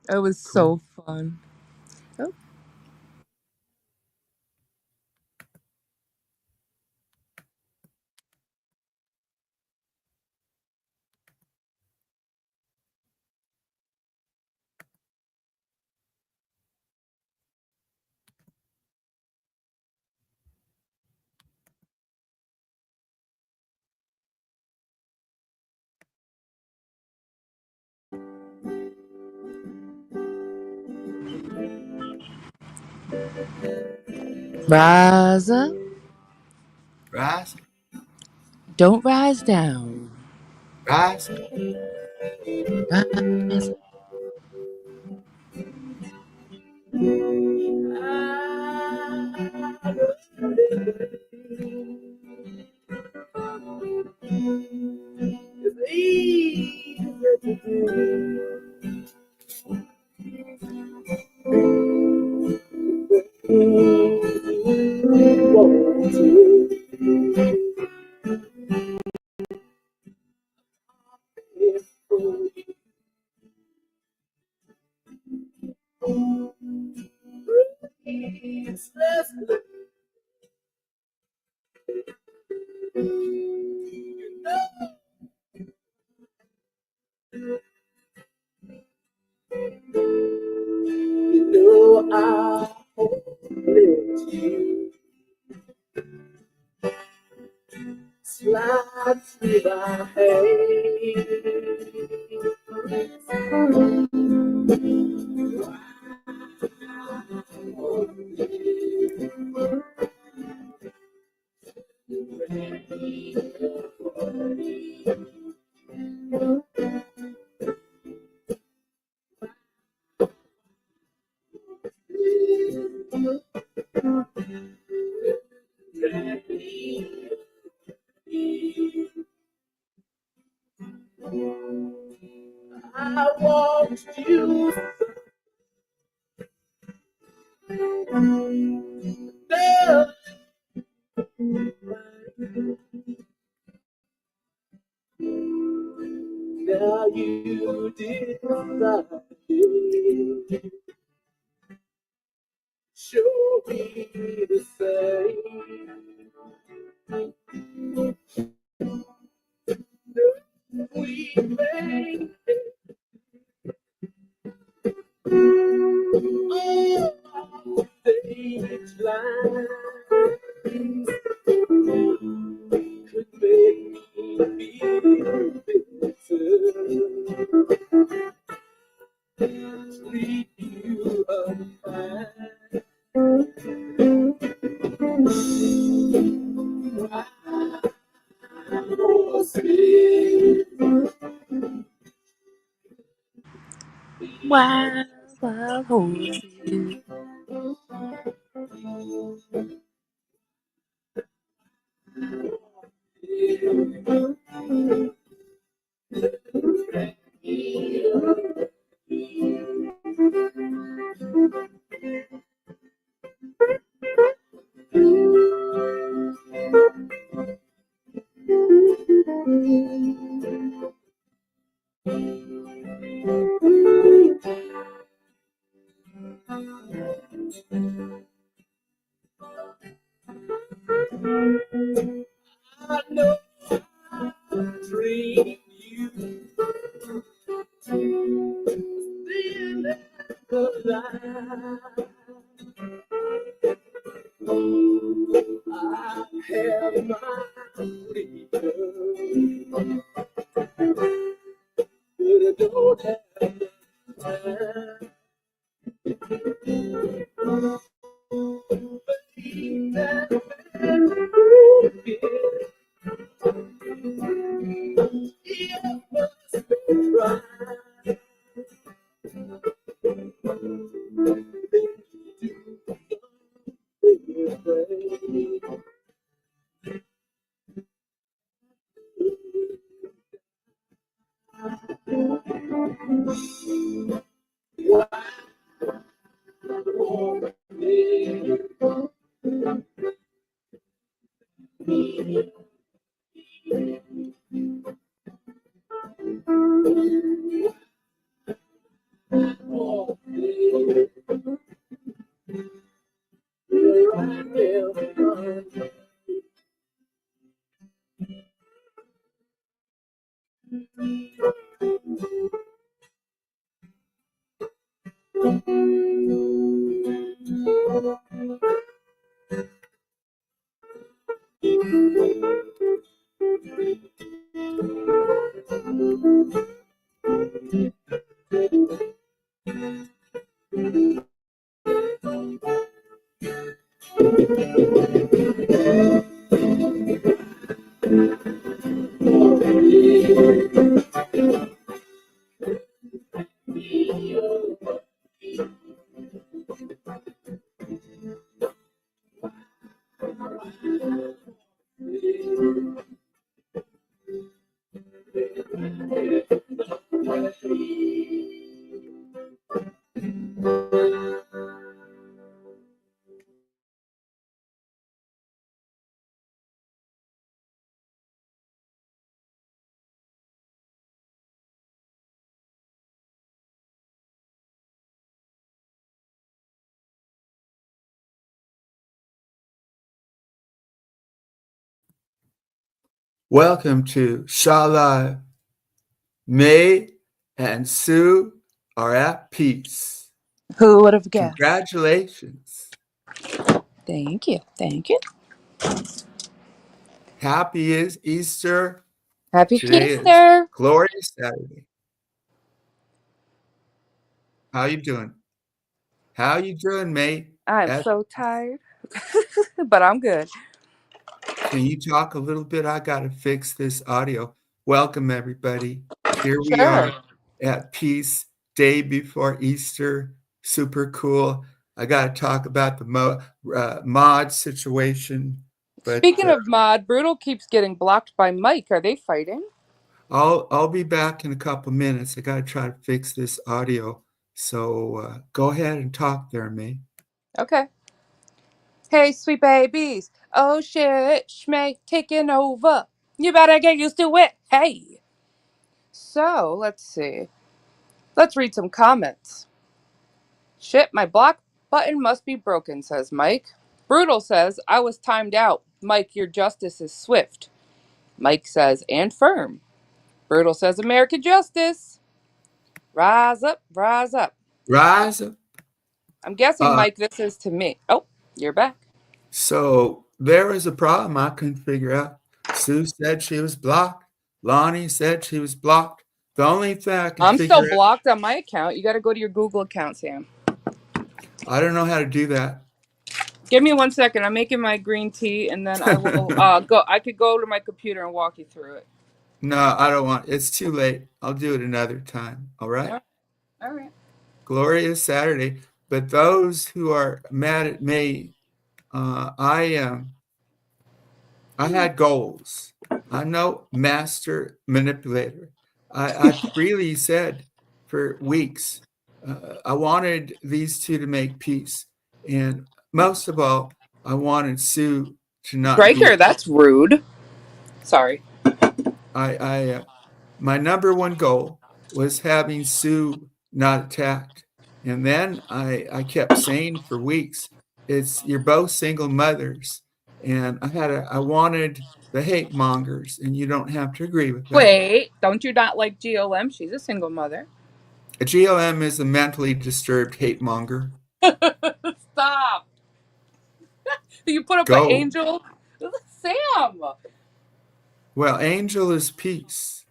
It was Cool. so fun. Oh, rise up, Rise, don't rise down. rise. Rise. I let you slide through my I want you there. Now you decide. Show me the same. We make all stage lines could make me feel better. Treat you unkind. Wild, wild horses. I know I treat you still alive. I have my freedom, but I don't have time. Believe that man broken. It must be right. walk here. Here I never find. Welcome to Shala. May and Sue are at peace. Who would have guessed? Congratulations. Thank you. Thank you. Happy is Easter. Happy Today is Easter. glorious Saturday. How you doing? How you doing, May? I'm so tired, but I'm good. Can you talk a little bit? I got to fix this audio. Welcome, everybody. Here we Sure. are at peace, day before Easter. Super cool. I got to talk about the mod situation. But Speaking of mod, Brutal keeps getting blocked by Mike. Are they fighting? I'll be back in a couple minutes. I got to try to fix this audio. So go ahead and talk there, May. Okay. Hey, sweet babies. Oh shit, Shmay taking over. You better get used to it. Hey. So, let's see. Let's read some comments. Shit, my block button must be broken, says Mike. Brutal says, I was timed out. Mike, your justice is swift. Mike says, and firm. Brutal says, American justice. Rise up, rise up. Rise up. I'm guessing, Mike, this is to me. Oh, you're back. So there was a problem I couldn't figure out. Sue said she was blocked. Lonnie said she was blocked. The only thing I can I'm still figure out, blocked on my account. You got to go to your Google account, Sam. I don't know how to do that. Give me 1 second. I'm making my green tea, and then I will go. I could go to my computer and walk you through it. No, I don't want. It's too late. I'll do it another time. All right. All right. Glorious Saturday. But those who are mad at me, I had goals. I'm no master manipulator. I freely said for weeks, I wanted these two to make peace. And most of all, I wanted Sue to not be. Gryker, that's rude. Sorry. My number one goal was having Sue not attacked. And then I kept saying for weeks, you're both single mothers. And I wanted the hate mongers, and you don't have to agree with that. Wait, don't you not like GLM? She's a single mother. A GLM is a mentally disturbed hate monger. Stop. You put up Go. an angel. Sam. Well, Angel is peace.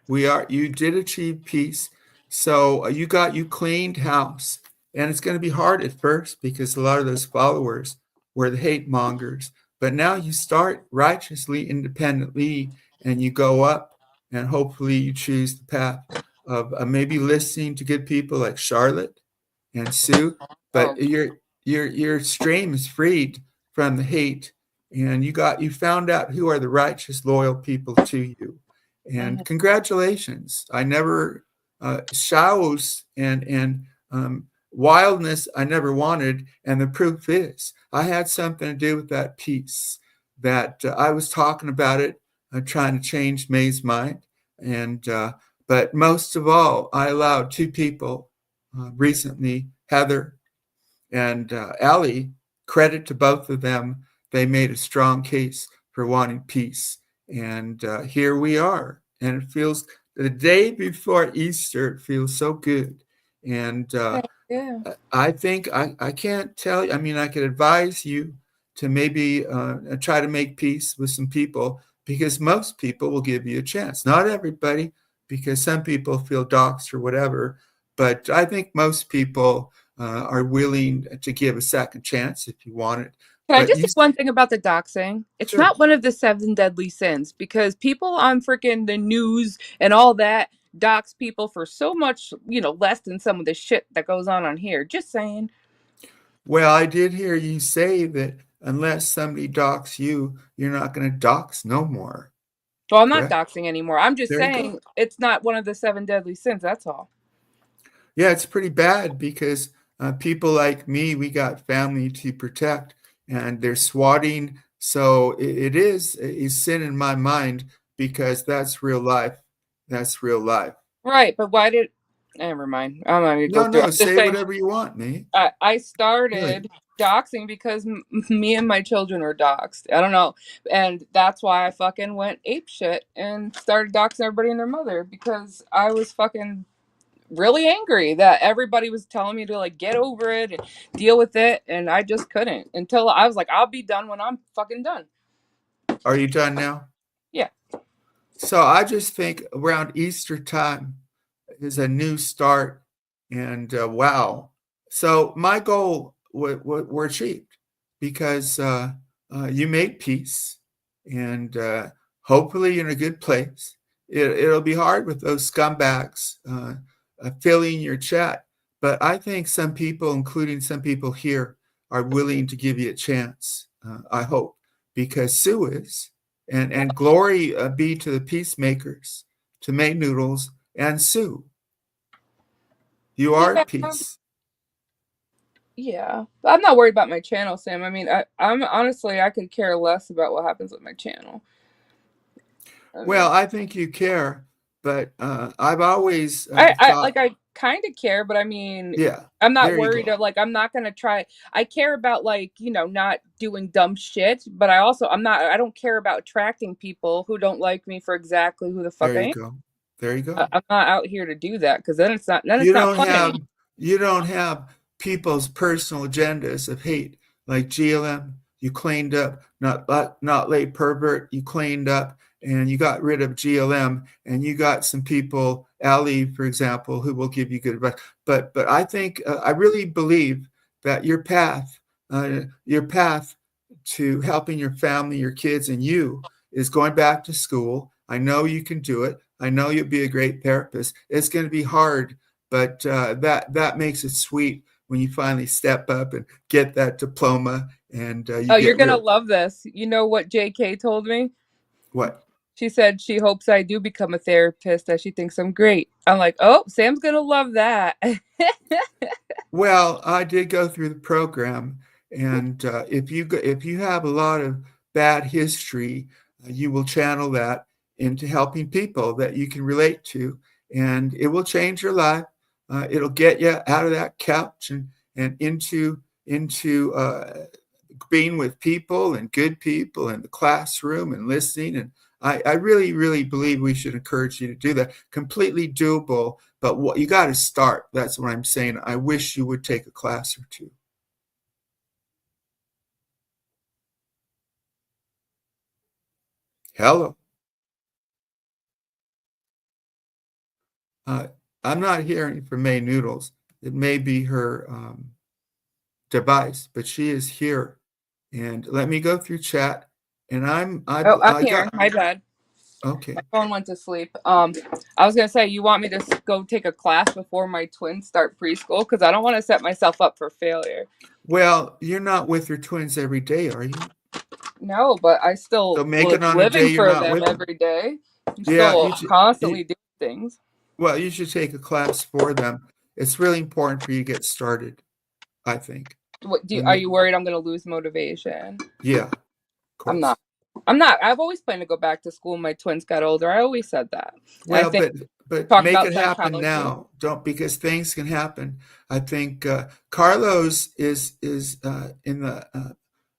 You did achieve peace. So you cleaned house. And it's going to be hard at first because a lot of those followers were the hate mongers. But now you start righteously, independently, and you go up, and hopefully you choose the path of maybe listening to good people like Charlotte and Sue. But your stream is freed from the hate, and you found out who are the righteous, loyal people to you. And congratulations. I never shows and wildness I never wanted. And the proof is I had something to do with that piece that I was talking about it, trying to change May's mind. And but most of all, I allowed two people recently, Heather and Allie, credit to both of them. They made a strong case for wanting peace. And here we are. And it feels, the day before Easter, it feels so good. And Yeah. I think I can't tell you. I mean, I could advise you to maybe try to make peace with some people, because most people will give you a chance. Not everybody, because some people feel doxxed or whatever. But I think most people are willing to give a second chance if you want it. Can I But just you say one thing about the doxing? It's sure. not one of the seven deadly sins, because people on freaking the news and all that dox people for so much, less than some of the shit that goes on here. Just saying. Well, I did hear you say that unless somebody dox you, you're not going to dox no more. Well, I'm not Correct? doxing anymore. I'm just There you go. saying it's not one of the seven deadly sins. That's all. Yeah, it's pretty bad because people like me, we got family to protect, and they're swatting. So it is a sin in my mind, because that's real life. That's real life. Right, but why did? Never mind. I'm not gonna go No, through. no, I'm just say saying. whatever you want, Nate. I Really. started doxing because me and my children are doxed. I don't know, and that's why I fucking went ape shit and started doxing everybody and their mother, because I was fucking really angry that everybody was telling me to like get over it and deal with it, and I just couldn't, until I was like, I'll be done when I'm fucking done. Are you done now? Yeah. So I just think around Easter time is a new start, and wow. So my goal were achieved, because you made peace, and hopefully you're in a good place. It'll be hard with those scumbags filling your chat, but I think some people, including some people here, are willing to give you a chance. I hope, because Sue is, and glory be to the peacemakers, to May Noodles and Sue. You are Yeah. at peace. Yeah. I'm not worried about my channel, Sam. I mean, I'm honestly, I could care less about what happens with my channel. I Well, mean, I think you care, but I've always I thought, like, I kind of care, but I mean, yeah, I'm not there you worried go. of like, I'm not gonna try. I care about like, not doing dumb shit, but I don't care about attracting people who don't like me for exactly who the fuck There I you am. go. There you go. I'm not out here to do that, because then You it's not don't funny. have you don't have people's personal agendas of hate, like GLM. You cleaned up, not late pervert. You cleaned up, and you got rid of GLM, and you got some people, Ali, for example, who will give you good advice. But I think I really believe that your path to helping your family, your kids, and you is going back to school. I know you can do it. I know you'll be a great therapist. It's going to be hard, but that makes it sweet when you finally step up and get that diploma, and you Oh, you're get gonna real. love this. You know what JK told me? What? She said she hopes I do become a therapist, that she thinks I'm great. I'm like, oh, Sam's gonna love that. Well, I did go through the program, and if you have a lot of bad history, you will channel that into helping people that you can relate to, and it will change your life. It'll get you out of that couch and into being with people and good people in the classroom and listening. And I really, really believe we should encourage you to do that. Completely doable, but what you got to start. That's what I'm saying. I wish you would take a class or two. Hello. Uh, I'm not hearing from May Noodles. It may be her device, but she is here. And let me go through chat. And Oh, I'm I here. got My bad. My okay. phone went to sleep. I was gonna say, you want me to go take a class before my twins start preschool? Because I don't want to set myself up for failure. Well, you're not with your twins every day, are you? No, but I still So make it was on a day living you're for not them with them. every day. I'm Yeah, still constantly doing things. well, you should take a class for them. It's really important for you to get started, I think. What I are mean, you worried I'm gonna lose motivation? yeah, of I'm not. course. I'm not. I've always planned to go back to school when my twins got older. I always said that. And I Well, think but talk make about it happen psychology. now. Don't, because things can happen. I think Carlos is in the.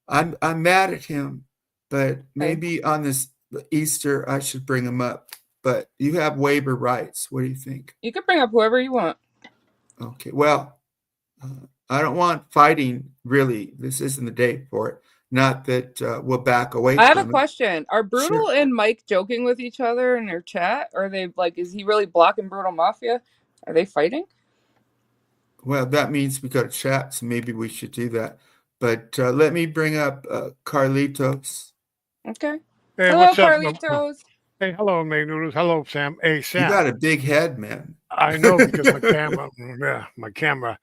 I'm mad at him, but Okay. maybe on this Easter I should bring him up. But you have waiver rights. What do you think? You can bring up whoever you want. Okay. Well, I don't want fighting. Really, this isn't the day for it. Not that we'll back away I have a from it. question. Are Brutal Sure. and Mike joking with each other in their chat? Are they like, is he really blocking Brutal Mafia? Are they fighting? Well, that means we got to chat, so maybe we should do that. But let me bring up Carlitos. Okay. Hey, Hello, what's up? Carlitos. Hey, hello, May Noodles. Hello, Sam. Hey, You Sam. got a big head, man. I know because my camera. Yeah, my camera.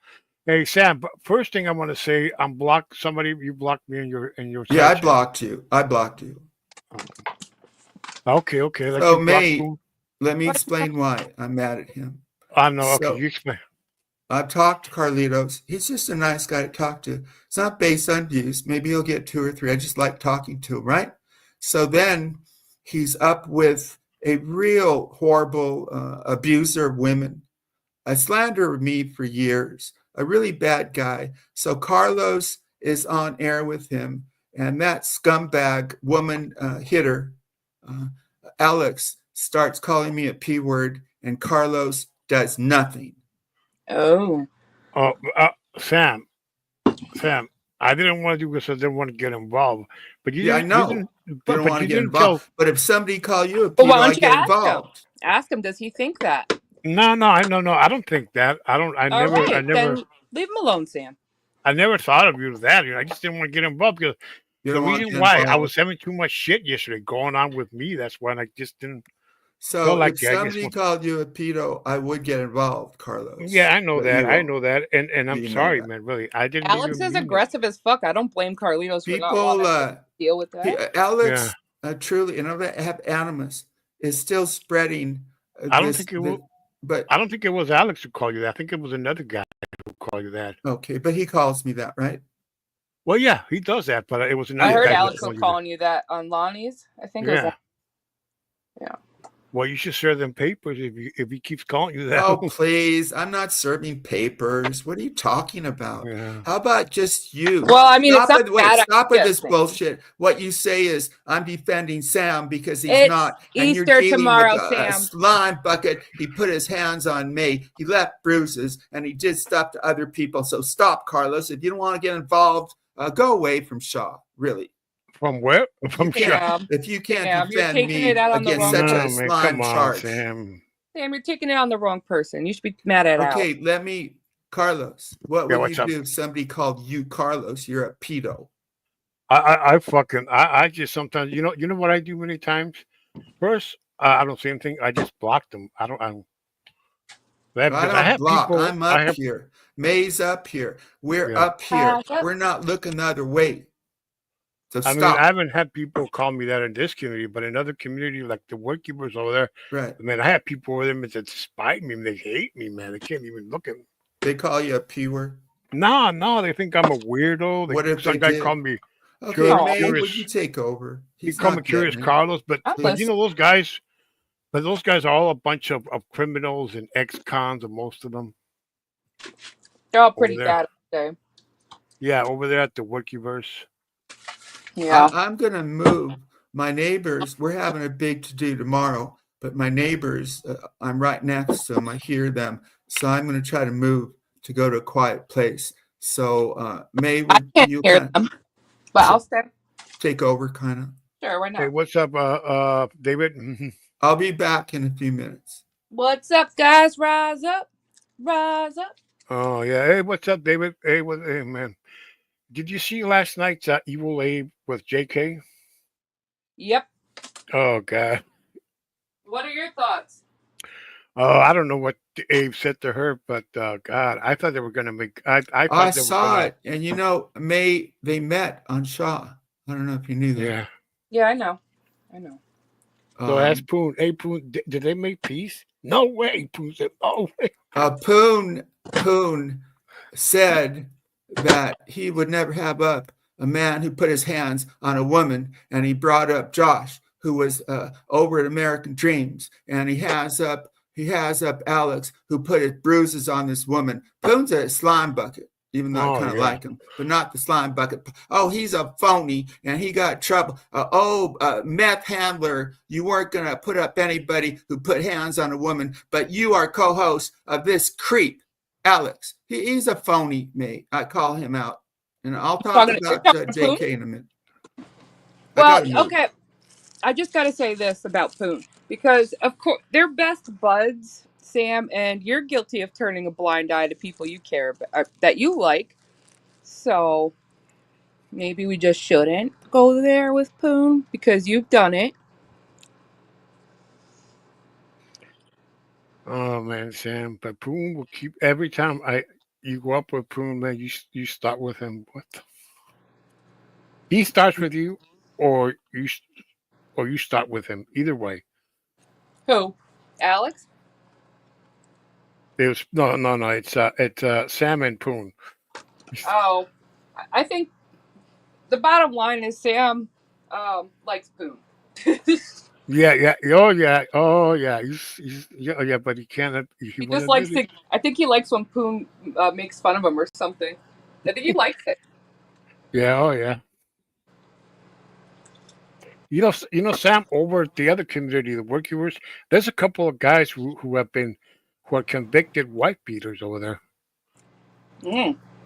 Hey, Sam. But first thing I want to say, I'm blocked. Somebody you blocked me in your Yeah, I chat. blocked you. I blocked you. Okay. Let So, you block May, me. let me explain why I'm mad at him. I know. Okay, So, you explain. I've talked to Carlitos. He's just a nice guy to talk to. It's not based on views. Maybe he'll get 2 or 3. I just like talking to him, right? So then he's up with a real horrible abuser of women, a slanderer of me for years, a really bad guy. So Carlos is on air with him, and that scumbag woman hitter, uh, Alex, starts calling me a P word, and Carlos does nothing. Oh. Oh, Sam. I didn't want to do this. I didn't want to get involved. But you Yeah, I didn't. know. You didn't. You don't want to You get didn't tell. involved. But if somebody call you a But why pedo, I don't you get ask him? involved. Ask him, does he think that? No. I don't think that. I don't. I All never. right, then leave him alone, Sam. I never thought of you as that. I just didn't want to get involved because You the don't want to reason get why I involved. was having too much shit yesterday going on with me. That's why I just didn't So feel like if it. I just somebody called you a pedo, I would get involved, Carlos. yeah, I know But that. you I won't. know that. And I'm You know sorry, that. man. Really, I didn't Alex even is mean it. aggressive as fuck. I don't blame Carlitos for not People, wanting to deal with that. Yeah, Alex, truly, and I have animus, is still spreading I don't think it was. but I don't think it was Alex who called you that. I think it was another guy who called you that. okay, but he calls me that, right? Well, yeah, he does that, but it was I another heard guy who Alex was called you that. calling you that on Lonnie's. I think it was. Yeah. Yeah. Well, you should share them papers if he keeps calling you that. Oh, please. I'm not serving papers. What are you talking about? Yeah. How about just you? Well, I mean, it's not bad. Stop with this Sam. bullshit. What you say is, I'm defending Sam because he's It's not. And Easter you're dealing tomorrow, with a Sam. slime bucket. He put his hands on me. He left bruises, and he did stuff to other people. So stop, Carlos. If you don't want to get involved, go away from Shaw, really. From where? From Sam. Shaw. If you can't Sam, you're defend taking me it out on the against wrong such a person. Man, slime come on, charge. Sam. Sam, you're taking it on the wrong person. You should be mad at Alex. Okay, let me, Carlos, what Yeah, would what's you up? do if somebody called you Carlos? You're a pedo. I just sometimes you know what I do many times. First, I don't say anything. I just block them. I I because I don't have block. people. I'm up here. May's up here. We're Yeah. up here. We're not looking the other way. So I mean, stop. I haven't had people call me that in this community, but in other community like the workkeepers over there, Right. man, I have people over there that despite me. They hate me, man. They can't even look at me. They call you a P word. No, they think I'm a weirdo. What if some they guy did? called me Okay, May, curious. would you take over? He He's called me not Curious getting it. Carlos, but Please. you know those guys. But those guys are all a bunch of criminals and ex-cons, and most of them. They're all pretty Over there. bad today. Yeah, over there at the Workieverse. Yeah. I'm going to move. My neighbors, we're having a big to-do tomorrow, but my neighbors, I'm right next to them. I hear them. So I'm going to try to move to go to a quiet place. So May, I can't you hear kind them, but I'll stay. take over, kind of. Sure, why not? Hey, what's up, David? I'll be back in a few minutes. What's up, guys? Rise up. Rise up. Oh yeah. Hey, what's up, David? Hey, hey, man. Did you see last night's Evil Abe with JK? Yep. Oh God. What are your thoughts? I don't know what Abe said to her, but God, I thought they were gonna make. I thought they saw were gonna, it, and you know, May, they met on Shaw. I don't know if you knew that. Yeah. Yeah, I know. So ask Poon. Hey, Poon, did they make peace? No way. Poon said, "No way." Poon said that he would never have up a man who put his hands on a woman, and he brought up Josh, who was over at American Dreams, and he has up Alex, who put his bruises on this woman. Poon's a slime bucket, even though I kind of like him, but not the slime bucket. Oh, he's a phony, and he got trouble. Meth handler, you weren't going to put up anybody who put hands on a woman, but you are co-host of this creep, Alex. He's a phony, mate. I call him out. And I'll talk about JK in a minute. Well, okay. I just got to say this about Poon. Because, of course, they're best buds, Sam, and you're guilty of turning a blind eye to people you care about, that you like. So, maybe we just shouldn't go there with Poon, because you've done it. Oh man, Sam, but Poon will keep every time you go up with Poon, man. You start with him. What? He starts with you, or you start with him. Either way. Who? Alex? It was no. It's Sam and Poon. Oh, I think the bottom line is Sam likes Poon. Yeah. Oh yeah. Yeah. But he can't. He just likes to. I think he likes when Poon makes fun of him or something. I think he likes it. Yeah. Oh yeah. You know, Sam. Over at the other community, the workers, there's a couple of guys who are convicted wife beaters over there.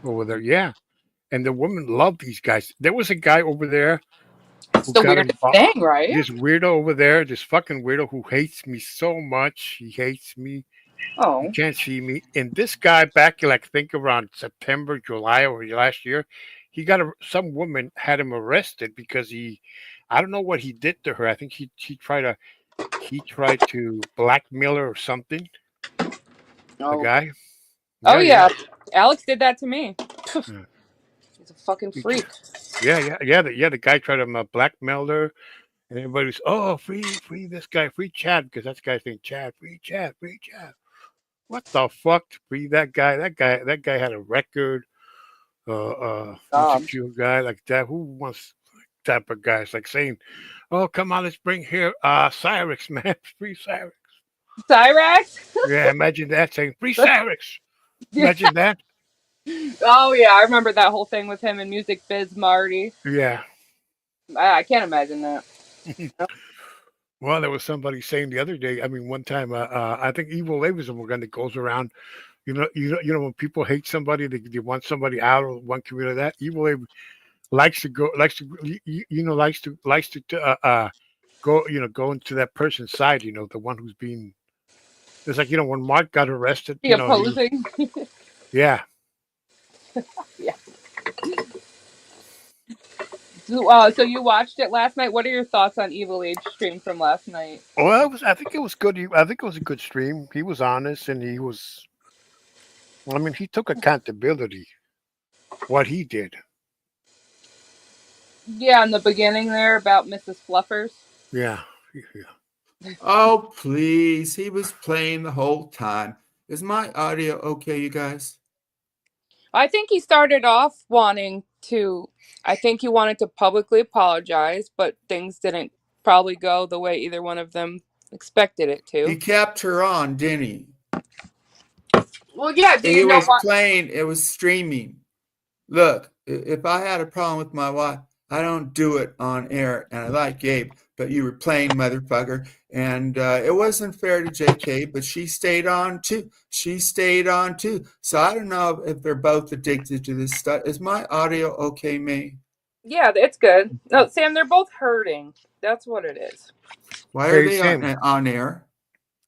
Over there, yeah. And the women love these guys. There was a guy over there. It's the weirdest thing, right? This weirdo over there, this fucking weirdo who hates me so much. He hates me. Oh. He can't see me. And this guy back, I think around September, July or last year, he got some woman had him arrested because I don't know what he did to her. I think he tried to blackmail her or something. Oh. The guy. Yeah. Alex did that to me. He's a fucking freak. The guy tried to blackmail her, and everybody's free this guy, free Chad, because that guy's named Chad, free Chad. What the fuck? Free that guy. That guy had a record. Insecure guy like that. Who wants that type of guys? Like saying, "Oh, come on, let's bring here Cyrix, man, free Cyrix." Cyrix? Yeah, imagine that, saying free Cyrix. Imagine that. Oh yeah, I remember that whole thing with him and Music Biz Marty. Yeah. I can't imagine that. Well, there was somebody saying the other day. I mean, one time, I think Evil Lavism that goes around. You know, when people hate somebody, they want somebody out of one community. That Evil Lav likes to go go into that person's side. You know, the one who's being. It's like when Mark got arrested. The opposing. Yeah. Yeah. So you watched it last night. What are your thoughts on Evil Age stream from last night? Well, I think it was good. I think it was a good stream. He was honest, and he was. I mean, he took accountability. What he did. Yeah, in the beginning there about Mrs. Fluffers. Yeah. Oh, please. He was playing the whole time. Is my audio okay, you guys? I think he started off wanting to, I think he wanted to publicly apologize, but things didn't probably go the way either one of them expected it to. He kept her on, didn't he? Well, yeah. He was playing, it was streaming. Look, if I had a problem with my wife, I don't do it on air. And I like Gabe, but you were playing, motherfucker. And it wasn't fair to JK, but she stayed on too. So I don't know if they're both addicted to this stuff. Is my audio okay, May? Yeah, it's good. No, Sam, they're both hurting. That's what it is. Why are they on air?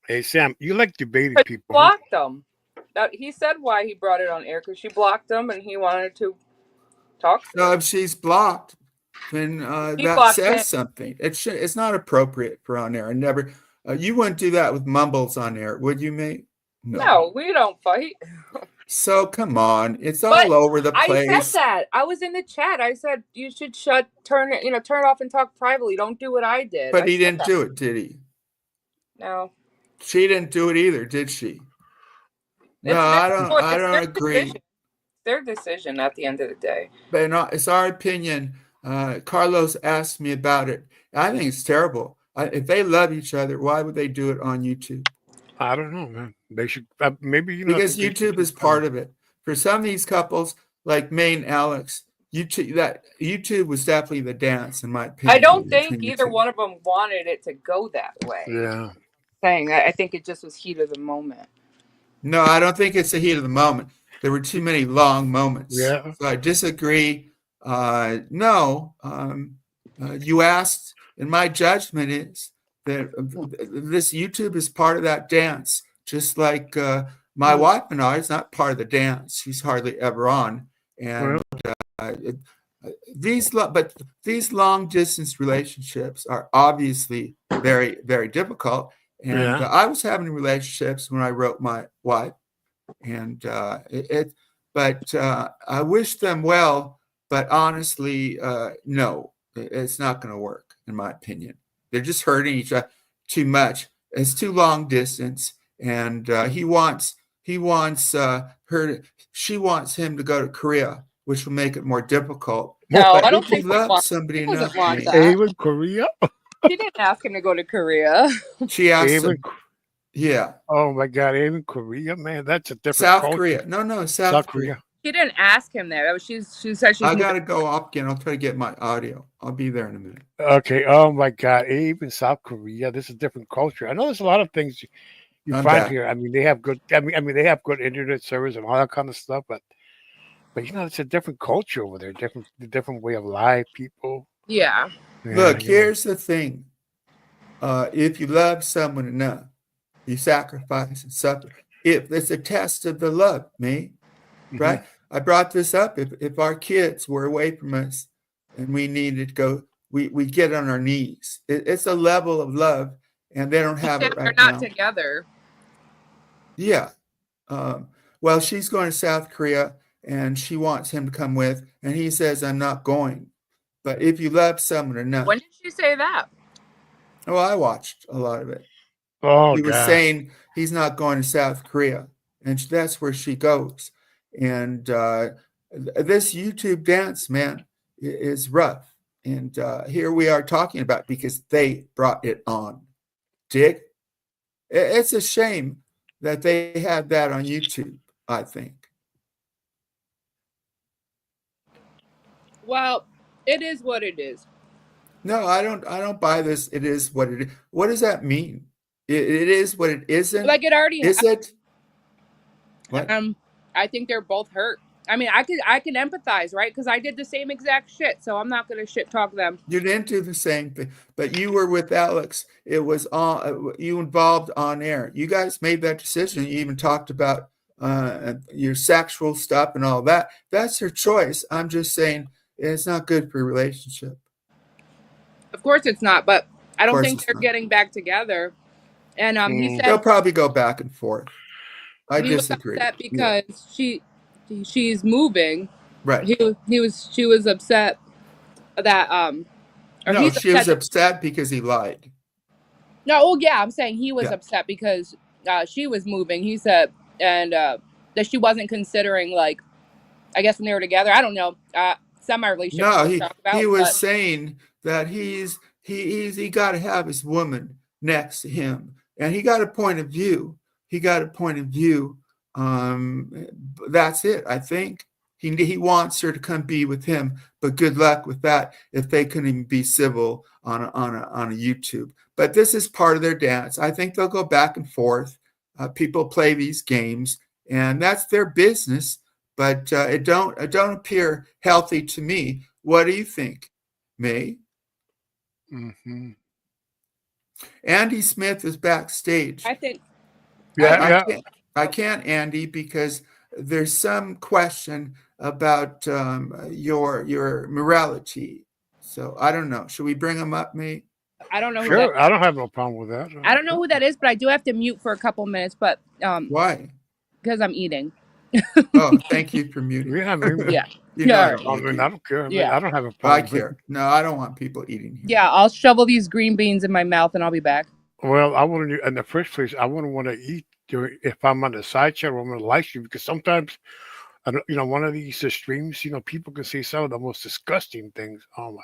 Hey, Sam, you like debating people. He blocked them. He said why he brought it on air, because she blocked them and he wanted to talk. So if she's blocked, then that says something. It's not appropriate for on air. I never. You wouldn't do that with Mumbles on air, would you, mate? No, we don't fight. So come on, it's all over the place. I said that. I was in the chat. I said you should turn it off and talk privately. Don't do what I did. But he didn't do it, did he? No. She didn't do it either, did she? No, I don't agree. their decision at the end of the day. But it's our opinion. Carlos asked me about it. I think it's terrible. If they love each other, why would they do it on YouTube? I don't know, man. They should maybe I Because think they should YouTube is part of it. For some of these couples, like May and Alex, YouTube was definitely the dance, in my opinion. I don't think either one of them wanted it to go that way. Yeah. Saying I think it just was heat of the moment. No, I don't think it's the heat of the moment. There were too many long moments. Yeah. So I disagree. No, you asked, and my judgment is that this YouTube is part of that dance. Just like my wife and I is not part of the dance. She's hardly ever on. And these long distance relationships are obviously very, very difficult. And I was having relationships when I wrote my wife, and but I wish them well. But honestly, no, it's not going to work, in my opinion. They're just hurting each other too much. It's too long distance, and he wants her. She wants him to go to Korea, which will make it more difficult. No, but I don't if think you love somebody enough, even Korea. She didn't ask him to go to Korea. She asked him. Yeah. Oh my God, even Korea, man, that's a different South culture. Korea. No, South Korea. She didn't ask him there. She said she's. I gotta go up again. I'll try to get my audio. I'll be there in a minute. Okay. Oh my God, even South Korea. This is a different culture. I know there's a lot of things you find here. I mean, they have good. I mean, they have good internet service and all that kind of stuff. But it's a different culture over there. Different way of life. People. Yeah. Look, here's the thing. If you love someone enough, you sacrifice and suffer. If it's a test of the love, me, right? I brought this up. If our kids were away from us and we needed to go, we get on our knees. It's a level of love, and they don't have it right now. They're not together. Yeah. Well, she's going to South Korea, and she wants him to come with, and he says, I'm not going. But if you love someone enough. When did she say that? Oh, I watched a lot of it. Oh, he was saying he's not going to South Korea, and that's where she goes. And this YouTube dance, man, is rough. And here we are talking about it because they brought it on. Dig? It's a shame that they had that on YouTube, I think. Well, it is what it is. No, I don't buy this. It is what it is. What does that mean? It is what it isn't. Like it already is it? What? I think they're both hurt. I mean, I can empathize, right? Because I did the same exact shit, so I'm not gonna shit talk them. You didn't do the same thing, but you were with Alex. It was you involved on air. You guys made that decision. You even talked about your sexual stuff and all that. That's your choice. I'm just saying it's not good for a relationship. Of course it's not, but I don't think they're getting back together. And he said they'll probably go back and forth. I disagree. Was upset because she's moving. Right. She was upset that no, she was upset because he lied. No, oh yeah, I'm saying he was upset because she was moving. He said, and that she wasn't considering, like, I guess when they were together. I don't know. Semi-relationship. No, he was saying that he got to have his woman next to him, and he got a point of view. That's it. I think he wants her to come be with him, but good luck with that if they couldn't even be civil on a YouTube. But this is part of their dance. I think they'll go back and forth. People play these games, and that's their business. But it don't appear healthy to me. What do you think, May? Mm-hmm. Andy Smith is backstage. I think. I can't, Andy, because there's some question about your morality. So I don't know. Should we bring him up, May? I don't know. Sure, I don't have no problem with that. I don't know who that is, but I do have to mute for a couple minutes. But why? Because I'm eating. Oh, thank you for muting. Yeah, maybe. Yeah. You know I mean, I don't care. Yeah. I don't have a problem. I care. No, I don't want people eating here. Yeah, I'll shovel these green beans in my mouth and I'll be back. Well, I want to, in the first place, I wouldn't want to eat if I'm on the side channel or I'm on the live stream, because sometimes one of these streams, people can say some of the most disgusting things. Oh my!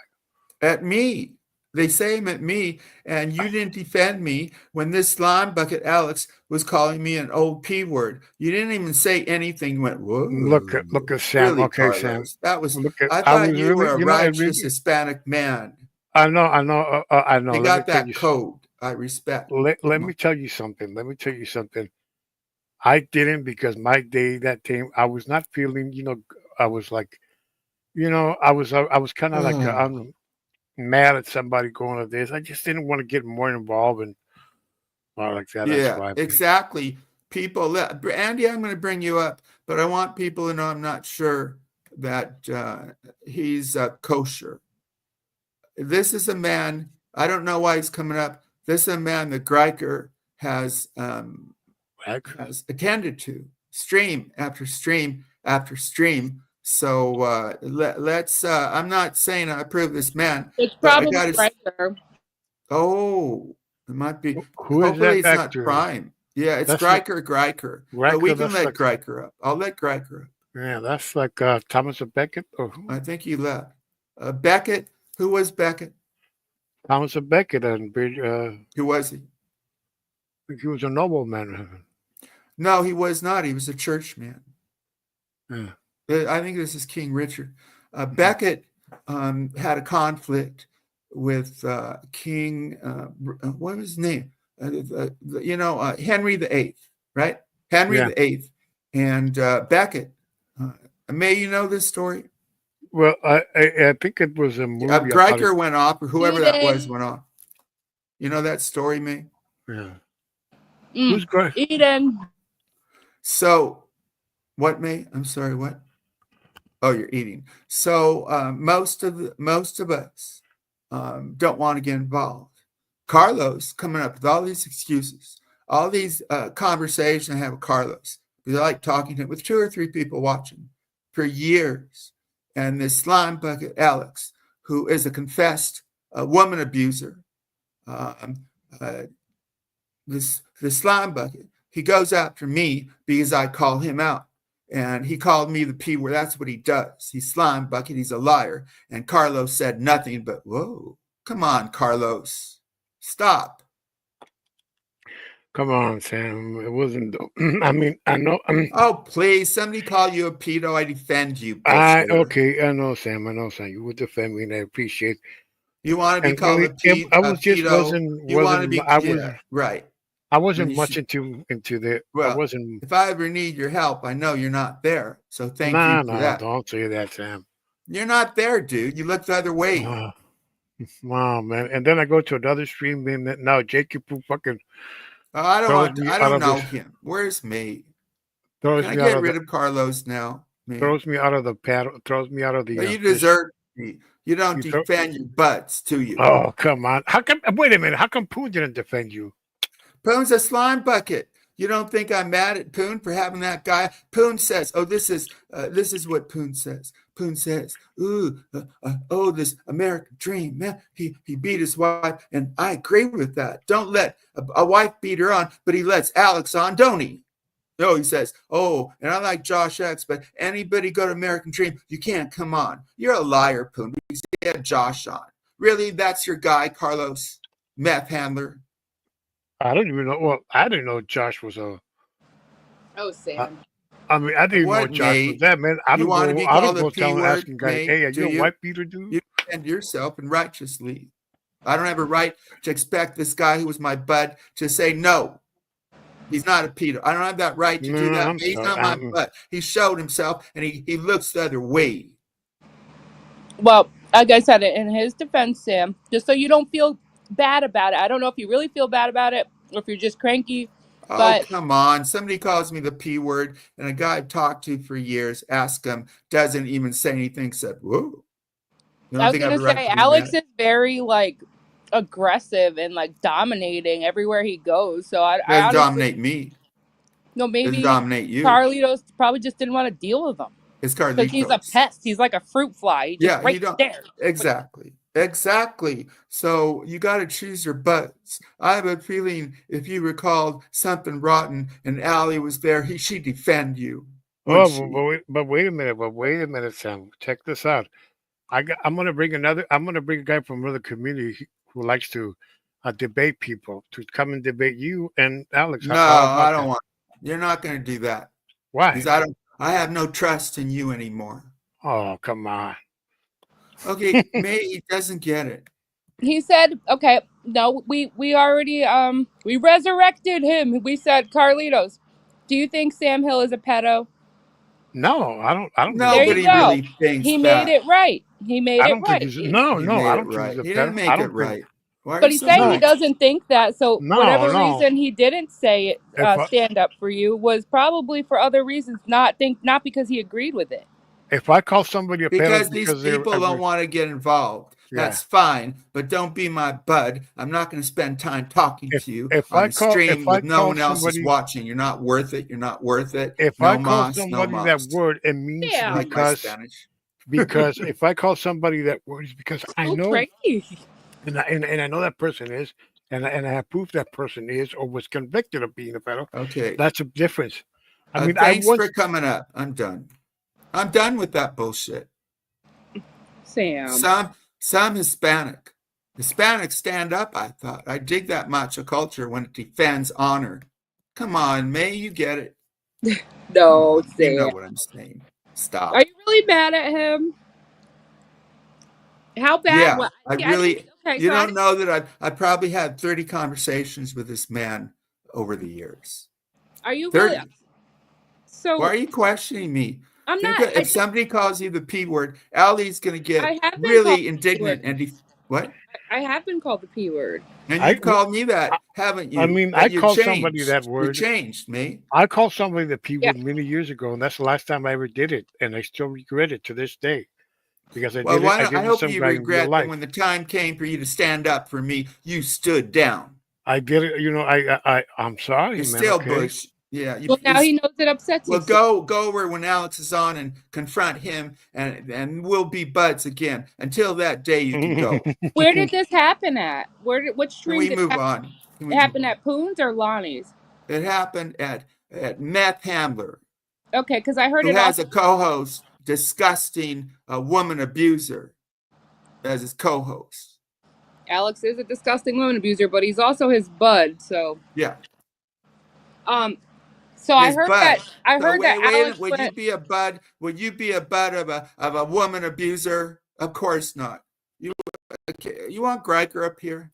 At me. They say them at me, and you didn't defend me when this slime bucket Alex was calling me an old P word. You didn't even say anything. You went, Look whoa, at Sam. really, Okay, Sam. Carlos? That was, Look at. I I thought was you really, were a it righteous really. Hispanic man. I know. I know. I know. You Let me got tell you. that code. I respect. Let me tell you something. Let me tell you something. I didn't because my day that time I was not feeling. I was like, I was kind of like Oh, I'm mad at somebody going to this. I just didn't want to get more involved and all like that. That's yeah, why. exactly. People, Andy, I'm going to bring you up, but I want people to know I'm not sure that he's kosher. This is a man, I don't know why he's coming up. This is a man that Gryker has attended to stream after stream after stream. So let's, I'm not saying I approve this man, It's but I probably got to, Gryker. oh, it might be, Who is hopefully that it's back not there? Prime. Yeah, it's That's like Gryker, but we Riker. can That's let like Gryker up. I'll let Gryker up. yeah. That's like Thomas Beckett or who? I think he left. Beckett, who was Beckett? Thomas Beckett and Who was he? he was a nobleman. No, he was not. He was a churchman. Yeah. I think this is King Richard. Beckett had a conflict with King, what was his name? Henry VIII, right? Henry Yeah. VIII. And Beckett, may you know this story? Well, I think it was a movie about it. Gryker went off, or whoever that was Eden. went off. You know that story, May? Yeah. Who's great? Eden. So, what, May? I'm sorry, what? Oh, you're eating. So most of us don't want to get involved. Carlos coming up with all these excuses, all these conversations I have with Carlos because I like talking to him with 2 or 3 people watching for years. And this slime bucket Alex, who is a confessed woman abuser, this slime bucket, he goes after me because I call him out. And he called me the P word. That's what he does. He's slime bucket. He's a liar. And Carlos said nothing but, whoa, come on, Carlos. Stop. Come on, Sam. It wasn't. I mean, I know. Oh, please. Somebody call you a pedo. I defend you, bullshitter. Okay. I know, Sam. I know, Sam. You would defend me, and I appreciate. You want to be And called really, a pedo? I was just You want to be, I yeah, was right. I And wasn't you much should, into the. I well, wasn't. if I ever need your help, I know you're not there. So thank Nah, you for no, that. don't say that, Sam. You're not there, dude. You look the other way. Wow, man. And then I go to another stream, and now Jacob who fucking I throws me I out don't of know this, him. Where's me? throws Can I me out get of the, rid of Carlos now? Me. throws me out of the paddle, throws me out of the. You deserve me. You don't You throw, defend your butts, do you? oh, come on. How come? Wait a minute. How come Poon didn't defend you? Poon's a slime bucket. You don't think I'm mad at Poon for having that guy? Poon says, "Oh, this is what Poon says." Poon says, "Oh, this American dream, man. He beat his wife, and I agree with that. Don't let a wife beat her on, but he lets Alex on, don't he?" No, he says, "Oh, and I like Josh X, but anybody go to American Dream, you can't come on. You're a liar, Poon. Because you had Josh on. Really, that's your guy, Carlos, meth handler." I don't even know. Well, I didn't know Josh was a. Oh, Sam. I mean, I didn't know What, Josh was mate? that man. I You don't want to go. be I don't called a go P telling word, asking guys, mate? "Hey, are Do you a you? white beater, dude?" You defend yourself and righteously. I don't have a right to expect this guy who was my bud to say no. He's not a pedo. I don't have that right to do No, that. I'm He's sorry. not my bud. He showed himself, and he looks the other way. Well, like I said, in his defense, Sam, just so you don't feel bad about it. I don't know if you really feel bad about it or if you're just cranky, Oh, but come on. Somebody calls me the P word, and a guy I've talked to for years, ask him, doesn't even say anything, said, whoa. You I don't was think I have gonna a right say to be Alex mad? is very like aggressive and like dominating everywhere he goes. So I Doesn't honestly, dominate me. no, Doesn't maybe dominate you. Carlitos probably just didn't want to deal with him It's because he's a Carlitos. pest. He's like a fruit fly. He just Yeah, he right don't. there. Exactly. Exactly. So you got to choose your butts. I have a feeling if you recalled something rotten and Allie was there, she'd defend you. Wouldn't Oh, she? but wait a minute. But wait a minute, Sam. Check this out. I'm gonna bring another. I'm gonna bring a guy from another community who likes to debate people to come and debate you and Alex. No, How I about don't that? want. You're not going to do that because Why? I don't. I have no trust in you anymore. Oh, come on. Okay, maybe he doesn't get it. He said, okay, no, we already we resurrected him. We said, Carlitos, do you think Sam Hill is a pedo? No, I don't. I don't think There he's a you Nobody pedo. go. really thinks He made that. it right. He made I it don't think right. he's no, He no. I made it don't think he's right. a He didn't pedo. I make it don't think. right. Why are But you he's so saying he No, nice? doesn't think that. So no, whatever no. reason he didn't say it, If stand up for you was probably for other reasons. Not because he agreed with it. if I call somebody a pedo Because these because they're people don't want to get involved. yeah. That's fine, but don't be my bud. I'm not going to spend time talking to you on a stream If I with no call one else is somebody watching. You're not worth it. You're not worth it. if I No call mas, no somebody that mas. word, it means You like Damn, my Spanish? because if I call somebody that word, it's because I so know crazy. and I know that person is, and I have proof that person is or was convicted of being a pedo. Okay. That's a difference. I mean, I Thanks for once coming up. I'm done. I'm done with that bullshit. Sam. Some Hispanics stand up, I thought. I dig that macho culture when it defends honor. Come on, May, you get it. Come No, on, you know Sam. what I'm saying. Are Stop. you really mad at him? How bad? Yeah, What? See, I didn't. Okay, you so I don't didn't. know that I probably had 30 conversations with this man over the years. Are you really? 30. Why So are you questioning me? I'm Think not. if somebody calls you the P word, Ali's going to get I have been called really the P word. indignant and what? I have been called the P word. And I you've called me that, haven't I you? mean, I But you called somebody changed. that You word. changed, mate. I called somebody the P Yeah. word many years ago, and that's the last time I ever did it, and I still regret it to this day because I Well, did it. why I don't, did I it to hope some you guy in real regret that life. when the time came for you to stand up for me, you stood down. I did it. You know, I'm sorry, You're man. still Okay. Bush. Yeah, Well, now he knows it upsets you. well, So go over when Alex is on and confront him, and we'll be buds again. Until that day, you can go. where did this happen at? Which Can stream we did it move happen? on? Can It we move happened on? at Poon's or Lonnie's? It happened at Meth Handler, Okay, because I heard who it has also. a co-host, disgusting woman abuser, as his co-host. Alex is a disgusting woman abuser, but he's also his bud. So, Yeah, um, so his bud. I So heard that wait, Alex would you went. be a bud? Would you be a bud of a woman abuser? Of course not. You okay, you want Gryker up here?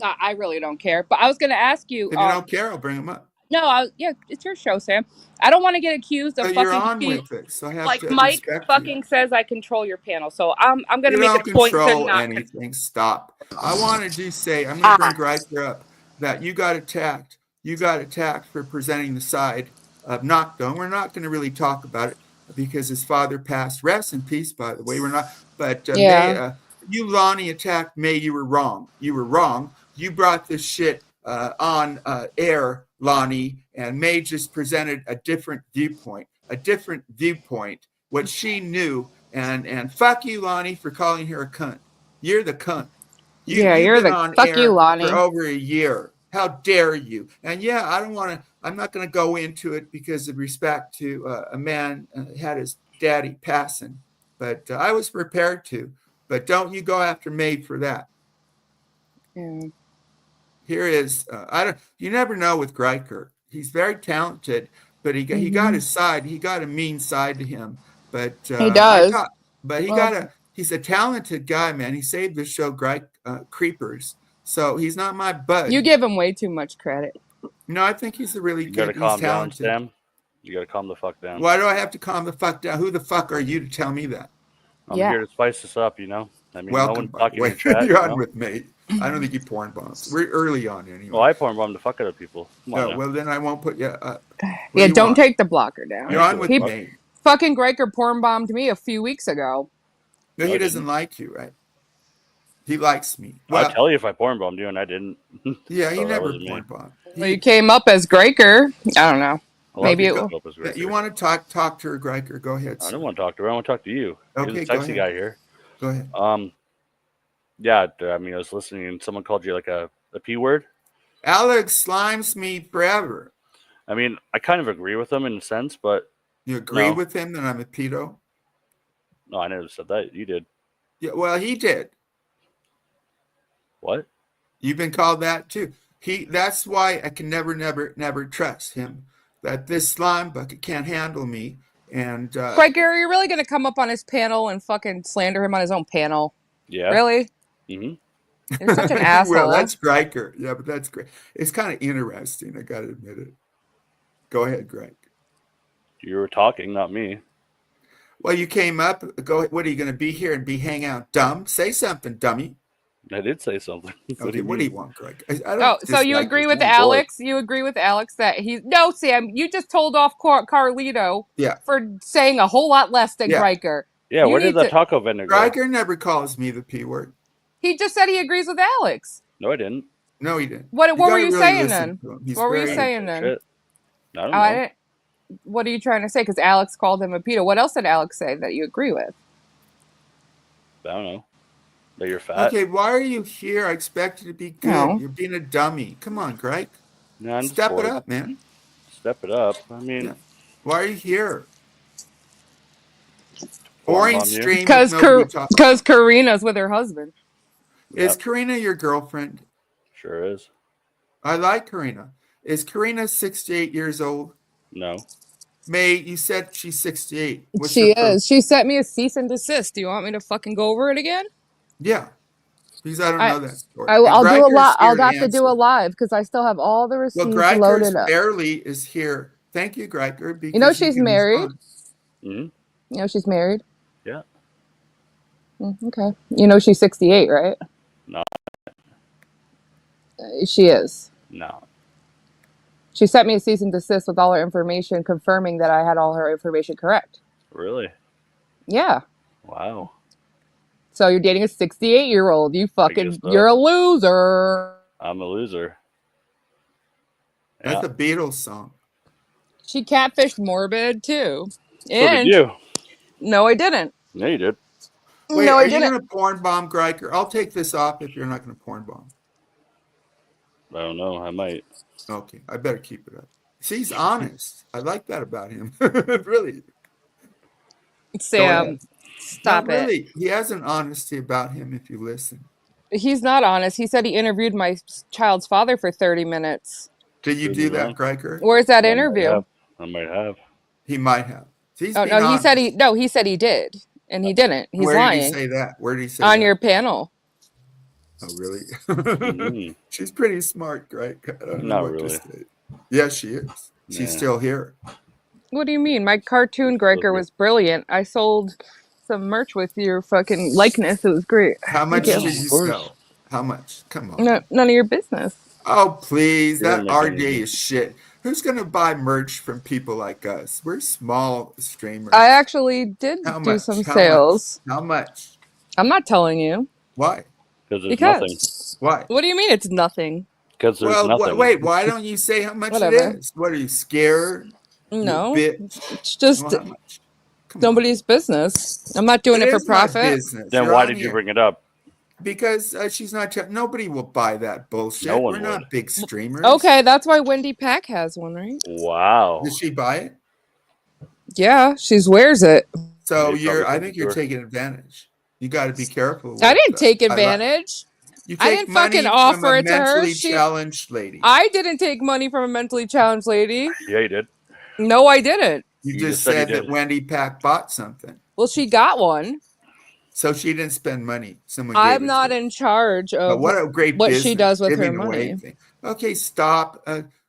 I really don't care, but I was going to ask you. If you don't care, I'll bring him up. No, yeah, it's your show, Sam. I don't want to get accused So of you're fucking on cheating. with it. So I have Like to Mike respect you. fucking says, I control your panel, so I'm going to You make don't it a point to control not control. anything. Stop. I wanted to say, I'm going to bring Gryker up, that you got attacked. You got attacked for presenting the side of Knockdown. We're not going to really talk about it because his father passed. Rest in peace, by the way. We're not. But Yeah. you, Lonnie, attacked May. You were wrong. You were wrong. You brought this shit on air, Lonnie, and May just presented a different viewpoint. A different viewpoint. What she knew. And fuck you, Lonnie, for calling her a cunt. You're the cunt. Yeah, You've you're been the on fuck you, air for Lonnie. over a year. How dare you? And yeah, I don't want to. I'm not going to go into it because of respect to a man had his daddy passing, but I was prepared to. But don't you go after May for that. Yeah. Here is I don't. You never know with Gryker. He's very talented, but he got Mhm. his side. He got a mean side to him. But He I does. thought, but Well, he's a talented guy, man. He saved the show, Creepers. So he's not my bud. you give him way too much credit. No, I think he's a really You gotta good. He's calm down, talented. Sam. You gotta calm the fuck down. Why do I have to calm the fuck down? Who the fuck are you to tell me that? I'm Yeah. here to spice this up, you know? I mean, no Welcome, one's by the talking way. in chat, You're you on know? with me. I don't think you porn bombs. We're early on anyway. Well, I porn bomb the fuck out of people. Come on No, now. well then I won't put you up. What Yeah, do you don't want? take the blocker down. You're I on don't with give a He fuck. me. fucking Gryker porn bombed me a few weeks ago. No, No, he I doesn't didn't. like you, right? He likes me. I'll Well, tell you if I porn bombed you, and I didn't. yeah, he So that never wasn't me. porn bombed. Well, you came up as Gryker. I don't know. A lot of Maybe it people will. show up as Yeah, you Gryker. want to talk to her, Gryker? Go ahead, I sir. don't want to talk to her. I want to talk to you. You're the Okay, go sexy ahead. guy here. Go ahead. Yeah, I mean, I was listening, and someone called you like a P word. Alex slimes me forever. I mean, I kind of agree with him in a sense, but You agree No. with him that I'm a pedo? no, I never said that. You did. Yeah, well, he did. What? You've been called that too. That's why I can never trust him. That this slime bucket can't handle me. And Gryker, are you really going to come up on his panel and fucking slander him on his own panel? Yeah. Really? Mm-hmm. You're such an well, asshole. that's Gryker. Yeah, but that's great. It's kind of interesting. I got to admit it. Go ahead, Greg. You were talking, not me. Well, you came up. Go. What are you going to be here and be hang out dumb? Say something, dummy. I did say something. Okay, what do you want, Greg? I don't. Oh, so you dislike agree his with name. Alex? You agree with Alex that he's no, Sam. You just told off Carlito Yeah. for saying a whole lot less than Yeah. Gryker. Yeah, You where did need the to- taco vendor go? Gryker never calls me the P word. He just said he agrees with Alex. No, I didn't. No, he didn't. What were gotta you really saying listen then? to him. He's What were you very- saying then? Shit. I don't Oh, know. I didn't. What are you trying to say? Because Alex called him a pedo. What else did Alex say that you agree with? I don't know. That you're fat. Okay, why are you here? I expect you to be good. No. You're being a dummy. Come on, Greg. No, I'm just Step it bored. up, man. Step it up. I mean, Yeah. Why are you here? Bomb Orange on you. stream. Because Karina's with her husband. Is Yep, Karina your girlfriend? sure is. I like Karina. Is Karina 68 years old? No. May, you said she's 68. What's She your proof? is. She sent me a cease and desist. Do you want me to fucking go over it again? Yeah, because I don't know that story. I'll do a Gryker's lot. I'll here have to do a answer. live because I still have all the Well, receipts Gryker's loaded up. barely is here. Thank you, Gryker. Because You know he she's can married. respond. Mm-hmm. You know she's married. Yeah. Okay. You know she's 68, right? No. She is. No. She sent me a cease and desist with all her information, confirming that I had all her information correct. Really? Yeah. Wow. So you're dating a 68-year-old. You fucking, guess so. you're a loser. I'm a loser. That's Yeah. a Beatles song. She catfished Morbid too. So did you? No, I didn't. Yeah, you did. Wait, no, are I you didn't. going to porn bomb Gryker? I'll take this off if you're not going to porn bomb. I don't know. I might. Okay, I better keep it up. See, he's honest. I like that about him. Really. Sam, stop No, it. really, he has an honesty about him if you listen. He's not honest. He said he interviewed my child's father for 30 minutes. Did you do that, Gryker? Where's that I might interview? have. I might have. He might have. He's Oh being no, honest. he said he did, and he didn't. He's Where lying. did he say that? Where did he say on that? your panel. Oh, really? Mhm. She's pretty smart, Greg. I don't know Not what really. to say. Yes, she is. She's Yeah. still here. What do you mean? My cartoon Gryker was brilliant. I sold some merch with your fucking likeness. It was great. How much you. did you Of course. sell? How much? Come on. No, none of your business. Oh, please. You That didn't make RJ any. is shit. Who's going to buy merch from people like us? We're small streamers. I actually did How do much? some How sales. How much? I'm not telling you. Why? Because there's Because. nothing. Why? What do you mean it's nothing? Because there's Well, nothing. wait, why don't you say how much Whatever. it is? What, are you scared? No. You bitch. It's just Well, how much? Come on. nobody's business. I'm not doing it for is my profit. business. Then You're why on did you here. bring it up? Because she's not. Nobody will buy that bullshit. No one We're not would. big streamers. Okay, that's why Wendy Pack has one, right? Wow. Did she buy it? Yeah, she wears it. So They probably I took think it you're to her. taking advantage. You got to be careful. I with, didn't take I like- advantage. You I take didn't money fucking from offer a it to her. mentally She- challenged lady. I didn't take money from a mentally challenged lady. Yeah, you did. No, I didn't. you you just just said you said that did. Wendy Pack bought something, Well, she got one. so she didn't spend money. Someone. Gave I'm it not to her. in charge But of what a great what business, she does with her giving away money. things. Okay, stop.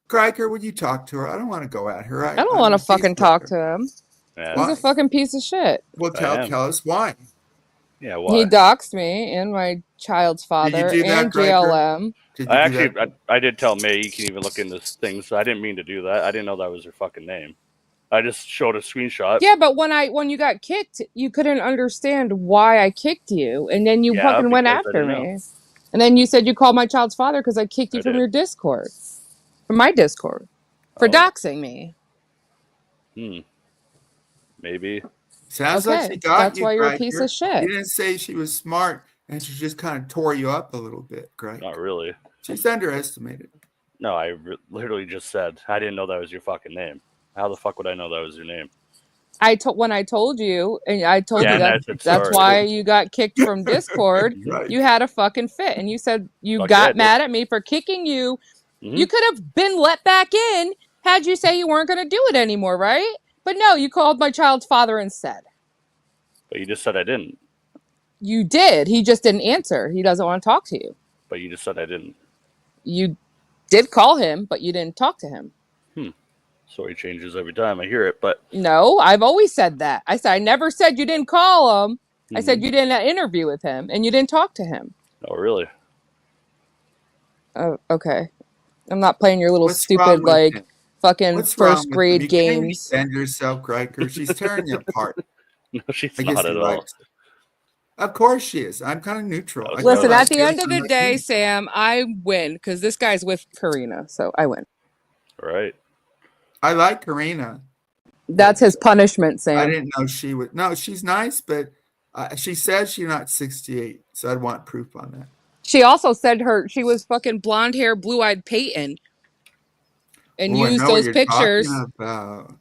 Gryker, would you talk to her? I don't want to go at her. I don't want to fucking talk to him. Yeah. Why? He's a fucking piece of shit. Well, I tell am. us why. Yeah, He why? doxed me and my child's father do that, and Gryker? GLM. Did you I do actually, that? I did tell May you can even look into things. So I didn't mean to do that. I didn't know that was her fucking name. I just showed a screenshot. Yeah, but when you got kicked, you couldn't understand why I kicked you, and then you Yeah, fucking went because I after didn't me. And then you said you called my child's father because I kicked you I from did. your Discord, from my Discord, for Oh. doxing me. Maybe. Sounds like Okay, she got that's you, why you're a Gryker. piece of shit. You didn't say she was smart, and she just kind of tore you up a little bit, Gryker. Not really. She's underestimated. No, I literally just said I didn't know that was your fucking name. How the fuck would I know that was your name? When I told you, and I told Yeah, you and I that said that's sorry. why you got kicked from Discord. Right. You had a fucking fit, and you said you Fuck got yeah, I did. mad at me for kicking you. Mhm. You could have been let back in had you say you weren't going to do it anymore, right? But no, you called my child's father instead. But you just said I didn't. You did. He just didn't answer. He doesn't want to talk to you. But you just said I didn't. You did call him, but you didn't talk to him. Story changes every time I hear it, but No, I've always said that. I never said you didn't call him. I said Mhm. you didn't interview with him and you didn't talk to him. Oh, really? Oh, okay. I'm not playing your little What's wrong stupid, with like, him? fucking What's wrong first with him? grade You can't games. defend yourself, Gryker. She's tearing you apart. No, she's I guess not he at all. likes it. Of course she is. I'm kind of neutral. I Listen, thought at the end of the like day, me. Sam, I win because this guy's with Karina, so I win. Right. I like Karina. That's his punishment, Sam. I didn't know she would. No, she's nice, but she says she's not 68, so I'd want proof on that. She also said she was fucking blonde hair, blue eyed Peyton, and Oh, I used know what those you're pictures. talking about.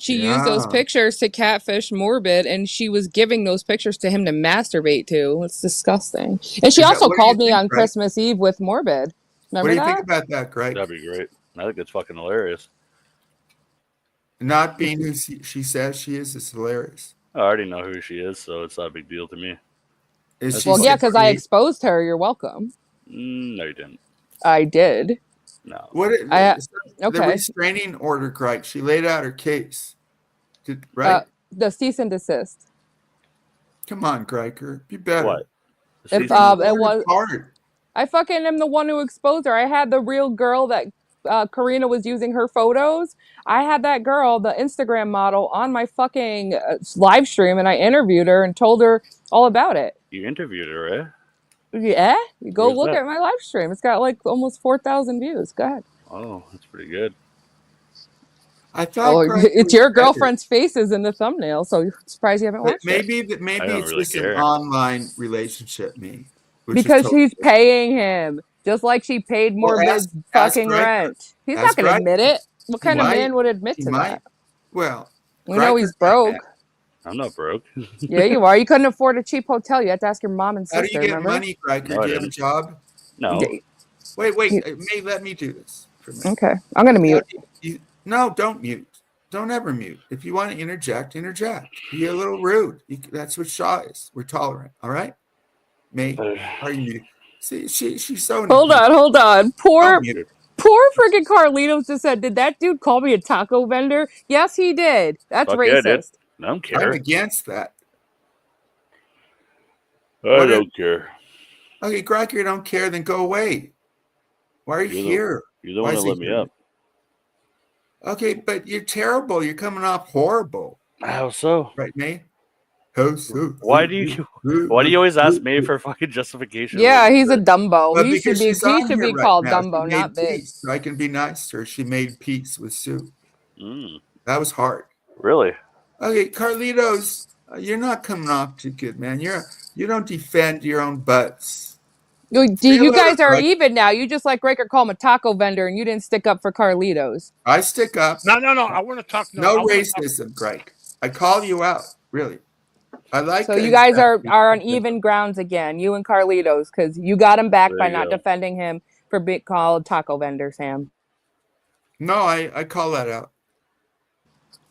She used those pictures to catfish Morbid, and she was giving those pictures to him to masturbate to. It's disgusting. And she also What do you called me think, on Greg? Christmas Eve with Morbid. Remember What do you that? think about that, Greg? That'd be great. I think it's fucking hilarious. Not being who she says she is hilarious. I already know who she is, so it's not a big deal to me. Is she Well, yeah, because I 68? exposed her. You're welcome. No, you didn't. I did. No. The Okay. restraining order, Greg? She laid out her case, right? The cease and desist. Come on, Gryker, be better. What? If It it was, hard. I fucking am the one who exposed her. I had the real girl that Karina was using her photos. I had that girl, the Instagram model, on my fucking live stream, and I interviewed her and told her all about it. You interviewed her, eh? Yeah, you go Where's look that? at my live stream. It's got like almost 4,000 views. Go ahead. Oh, that's pretty good. I thought Oh, it's your was better. girlfriend's faces in the thumbnail, so you're surprised you haven't But watched maybe it. maybe don't it's really just care. an online relationship, which is Because totally she's paying him, just like she paid Morbid's ask fucking Gryker. rent. He's Ask not going to Gryker. admit it. What kind of might. man would admit He to might. that? Well, We know he's Gryker's not broke. mad. I'm not broke. Yeah, you are. You couldn't afford a cheap hotel. You had to ask your mom and How sister. do you get remember? money, Gryker? No, I do you have a didn't. job? No. Wait. May let me do this for a minute. Okay, I'm going to mute. No, don't mute. Don't ever mute. If you want to interject. Be a little rude. That's what Shaw is. We're tolerant. All right? May, are you muted? See, she's so. Hold on. Poor mute her. freaking Carlitos just said, did that dude call me a taco vendor? Yes, he did. That's Fuck yeah, I did. racist. I don't I'm care. against that. I don't care. Okay, Gryker, you don't care, then go away. Why are you here? You're the one that let me up. Okay, but you're terrible. You're coming off horrible. How so? Right, May? How so? Why do you always ask me for fucking justification? Yeah, he's a Dumbo. Well, he should because be she's on he should here be right called now. Dumbo, She not made Big. peace, so I can be nice to her. She made peace with Sue. Mm, That was hard. really? Okay, Carlitos, you're not coming off too good, man. You don't defend your own butts. You guys are even now. You just like Gryker call him a taco vendor, and you didn't stick up for Carlitos. I stick up. No. I want to talk. No racism, Greg. I call you out, really. I like. So you guys are on even grounds again, you and Carlitos, because you got him back by not defending him for being called taco vendor, Sam. No, I call that out.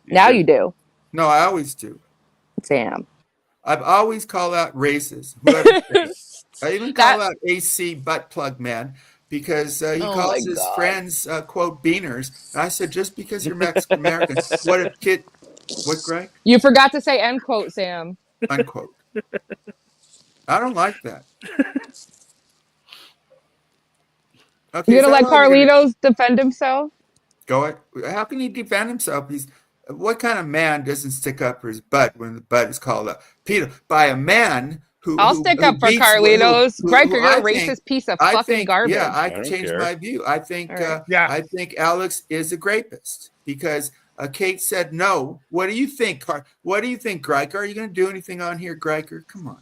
Now you do. No, I always do. Sam. I've always called out races. I even call out AC butt plug man because he calls his friends quote beaners. And I said, just because you're Mexican American, what, Greg? You forgot to say end quote, Sam. Unquote. I don't like that. Okay, you're gonna let Carlitos defend himself? Go ahead. How can he defend himself? What kind of man doesn't stick up for his butt when the butt is called up? Peter, by a man who I'll stick up for Carlitos. Gryker, you're a racist piece of fucking garbage. Yeah, I changed my view. I think I think Alex is a rapist because Kate said no. What do you think, What do you think, Gryker? Are you going to do anything on here, Gryker? Come on.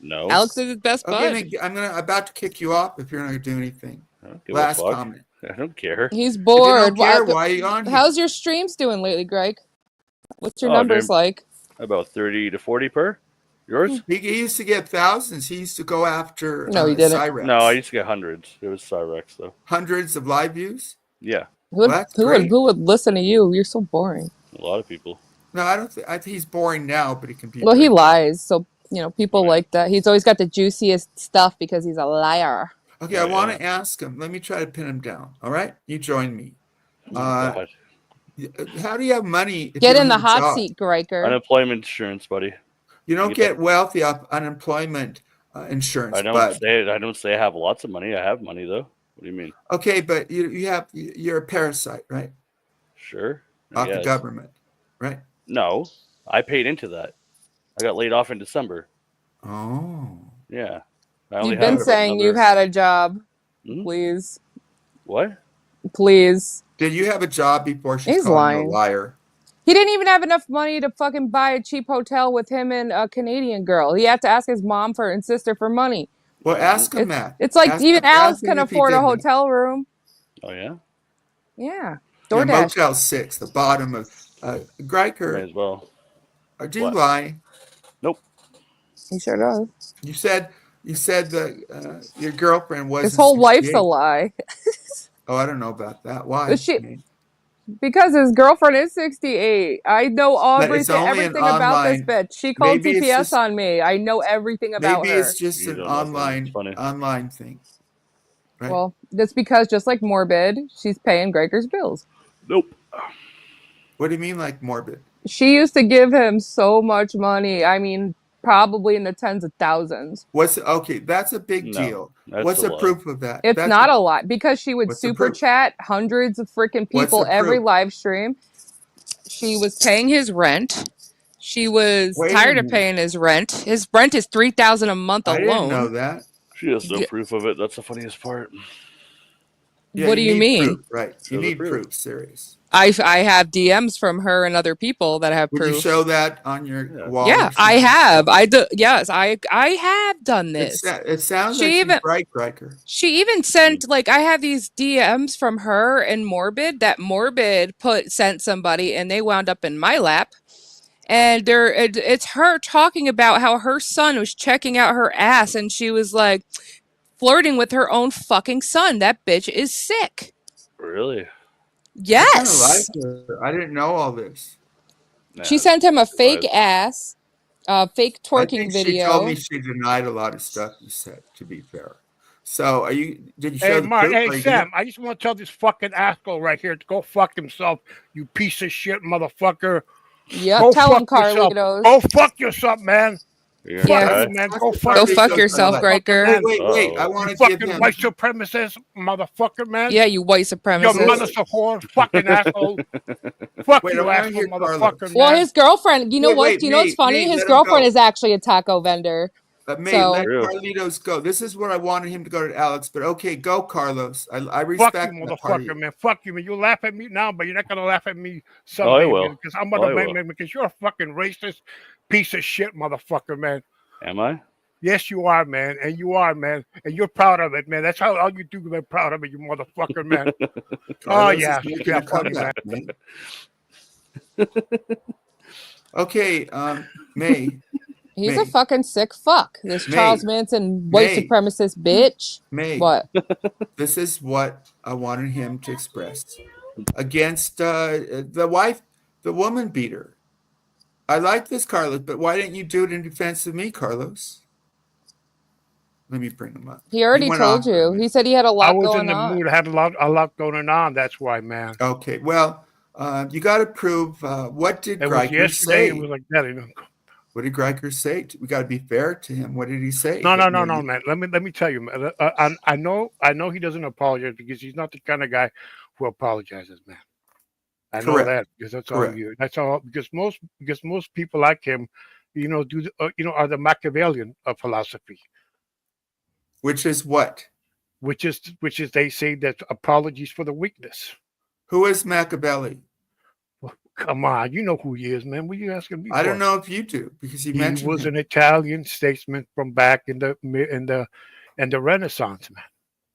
No. Alex is his best bud. I'm about to kick you off if you're not going to do anything. Give Last a fuck. comment. I don't care. He's If you bored. don't care, why are you on here? How's your streams doing lately, Greg? What's your Oh, numbers dude. like? About 30 to 40 per. Yours? He used to get thousands. He used to go after No, he didn't. Cyrex. No, I used to get hundreds. It was Cyrex though. Hundreds of live views. Yeah, Well, that's great. Who would listen to you? You're so boring. a lot of people. No, I don't think. I think he's boring now, but he can be. Well, he very- lies, so people Right. like that. He's always got the juiciest stuff because he's a liar. Okay, Oh, I want yeah. to ask him. Let me try to pin him down. All right, you join me. Oh my God. How do you have money? If Get you in don't the have a hot job? seat, Gryker. Unemployment insurance, buddy. You don't You get wealthy off unemployment insurance. I don't say I have lots of money. I have money though. What do you mean? Okay, but you're a parasite, right? Sure. I Off the guess. government, right? No, I paid into that. I got laid off in December. Oh, Yeah. I only You've been have saying you've another- had a job. Hmm? Please. What? Please. did you have a job before she's He's calling you a lying. liar? He didn't even have enough money to fucking buy a cheap hotel with him and a Canadian girl. He had to ask his mom and sister for money. Well, ask him that. It's like Ask even him- Alex ask him can if he afford a did that. hotel room. Oh yeah. Yeah. Yeah, DoorDash. Motel 6, the bottom of Might Gryker. as well. Do you What? lie? Nope. He sure does. You said that your girlfriend was. His whole life's a lie. Oh, I don't know about that. Why? Because his girlfriend is 68. I know But it's everything only an about this online- bitch. She called maybe it's TPS just- on me. I know everything about Maybe her. it's just You an don't know that. It's funny. online thing. Right? Well, that's because just like Morbid, she's paying Gryker's bills. Nope. What do you mean, like morbid? She used to give him so much money. I mean, probably in the tens of thousands. Okay? That's a big No, deal. that's What's a the lie. proof of that? It's That's not the- a lot because she would What's the super proof? chat hundreds of freaking What's people the every proof? live stream. She was paying his rent. She was Wait a tired of minute. paying his rent. His rent is $3,000 a month I alone. didn't know that. She has no Yeah. proof of it. That's the funniest part. Yeah, What do you need mean? proof, right? You Show the need proof. proof. Serious. I have DMs from her and other people that have Would proof. you show that on your Yeah. wall? Yeah, or I something? have. Yes, I have done this. It sounds She like even- she's right, Gryker. She even sent I have these DMs from her and Morbid that Morbid sent somebody and they wound up in my lap. And it's her talking about how her son was checking out her ass and she was like flirting with her own fucking son. That bitch is sick. Really? Yes. I kinda like her. I didn't know all this. She Nah. sent him a fake Lies. ass, fake I twerking think video. she told me she denied a lot of stuff you said, to be fair. So did you show Hey, the Mark, proof? hey, Are you Sam, I just want to tell this fucking asshole right here to go fuck himself, you piece of shit motherfucker. Yep, Go tell him, fuck yourself. Carlitos. Go fuck yourself, man. You're Fuck Yeah. gonna you, die? man. Go Go fuck fuck Go yourself. fuck yourself. yourself, Gryker. Wait. I Uh-oh. want You to give fucking him. white supremacist motherfucker, man. Yeah, you white Your supremacist. mother's a whore, fucking asshole. Fuck Wait, I you, wanna asshole hear motherfucker, Carlos. Well, man. his girlfriend, you know Wait, what? wait, Do you know what's Nate, funny? Nate, His let him girlfriend go. is actually a taco vendor. May So- let Real. Carlitos go. This is what I wanted him to go to Alex, but okay, go, Carlos. I Fuck respect you, that part of motherfucker, you. man. Fuck you, man. You laugh at me now, but you're not gonna laugh at me Oh, I someday, will. man, because I'm Oh, I gonna will. man, because you're a fucking racist piece of shit, motherfucker, man. Am I? Yes, you are, man, and you are, man, and you're proud of it, man. That's how all you do, man. Proud of it, you motherfucker, man. Carlos is yeah, making yeah, a fuck you, comeback, man. Okay, May. He's May. a fucking sick fuck. This May. Charles Manson white May. supremacist bitch. May. What? This is what I wanted him to express against the wife, the woman beater. I like this, Carlos, but why didn't you do it in defense of me, Carlos? Let me bring him up. He already went told off for a you. minute. He said he had a I lot was going in the on. mood. I had a lot going on. That's why, man. Okay, well, you got to prove what did It was Gryker yesterday. say? It was like that. You know. What did Gryker say? We got to be fair to him. What did he say? No, man. Let me tell you, man. I know he doesn't apologize because he's not the kind of guy who apologizes, man. I know Correct. that because that's all Correct. you. That's all because most people like him, are the Machiavellian of philosophy, Which is what? which is they say that apologies for the weakness. Who is Machiavelli? Come on, you know who he is, man. What are you asking me? I don't for? know if you do because you He mentioned was him. an Italian statesman from back in the Renaissance, man.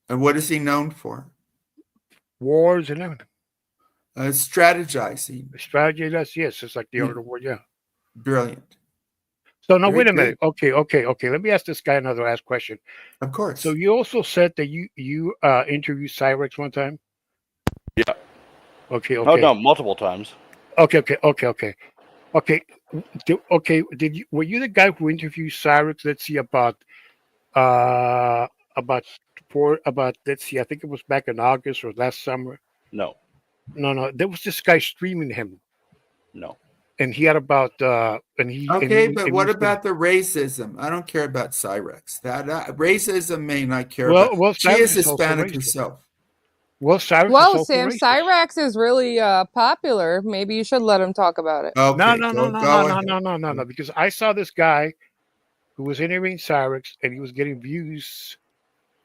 And what is he known for? wars and everything. Strategizing. Strategy, that's yes, it's like the Yeah. art of war, yeah. Brilliant. So now Very wait a good. minute. Okay. Let me ask this guy another last question. Of course. So you also said that you interviewed Cyrex one time? Yeah. Okay. Oh no, multiple times. Okay. Were you the guy who interviewed Cyrex? Let's see about let's see, I think it was back in August or last summer. No. No, there was this guy streaming him, No. and he had about and he Okay, and but he what was about the racism? I don't care about Cyrex. That racism may not care Well, about. She Cyrex is is also Hispanic racist. herself. Well, Cyrex is Well, also Sam, racist. Cyrax is really popular. Maybe you should let him talk about it. Okay, No, go ahead. no. Because I saw this guy who was interviewing Cyrex, and he was getting views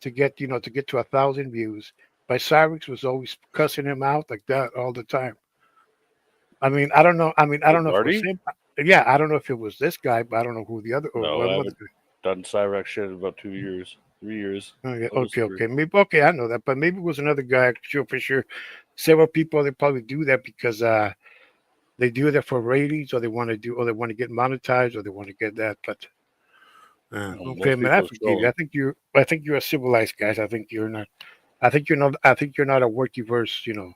to get to 1,000 views. But Cyrex was always cussing him out like that all the time. I mean, I don't know. I don't know if it was him. Yeah, I don't know if it was this guy, but I don't know who the other. No, what I other haven't done Cyrex shit in about 2 years, 3 years. Okay. Maybe I know that, but maybe it was another guy. For sure. Several people they probably do that because they do that for ratings, or they want to get monetized, or they want to get that. But okay, man, I forgive you. I think you're a civilized guy. I think you're not. I think you're not a worky-verse, He's a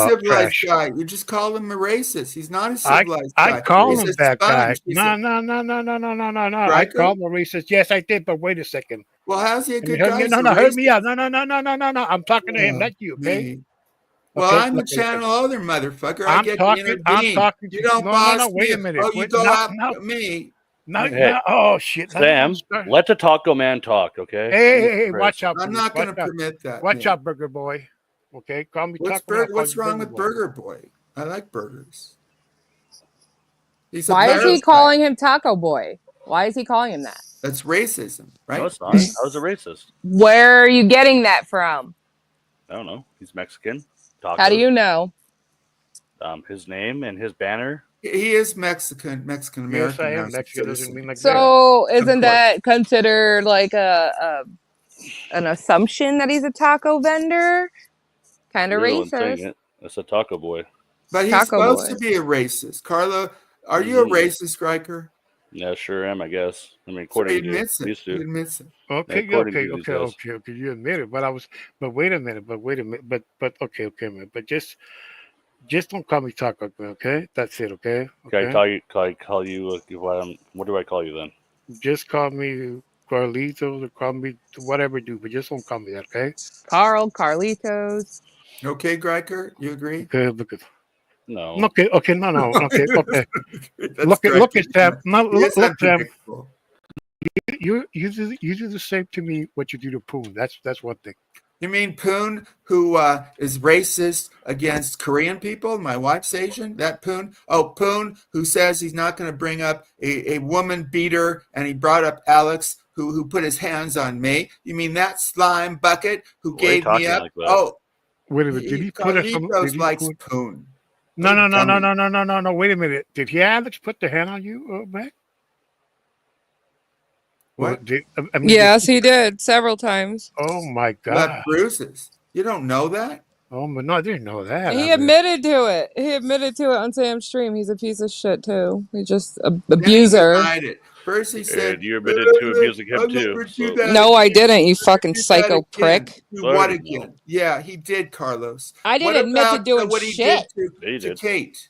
civilized trash. guy. You just call him a racist. He's not a civilized guy. I call He's him a that guy. sponge. No. I Gryker? call him a racist. Yes, I did. But wait a second. Well, how's he a good Hear guy? me, He's no, a hear me racist? out. No. I'm talking to him, not you. Okay. Me. Well, Okay, I'm a look, channel older motherfucker. I I'm get talking. to intervene. I'm talking to You don't no. boss Wait me. a minute. Oh, you Wait, go no, after me. No, Hey, oh shit. Sam, let the taco man talk, okay? Hey, watch out. I'm please. not going to Watch out. permit that. Watch man. out, Burger Boy. Okay, call me Taco Man, I'll call What's you wrong Burger with Boy. Burger Boy? I like burgers. He's Why is he parasite. calling him Taco Boy? Why is he calling him that? That's racism, right? No, it's not. I was a racist. Where are you getting that from? I don't know. He's Mexican. Tacos. How do you know? His name and his banner. He is Mexican American. Yes, I am. Mexican doesn't mean like that. So isn't that considered like an assumption that he's a taco vendor? Kind of racist. It's a taco boy. But he's Taco supposed boy. to be a racist. Carlo, are you a racist, Gryker? Yeah, sure am, I guess. I mean, So according he to admits it. these He two. admits it. Okay. You admit it, but wait a minute. But okay, man. But just don't call me Taco Man, okay? That's it, okay? Can I call you? What do I call you then? Just call me Carlitos or call me whatever, dude. But just don't call me that, okay? Carlitos. Okay, Gryker, you agree? Okay, because no. Okay, no. Okay. Look at Sam. Look, Sam. You do the same to me what you do to Poon. That's one thing. You mean Poon, who is racist against Korean people? My wife's Asian. That Poon? Oh, Poon, who says he's not going to bring up a woman beater, and he brought up Alex, who put his hands on me. You mean that slime bucket who gave me up? Oh, wait a minute. Did he put it? Carlitos likes Poon. No. Wait a minute. Did Alex put the hand on you, Mac? What? Yes, he did several times. Oh my God! Left bruises. You don't know that? Oh, but no, I didn't know that. He admitted to it. He admitted to it on Sam's stream. He's a piece of shit too. He's just an abuser. He denied it. First he said, and you admitted to abusing him too. So. No, I didn't. You fucking psycho prick. What again? Yeah, he did, Carlos. I didn't admit to doing what shit. He did to Kate.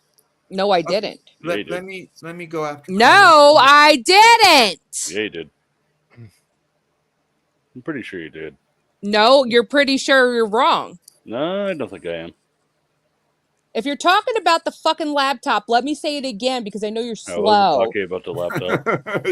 No, I didn't. Let me go after. No, I didn't. Yeah, you did. I'm pretty sure you did. No, you're pretty sure you're wrong. No, I don't think I am. If you're talking about the fucking laptop, let me say it again because I know you're slow. I wasn't talking about the laptop.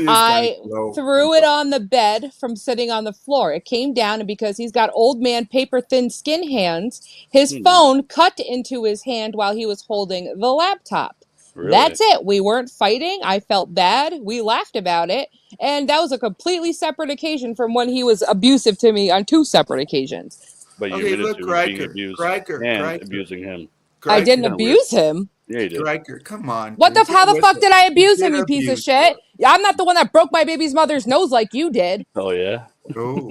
I threw it on the bed from sitting on the floor. It came down, and because he's got old man paper thin skin hands, his phone cut into his hand while he was holding the laptop. Really? That's it. We weren't fighting. I felt bad. We laughed about it. And that was a completely separate occasion from when he was abusive to me on 2 separate occasions. But you admitted to being abused and abusing him. Gryker. I didn't abuse him. Yeah, you did. Gryker, come on. How the fuck did I abuse him, you piece of shit? I'm not the one that broke my baby's mother's nose like you did. Oh, yeah? Oh.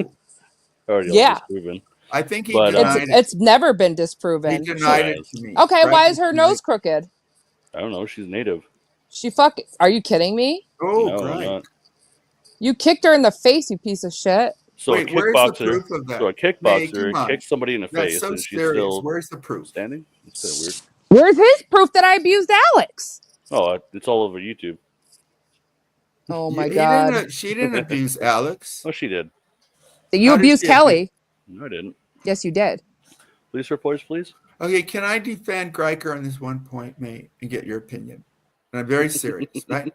Already disproven. I think he But, denied it. It's never been He disproven. denied Sure it has. to me. Okay, why Right is her tonight. nose crooked? I don't know. She's native. Are you kidding me? Oh, No, I'm great. not. You kicked her in the face, you piece of shit. So Wait, a where's the kickboxer. proof of that? So a May, kickboxer come on. kicks somebody in the That's face, so and she's serious. still Where's the proof? standing. It's kind of weird. Where's his proof that I abused Alex? Oh, it's all over YouTube. Oh my god. She didn't abuse Alex. Oh, she did. You How did abused she Kelly. No, I didn't. Yes, you did. Police reports, please. Okay, can I defend Gryker on this one point, May, and get your opinion? And I'm very serious, right?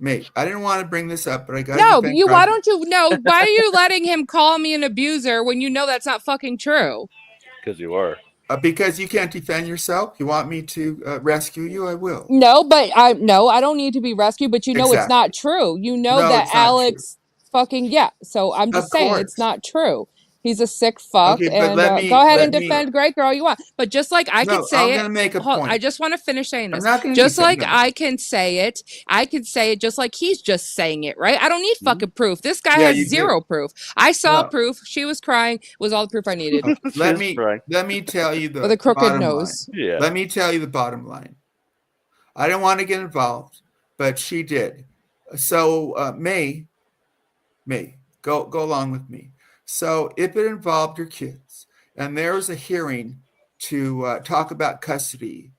May, I didn't want to bring this up, but I got to No, defend why Gryker. don't you know? Why are you letting him call me an abuser when you know that's not fucking true? Because you are. Because you can't defend yourself. You want me to rescue you? I will. No, but I don't need to be rescued, but you know it's Exactly. not true. You know No, that it's not Alex fucking so I'm just Of saying course. it's not true. He's a sick fuck, Okay, but and let me- go ahead let and me- defend Gryker all you want. But just like I No, could say I'm it, gonna make a point. I just want to finish saying I'm this. not gonna Just defend- like no. I can say it, just like he's just saying it, right? I don't need fucking proof. This guy Yeah, has you do. zero proof. I saw Well- proof. She was crying. Was all the proof I needed. Okay, let She's me right. tell you the With a crooked bottom nose. line. Yeah. Let me tell you the bottom line. I didn't want to get involved, but she did. So May, go along with me. So if it involved your kids and there was a hearing to talk about custody,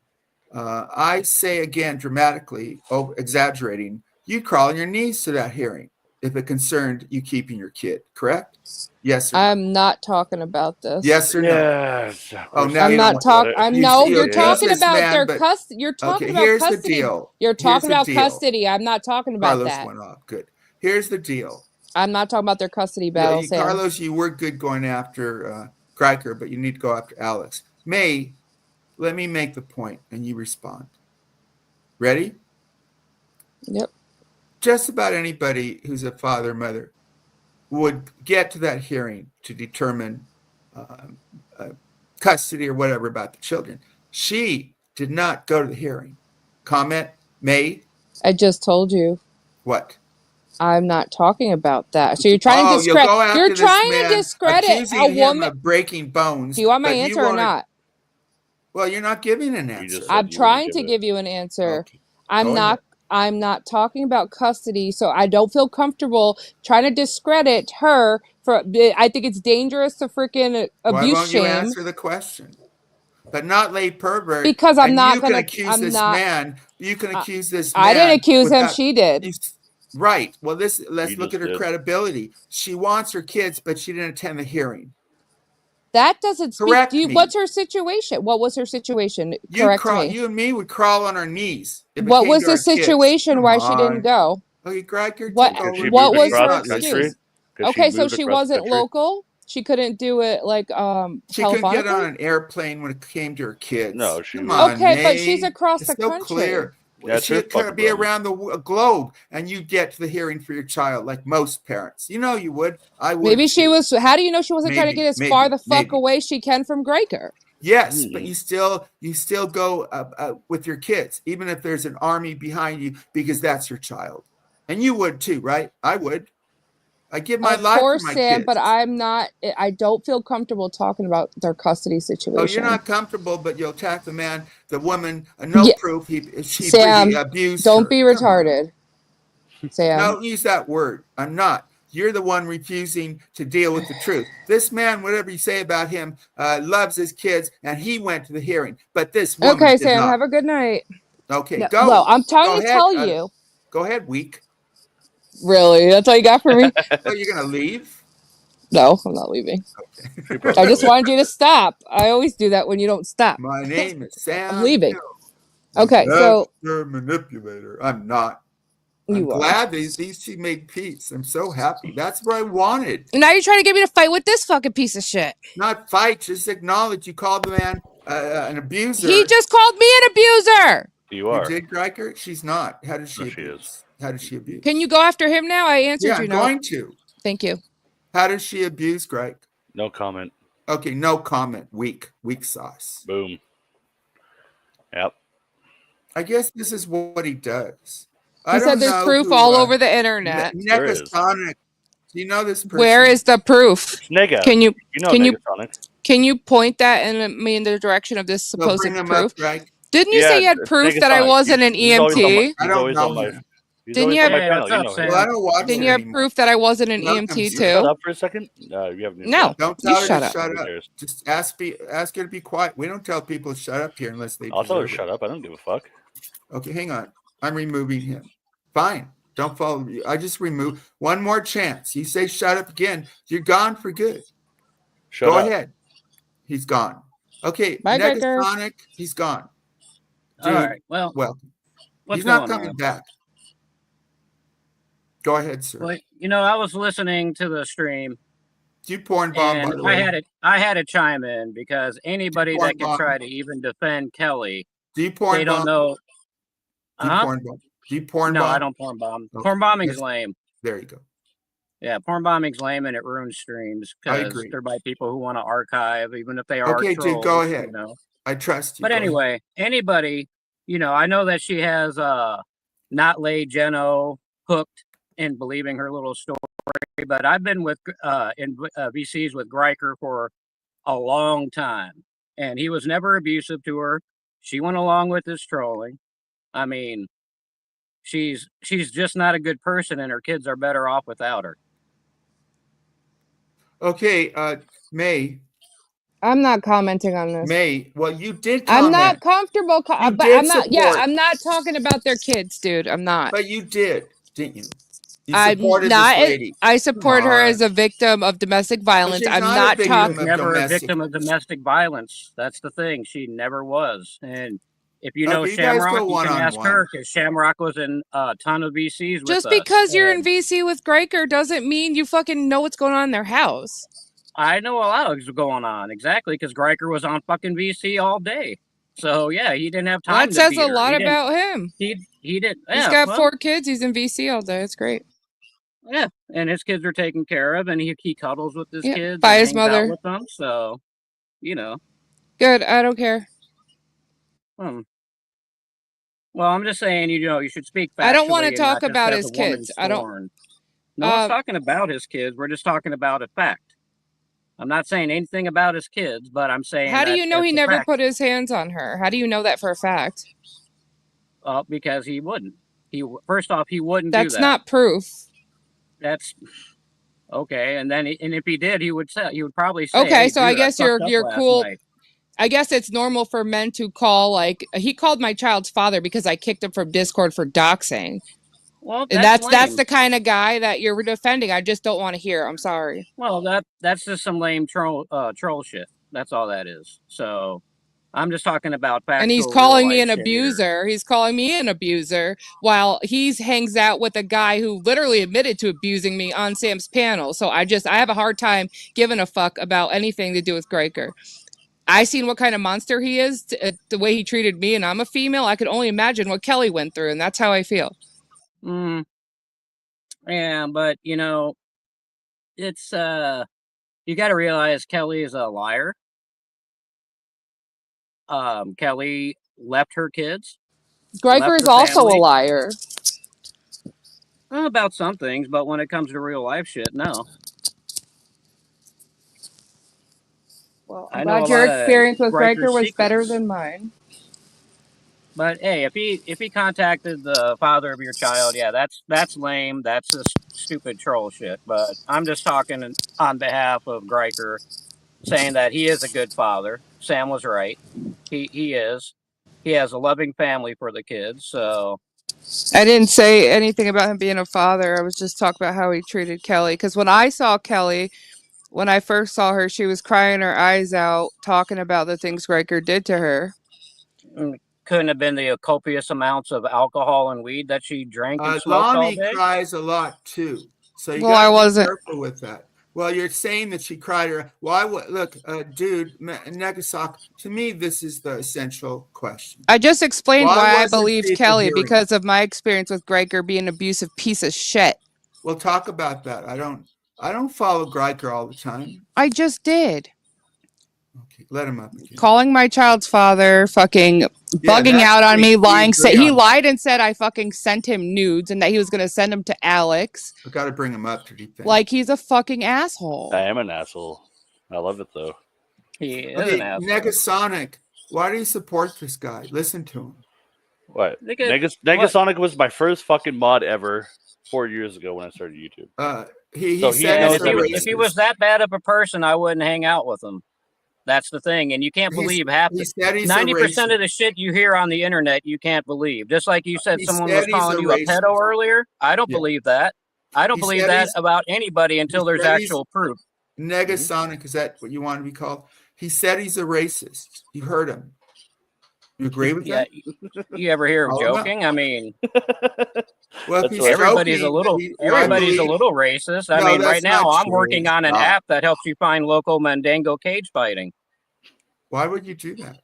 I say again dramatically, exaggerating, you'd crawl on your knees to that hearing if it concerned you keeping your kid, correct? Yes or no? I'm not talking about this. Yes or no? Yes. Oh, now I'm you not don't talking. I'm no. You're accuse talking this about man, their but- custody. You're talking Okay, about here's the custody. deal. You're Here's talking the about deal. custody. I'm not talking about Carlos that. went off. Good. Here's the deal. I'm not talking about their custody battle, Sam. Carlos, you were good going after Gryker, but you need to go after Alex. May, let me make the point and you respond. Ready? Yep. Just about anybody who's a father or mother would get to that hearing to determine custody or whatever about the children. She did not go to the hearing. Comment, May? I just told you. What? I'm not talking about that. So you're trying to you'll go after You're this trying man, to discredit accusing a him woman. of breaking bones. Do you want my but answer or wanna- not? Well, you're not giving an You answer. just said I'm you trying wouldn't to give give you an answer. Okay. I'm Go not. I'm not talking about custody, so I don't feel comfortable trying to discredit her. I think it's dangerous to freaking Why abuse won't you shame. answer the question? But not lay pervert. Because I'm and not you gonna- can accuse I'm this not- man. You can accuse this man. I didn't accuse him. without- She did. Right. Well, let's You look just at her did. credibility. She wants her kids, but she didn't attend the hearing. That doesn't speak. Correct me. What's her situation? What was her situation? Correct me. You and me would crawl on our knees. if it What came was to the our kids. situation Come why she didn't on. go? Okay, Gryker, What- take Could she over. What moved was across her the country? excuse? Could Okay, so moved she across the wasn't country? local. She couldn't do it like She couldn't get on telephonically? an airplane when it came to her kids. No, she Come was- on, Okay, but May. she's across It's the so country. clear. That's She her could fucking be problem. around the globe, and you get to the hearing for your child, like most parents. You know you would. I would. Maybe she too. was. How do you know she wasn't trying to Maybe, get as far maybe, the fuck maybe. away she can from Gryker? Yes, but you still go with your kids, even if there's an army behind you, because that's your child, and you would too, right? I would. I give my Of life course, for my Sam, kids. but I'm not. I don't feel comfortable talking about their custody situation. Oh, you're not comfortable, but you'll attack the man, the woman. No Yeah. proof he Sam, abused don't her. be Come on. retarded, Sam. Don't use that word. I'm not. You're the one refusing to deal with the truth. This man, whatever you say about him, loves his kids, and he went to the hearing. But this woman Okay, did Sam. not. Have a good night. Okay, No, go. well, I'm trying Go to ahead, tell you. Go ahead, weak. Really, that's all you got for me? Oh, you're gonna leave? No, I'm not leaving. She probably I just would. wanted you to stop. I always do that when you don't stop. My name is Sam. I'm leaving. Hill. Okay, so Master manipulator. I'm not. I'm you are. glad these two made peace. I'm so happy. That's what I wanted. Now you're trying to get me to fight with this fucking piece of shit. Not fight. Just acknowledge you called the man an abuser. He just called me an abuser. You You are. did, Gryker? She's not. How did she No, she abuse? is. How did she abuse? Can you go after him now? I answered Yeah, you. I'm No, going to. thank you. How does she abuse, Greg? No comment. Okay, no comment. Weak sauce. Boom. Yep. I guess this is what he does. He said there's proof all over the internet. There is. Negasonic Do you know this person? Where is the proof? It's Nega. Can you You know can you Negasonic. can you point that in me in the direction of this Well, supposed bring him proof? up, Greg. Didn't you Yeah, say you had it's proof that I Negasonic. wasn't an He's always on my. EMT? I He's don't always on know my. him. He's Didn't always you on have- my Hey, channel. what's You up, know Sam? him. Well, I don't watch Didn't it you have anymore. proof that I wasn't an Welcome, EMT sir. You shut too? up for a second. You haven't even No. talked. Don't You tell her shut to up. shut Who up. cares? Just ask her to be quiet. We don't tell people to shut up here unless they I'll tell her to deserve shut it. up. I don't give a fuck. Okay, hang on. I'm removing him. Fine. Don't follow me. I just remove one more chance. You say shut up again, you're gone for good. Shut Go up. ahead. He's gone. Okay, Bye, Gryker. Negasonic, he's gone. All Dude, right. Well, welcome. what's He's not going coming on? back. Go ahead, sir. Well, you know, I was listening to the stream, Do you porn bomb, by and the way? I had to chime in because anybody Porn that can bomb. try to even defend Kelly, Do you porn they don't bomb? know. Do you porn bomb? Do you porn No, bomb? I don't porn bomb. Okay. Porn bombing's Yes. lame. There you go. Yeah, porn bombing's lame, and it ruins streams I because agree. they're by people who want to archive, even if they are Okay, trolls. dude, go ahead. You know. I trust you. But Go ahead. anyway, anybody, you know, I know that she has not laid Jeno hooked in believing her little story, but I've been with in VCs with Gryker for a long time, and he was never abusive to her. She went along with his trolling. I mean, she's just not a good person, and her kids are better off without her. Okay, May. I'm not commenting on this. May. Well, you did comment. I'm not comfortable, You but did I'm not. support. Yeah, I'm not talking about their kids, dude. I'm not. But you did, didn't you? You I'm supported not. this lady. I support Come her on. as a victim of domestic violence. she's I'm not a not victim talking. She was never a victim of domestic violence. That's the thing. She never was. And if you know Okay, you guys Shamrock, go you can ask one-on-one. her because Shamrock was in a ton of VCs with Just us. because you're in And VC with Gryker doesn't mean you fucking know what's going on in their house. I know a lot of going on, exactly, because Gryker was on fucking VC all day. So yeah, he didn't have time. That says to a beat her. lot He didn't- about him. He did. He's Yeah, got well, 4 kids. He's in VC all day. It's great. yeah, and his kids are taken care of, and he cuddles with his Yeah, kids by and his hangs mother. out with them. So, you know. Good. I don't care. Well, I'm just saying, you know, you should speak factually. I don't want to and talk not just about as his a woman kids. I don't. scorned. No one's talking about his kids. We're just talking about a fact. I'm not saying anything about his kids, but I'm saying. How do that you know it's he a never fact. put his hands on her? How do you know that for a fact? Because he wouldn't. First off, he wouldn't That's do that. not proof. That's okay. And then, and if he did, he would probably say. Okay, Hey, so dude, I guess fucked you're up last cool. night." I guess it's normal for men to call, like, he called my child's father because I kicked him from Discord for doxing. Well, And that's that's the kind of guy that you're defending. I just don't want to hear. I'm sorry. Well, that's just some lame troll shit. That's all that is. So I'm just talking about factual. And he's calling me real an life shit here. abuser. He's calling me an abuser while he hangs out with a guy who literally admitted to abusing me on Sam's panel. So I have a hard time giving a fuck about anything to do with Gryker. I seen what kind of monster he is, the way he treated me, and I'm a female. I could only imagine what Kelly went through, and that's how I feel. Yeah, but you know, it's you got to realize Kelly is a liar. Kelly left her kids. Gryker is also a liar. About some things, but when it comes to real life shit, no. Well, I I'm know glad your experience with Gryker's Gryker was better secrets. than mine. But hey, if he contacted the father of your child, yeah, that's lame. That's just stupid troll shit. But I'm just talking on behalf of Gryker, saying that he is a good father. Sam was right. He is. He has a loving family for the kids. So I didn't say anything about him being a father. I was just talking about how he treated Kelly. Because when I saw Kelly, when I first saw her, she was crying her eyes out, talking about the things Gryker did to her. Couldn't have been the copious amounts of alcohol and weed that she drank and smoked all Lami day. cries a lot too, so you Well, I gotta be wasn't. careful with that. Well, you're saying that she cried her. Why? Look, dude, Negasonic. To me, this is the essential question. I just explained why I wasn't believed she at the Kelly hearing? because of my experience with Gryker being an abusive piece of shit. We'll talk about that. I don't follow Gryker all the time. I just did. Okay, let him up again. Calling my child's father, fucking bugging out on me, lying. He on. lied and said I fucking sent him nudes and that he was gonna send them to Alex. I got to bring him up to defend. Like he's a fucking asshole. I am an asshole. I love it though. He is Okay, an asshole. Negasonic, why do you support this guy? Listen to him. What? Negasonic was my first fucking mod ever 4 years ago when I started YouTube. He So said if he was that bad of a person, I wouldn't hang out with him. That's the thing, and you can't believe half. 90% of the shit you hear on the internet, you can't believe. Just like you said, someone was calling you a pedo earlier. I don't believe that. I don't believe that about anybody until there's actual proof. Negasonic, is that what you want to be called? He said he's a racist. You heard him. You agree with that? You ever hear him joking? I mean, well, everybody's a little racist. I mean, right now I'm working on an app that helps you find local Mandingo cage fighting. Why would you do that?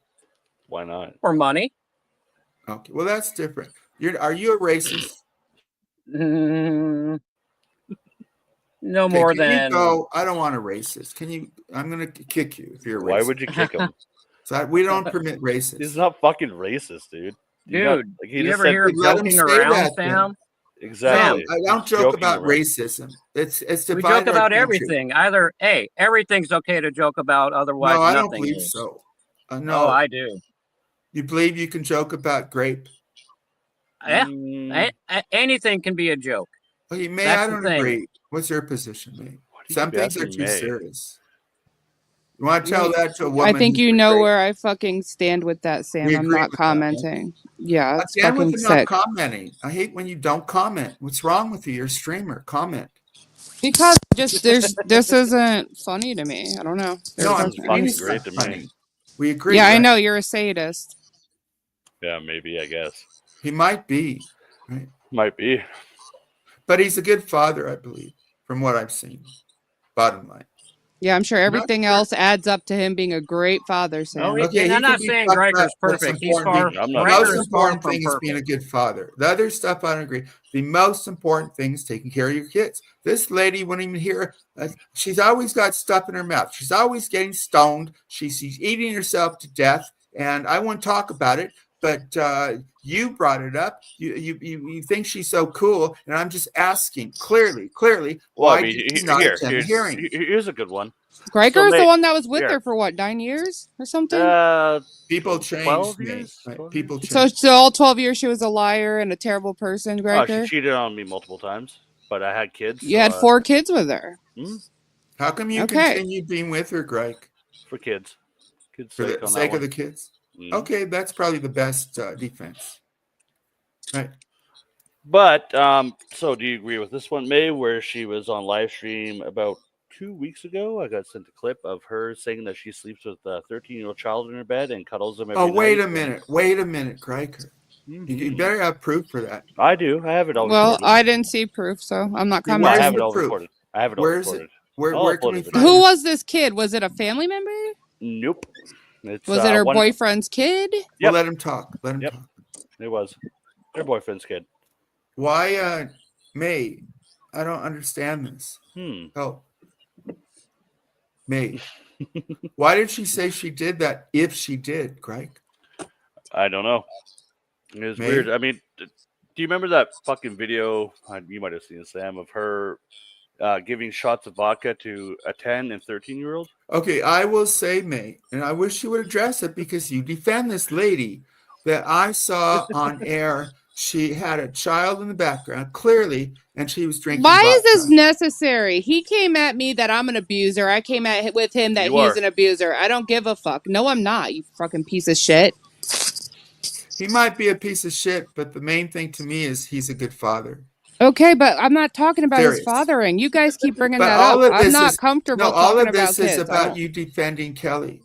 Why not? For money. Okay, well that's different. Are you a racist? No more than. I don't want a racist. Can you? I'm gonna kick you if you're a racist. Why would you kick him? So we don't permit racists. He's not fucking racist, dude. Dude, you ever hear him joking around, Sam? Exactly. Sam, I don't joke about racism. It's we joke about everything. Either everything's okay to joke about. Otherwise, no, I nothing don't believe is. so. No, I do. You believe you can joke about grape? Yeah, anything can be a joke. Okay, May, I don't agree. What's your position, May? Some things are too serious. You want to tell that to a woman? I think you know where I fucking stand with that, Sam. I'm not commenting. Yeah, it's fucking sick. Not commenting. I hate when you don't comment. What's wrong with you? You're a streamer. Comment. Because this isn't funny to me. I don't know. It's fucking great to me. We agree. Yeah, right? I know you're a sadist. Yeah, maybe. I guess he might be. Right? Might be. But he's a good father, I believe, from what I've seen. Bottom line. Yeah, I'm sure everything else adds up to him being a great father, Sam. Okay, I'm not saying Gryker's perfect. He's far. The most important thing is being a good father. The other stuff I don't agree. The most important thing is taking care of your kids. This lady wouldn't even hear. She's always got stuff in her mouth. She's always getting stoned. She's eating herself to death. And I won't talk about it. But you brought it up. You think she's so cool, and I'm just asking clearly. Well, I mean, here's a good one. Gryker's the one that was with her for what, 9 years or something? People change. 12 years. Right? People change. So all 12 years she was a liar and a terrible person, Gryker? She cheated on me multiple times, but I had kids. You had 4 kids with her. How come you continued being with her, Gryke? For kids. For the sake of the kids? Okay, that's probably the best defense. Right. But, so do you agree with this one, May, where she was on live stream about 2 weeks ago? I got sent a clip of her saying that she sleeps with a 13-year-old child in her bed and cuddles them every night. Wait a minute, Gryker. You better have proof for that. I do. I have it all recorded. Well, I didn't see proof, so I'm not commenting. I have it all recorded. Where can we find it? Who was this kid? Was it a family member? Nope. Was it her boyfriend's kid? Yep. Well, let him talk. Talk. It was her boyfriend's kid. Why, May? I don't understand this. Oh, May. Why did she say she did that? If she did, Greg? I don't know. It was weird. I mean, do you remember that fucking video? You might have seen it, Sam, of her giving shots of vodka to a 10 and 13-year-old? Okay, I will say, May, and I wish you would address it because you defend this lady that I saw on air. She had a child in the background, clearly, and she was drinking vodka. Is this necessary? He came at me that I'm an abuser. I came with him that he's an abuser. I don't give a fuck. No, I'm not, you fucking piece of shit. He might be a piece of shit, but the main thing to me is he's a good father. Okay, but I'm not talking about his fathering. You guys keep bringing that up. I'm not comfortable talking about kids. All of this is about you defending Kelly.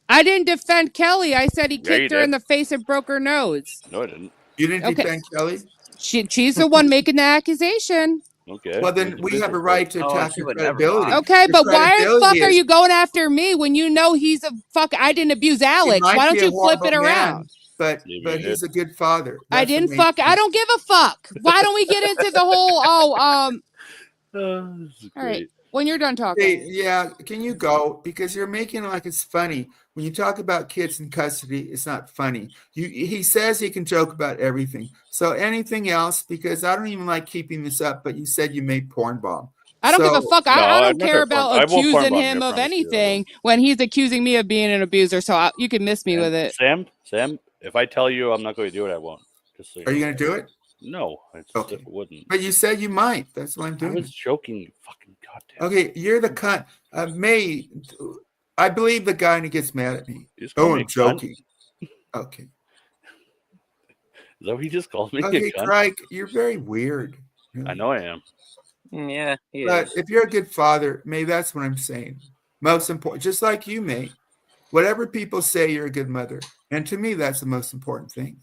I didn't defend Kelly. I said he kicked her in the face and broke her nose. No, I didn't. You didn't defend Kelly? She's the one making the accusation. Okay. Well, then we have a right to attack her credibility. Okay, but why the fuck are you going after me when you know he's a fuck? I didn't abuse Alex. Why don't you flip it around? But he's a good father. I didn't fuck. I don't give a fuck. Why don't we get into the whole? All right. When you're done Hey, talking. yeah, can you go? Because you're making it like it's funny. When you talk about kids in custody, it's not funny. He says he can joke about everything. So anything else? Because I don't even like keeping this up, but you said you made porn bomb. I don't give a So fuck. No, I I'm don't not care gonna porn. about I won't porn accusing bomb you. him I of promise you. I won't. anything when he's accusing me of being an abuser. So you can miss me with it. Sam, if I tell you I'm not going to do it, I won't. Just so are you know. going to do it? No, it's Okay. if it wouldn't. But you said you might. That's why I'm I doing was it. joking, you fucking goddamn. Okay, you're the cunt. May, I believe the guy who gets mad at me. You just called Oh, me I'm a cunt? joking. Okay. Is that what he just called me? Okay, A cunt? Gryker, you're very weird. Really. I know I am. Yeah, he But is. if you're a good father, May, that's what I'm saying. Most important, just like you, May. Whatever people say, you're a good mother. And to me, that's the most important thing.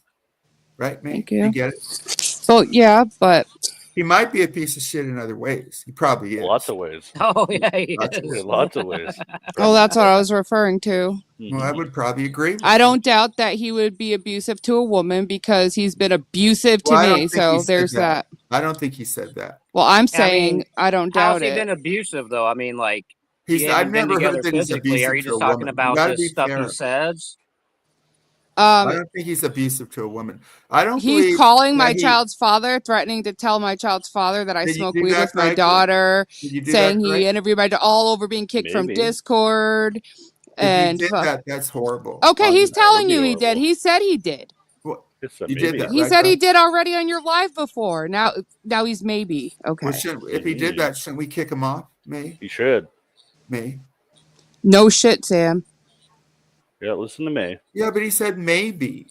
Right, May? Thank you. You get it? Well, yeah, but He might be a piece of shit in other ways. He probably is. Lots of ways. Oh yeah, he Lots of is. ways. Lots of ways. oh, that's what I was referring to. Well, I would probably agree with I you. don't doubt that he would be abusive to a woman because he's been abusive to Well, I me. don't think he So said there's that. I don't think he said that. Well, I'm I saying mean, I don't how's doubt he it. been abusive though? I mean, like you I've haven't been never together heard that he's physically. Are abusive you to just a talking woman. You about gotta the be stuff fair. he says? I don't think he's abusive to a woman. I don't He's believe calling that my he- child's father, threatening to tell my child's father that I Did you smoke do weed that, with my Gryker? daughter, Did you do saying that, he Gryker? interviewed my daughter, all over being kicked from Maybe. Discord. If he And did that, that's horrible. okay, he's That would telling be you he did. horrible. He said he did. Well, It's a you maybe. did that, He right? said he Gryker? did already on your live before. Now he's maybe. Okay. Well, if he did that, shouldn't we kick him off? May? You should. May? No shit, Sam. Yeah, listen to me. Yeah, but he said maybe.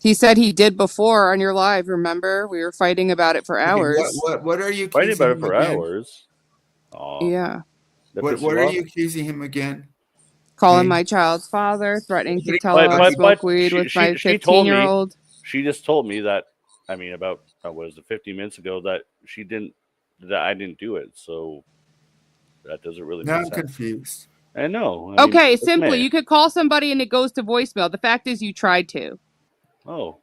He said he did before on your live, remember? We were fighting about it for Okay, hours. what are you Fighting accusing about it him for again? hours. Aw, Yeah. that What pissed you are off? you accusing him again? Calling May? my child's father, threatening to But- tell him I But smoke weed with my she told me 15-year-old. she just told me that about what was it 15 minutes ago that I didn't do it. So that doesn't really Now make I'm sense. confused. I know. Okay, it's simply, me. you could call somebody and it goes to voicemail. The fact is you tried to. Oh,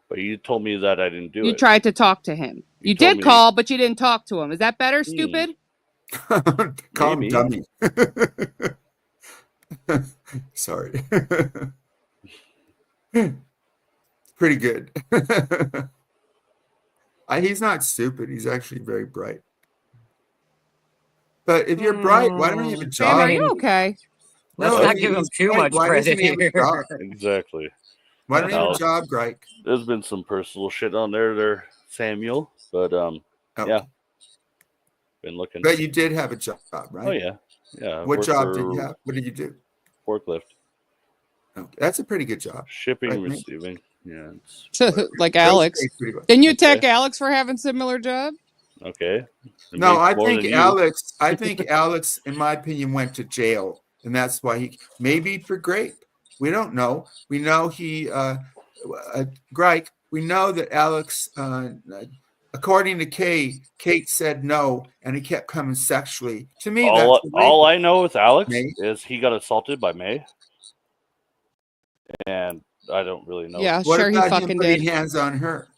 but you told me that I didn't do You it. tried to talk to him. You You told did me- call, but you didn't talk to him. Is that better, stupid? Call him Maybe. dummy. Sorry. Pretty good. He's not stupid. He's actually very bright. But if you're bright, why don't you have a Sam, job? are you okay? Let's No, not if give him he's too bright, much why doesn't credit he have a here. job? Exactly. Why don't you have a No. job, Gryke? There's been some personal shit on there, Samuel. But Okay. yeah, been looking. But you did have a job, right? Oh yeah. I've What worked job did for you have? What did you do? Forklift, Okay. That's a pretty good job. shipping, Right, mate? receiving. Yeah. It's Like Those Alex. pay pretty well. Didn't you Okay. attack Alex for having similar job? okay. It No, makes I more think than you. Alex, in my opinion, went to jail, and that's why he maybe for grape. We don't know. We know he, Gryke. We know that Alex, according to Kate said no, and he kept coming sexually. To me, all that's I know with Alex May? is he got assaulted by May, and I don't really know. Yeah, What sure he about him fucking putting did. hands on her?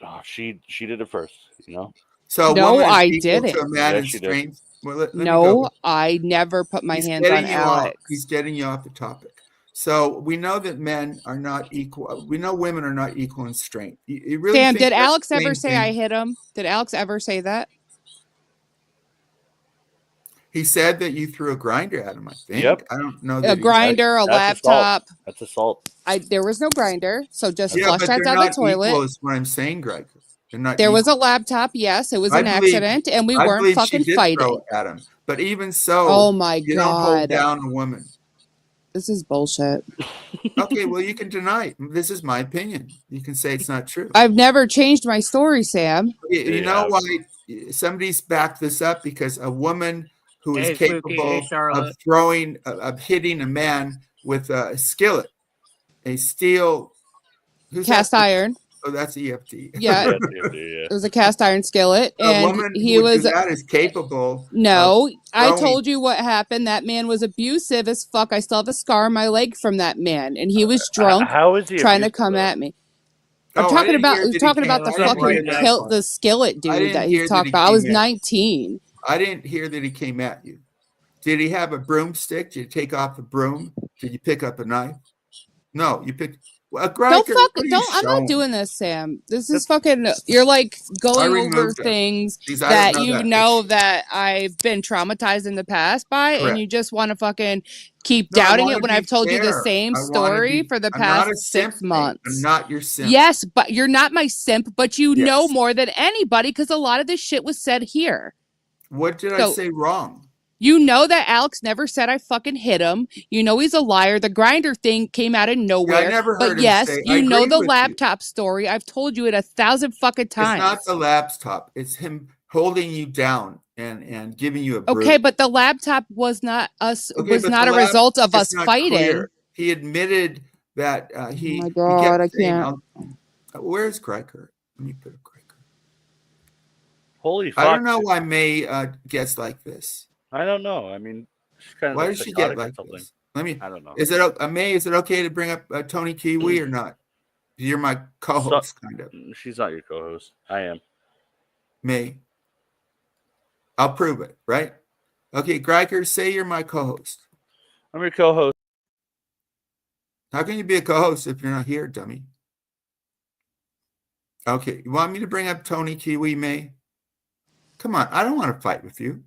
Oh, she did it first, you know. So a No, woman is I equal didn't. to a man Yeah, in she did. strength. Well, let me No, go. I never put my He's hands on getting you off. Alex. He's getting you off the topic. So we know that men are not equal. We know women are not equal in strength. You really Sam, think did that's the Alex ever same say thing? I hit him? Did Alex ever say that? He said that you threw a grinder at him, I think. Yep. I don't know A that grinder, a That's assault. laptop. That's assault. There was no grinder, so just Yeah, flush but that they're down the not toilet. equal is what I'm saying, Gryker. They're not There was equal. a laptop, yes. It was I an believe- accident, and we I weren't believe fucking she did fighting. throw at him. But even so, Oh my you don't hold God. down a woman. This is bullshit. Okay, well, you can deny it. This is my opinion. You can say it's not true. I've never changed my story, Sam. You know Yeah. why somebody's backed this up? Because a woman who is Hey, Spooky. capable Hey, of Charlotte. of hitting a man with a skillet, a steel, who's Cast that? iron. Oh, that's EFT. Yeah, Yeah. it was a cast iron skillet, A and woman he who would was. do that is capable. No, I throwing- told you what happened. That man was abusive as fuck. I still have a scar on my leg from that man, and he was drunk, How is he trying to abusive, come though? at me. Oh, I'm I talking didn't about hear that he talking came- about the I didn't hear fucking that kill part. the skillet I dude didn't that hear he's that talking he about. I was came in. 19. I didn't hear that he came at you. Did he have a broomstick? Did you take off a broom? Did you pick up a knife? No, you picked. Well, Gryker, I'm not doing this, Sam. This is fucking. You're like going over things that you know that I've been traumatized in the past by, and you just want to fucking keep doubting it when I've told you the same story for the past 6 months. I'm not your simp. Yes, but you're not my simp, but you know more than anybody because a lot of this shit was said here. What did I say wrong? You know that Alex never said I fucking hit him. You know he's a liar. The Grindr thing came out of nowhere. I never heard him say, you know the laptop story. I've told you it 1,000 fucking times. It's not the laptop. It's him holding you down and giving you a bruise. Okay, but the laptop was not us. Was not a result of us fighting. Clear. He admitted that he. Oh my God, I can't. Where's Gryker? Let me put a Gryker. Holy fuck! I don't know why May gets like this. I don't know. I mean, she's kind of why does she get like this? I don't know. Is it May? Is it okay to bring up Tony Kiwi or not? You're my co-host, kind of. She's not your co-host. I am. May. I'll prove it. Right? Okay, Gryker, say you're my co-host. I'm your co-host. How can you be a co-host if you're not here, dummy? Okay, you want me to bring up Tony Kiwi, May? Come on, I don't want to fight with you.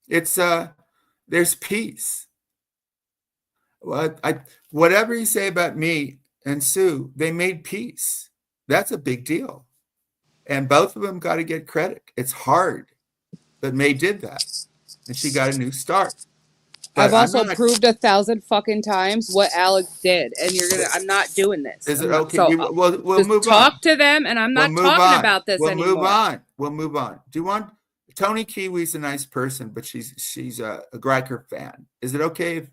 It's there's peace. Well, whatever you say about me and Sue, they made peace. That's a big deal. And both of them got to get credit. It's hard, but May did that. And she got a new start. But I've also proved 1,000 fucking times what Alex did, and I'm not doing this. Is it okay? So, we'll move on. Talk to them, and I'm not talking about this anymore. We'll move on. Do you want Tony Kiwi's a nice person, but she's a Gryker fan. Is it okay if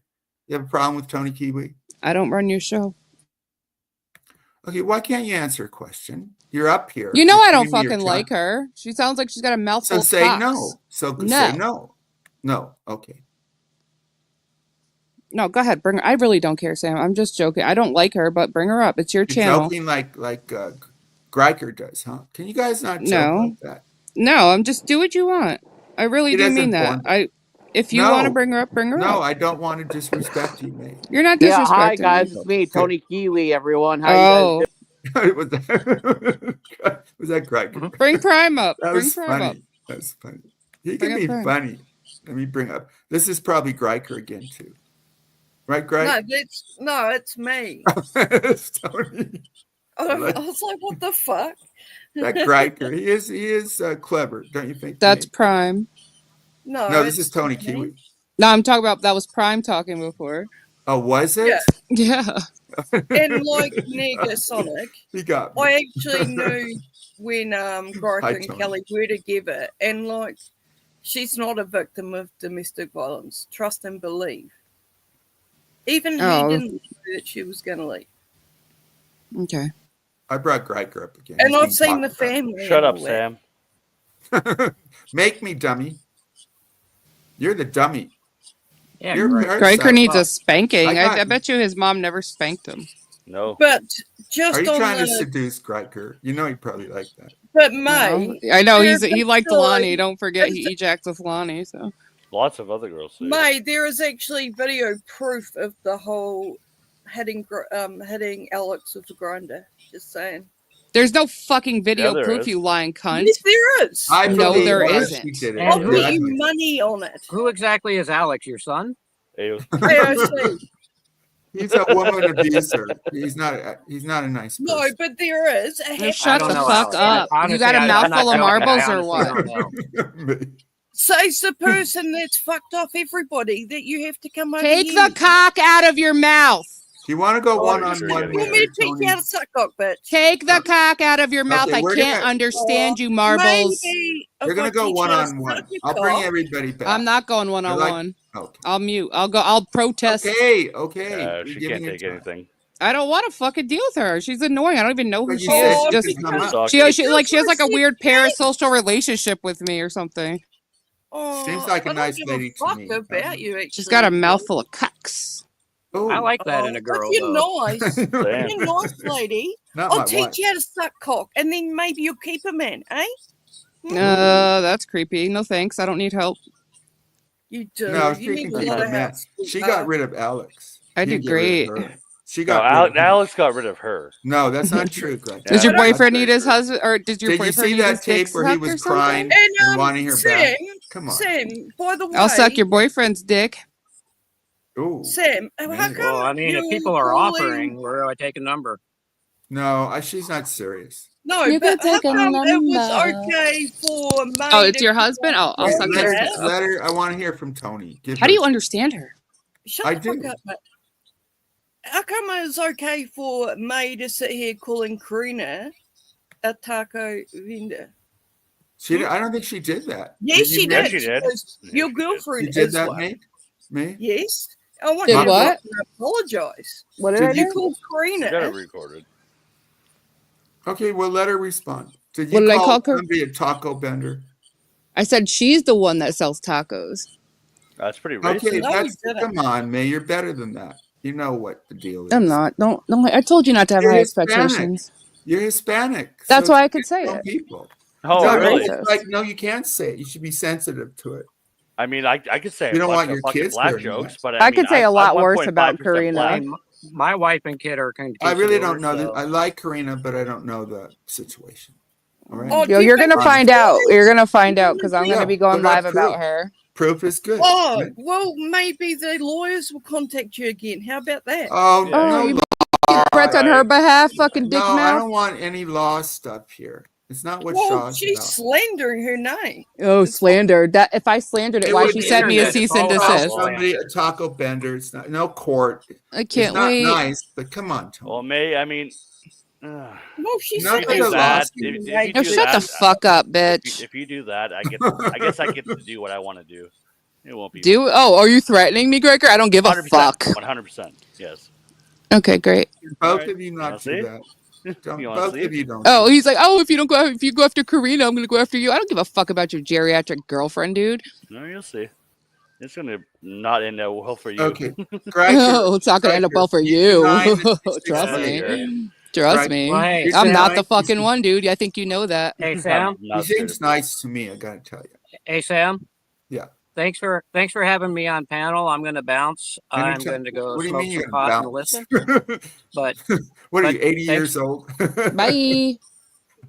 you have a problem with Tony Kiwi? I don't run your show. Okay, why can't you answer a question? You're up here. You know I don't fucking like her. She sounds like she's got a mouthful of say no. So say no. No, okay. No, go ahead. Bring her. I really don't care, Sam. I'm just joking. I don't like her, but bring her up. It's your channel. Joking like Gryker does, huh? Can you guys not joke like that? No, I'm just do what you want. I really do mean that. If you want to bring her up, bring her up. No, I don't want to disrespect you, mate. You're not disrespecting. Yeah, hi guys, it's me, Tony Kiwi. Everyone, how you guys doing? was that Gryker? Bring Prime up. Bring Prime up. That's funny. He can be funny. Let me bring up. This is probably Gryker again too. Right, Greg? No, it's me. It's Tony. I was like, what the fuck? That Gryker. He is clever, don't you think? That's Prime. No, this is Tony Kiwi. No, I'm talking about that was Prime talking before. Oh, was it? Yeah. And like Negasonic, he got me. I actually knew when Gryker and Kelly were together, and like she's not a victim of domestic violence. Trust and believe. Even he didn't know that she was going to leave. Okay. I brought Gryker up again. And I've seen the family. Shut up, Sam. Make me dummy. You're the dummy. Yeah, Gryker needs a spanking. I bet you his mom never spanked him. No. But just are you trying to seduce Gryker? You know he'd probably like that. But May, I know he liked Lonnie. Don't forget he ejacked with Lonnie. So. Lots of other girls say May, there is actually video proof of the whole hitting Alex with the grinder. Just saying. There's no fucking video proof, you lying cunt. Yes, there is. No, there isn't. I'll bet you money on it. Who exactly is Alex, your son? AOC. He's a woman abuser. He's not a nice person. No, but there is. Shut the fuck up. Honestly, you got a mouthful of marbles or what? Says the person that's fucked off everybody that you have to come over Take here. the cock out of your mouth. Do you want to go one-on-one? You want me to take you out of suck cock, bitch? Take the cock out of your mouth. I can't understand you, marbles. We're going to go one-on-one. I'll bring everybody back. I'm not going one-on-one. Okay. I'll mute. I'll protest. Okay. She can't take anything. I don't want to fucking deal with her. She's annoying. I don't even know who she is. She has like a weird parasocial relationship with me or something. Seems like a nice lady to me. About you, actually. She's got a mouthful of cucks. Ooh. I like that in a girl. You're nice. You're nice, lady. I'll teach you how to suck cock, and then maybe you'll keep a man, eh? That's creepy. No thanks. I don't need help. You do. No, you she need can a keep lot a of help. mess. She got rid of Alex. I You did didn't get rid of great. her. She No, got rid of him. Alex got rid of her. No, that's not true, Gryker. Does Yeah, your that's boyfriend very need his true. husband, or does your Did you boyfriend see need that his dick tape where he sucked was or something? crying and wanting her back? Come on. Sam, by the way, I'll suck your boyfriend's dick. Ooh. Sam, how Man. come Well, I mean, if you're people are calling- offering, where do I take a number? No, she's not serious. No, You but can how take a come it was number. okay for May Oh, it's to your call husband? Oh, I'll Wait, suck his let her, dick. let her. I want to hear from Tony. Give How her do you a chance. understand her? Shut I the fuck do. up, mate. How come it's okay for May to sit here calling Karina a taco vendor? I don't think she did that. Yes, she Yeah, did. she did. Because Yeah, your she did. girlfriend You did is that, one. mate? Me? Yes. I want Did you to what? apologize. What did Did I you You do? called She got it Karina. recorded. Okay, well, let her respond. Did What you did I call call her? somebody a taco bender? I said she's the one that sells tacos. That's pretty Okay, racist. No, you didn't. come on, May. You're better than that. You know what the deal is. I'm not. Don't. I told you not to have You're high Hispanic. expectations. You're Hispanic. That's so why I you could can't say tell it. people. Oh, No, really? it's like, no, you can't say it. You should be sensitive to it. I mean, I could say You a don't bunch want of your fucking kids black hearing jokes, that. but I could say a lot I'm worse about 1.5% Karina. black. My wife and kid are I really don't conquistadors, know. so- I like Karina, but I don't know the situation. All right. Oh, Yo, do you you're think gonna it's find out. honest? You're gonna find You out wanna because I'm be- gonna be going put up live about proof. her. Proof is good. Oh, right? well, maybe the lawyers will contact you again. How about that? Oh, Yeah, Oh, no, you law. threats on her behalf, fucking dick No, I mouth. don't want any law stuff here. It's not what Well, Shaw's she's about. slandering her name. Oh, slandered. That if I slandered it, It why would she be sent me a internet. cease and It's all about desist? Somebody a taco bender. It's not no court. I It's can't not wait. nice, but come on, Tony. Well, May, I mean, Well, she None said of it's the that, laws. if you No, do shut that, the fuck up, bitch. if you do that, I guess I get to do what I want to do. It won't be Oh, are you threatening me, Gryker? I don't give a 100%. fuck. 100%. Yes. Okay, great. Both Right. of you not do see? that. Don't, You wanna both see? of you don't. Oh, do he's like, oh, if you go after Karina, I'm gonna go after you. I don't give a fuck about your geriatric girlfriend, dude. No, you'll see. It's gonna not end out well for you. that. Okay, Gryker. Oh, it's not gonna end up well for you you. denying that she's Trust 16? me. Trust Right. me. Well, hey, You're I'm not denying the she's fucking one, dude. I think you know that. Hey, Sam. He seems nice to me. I gotta tell you. Hey, Sam. Yeah. Thanks for having me on panel. I'm going to bounce. I'm Anytime. going to go What do you smoke mean some you're pot gonna and listen. bounce? But What are but you, 80 thanks- years old? Bye.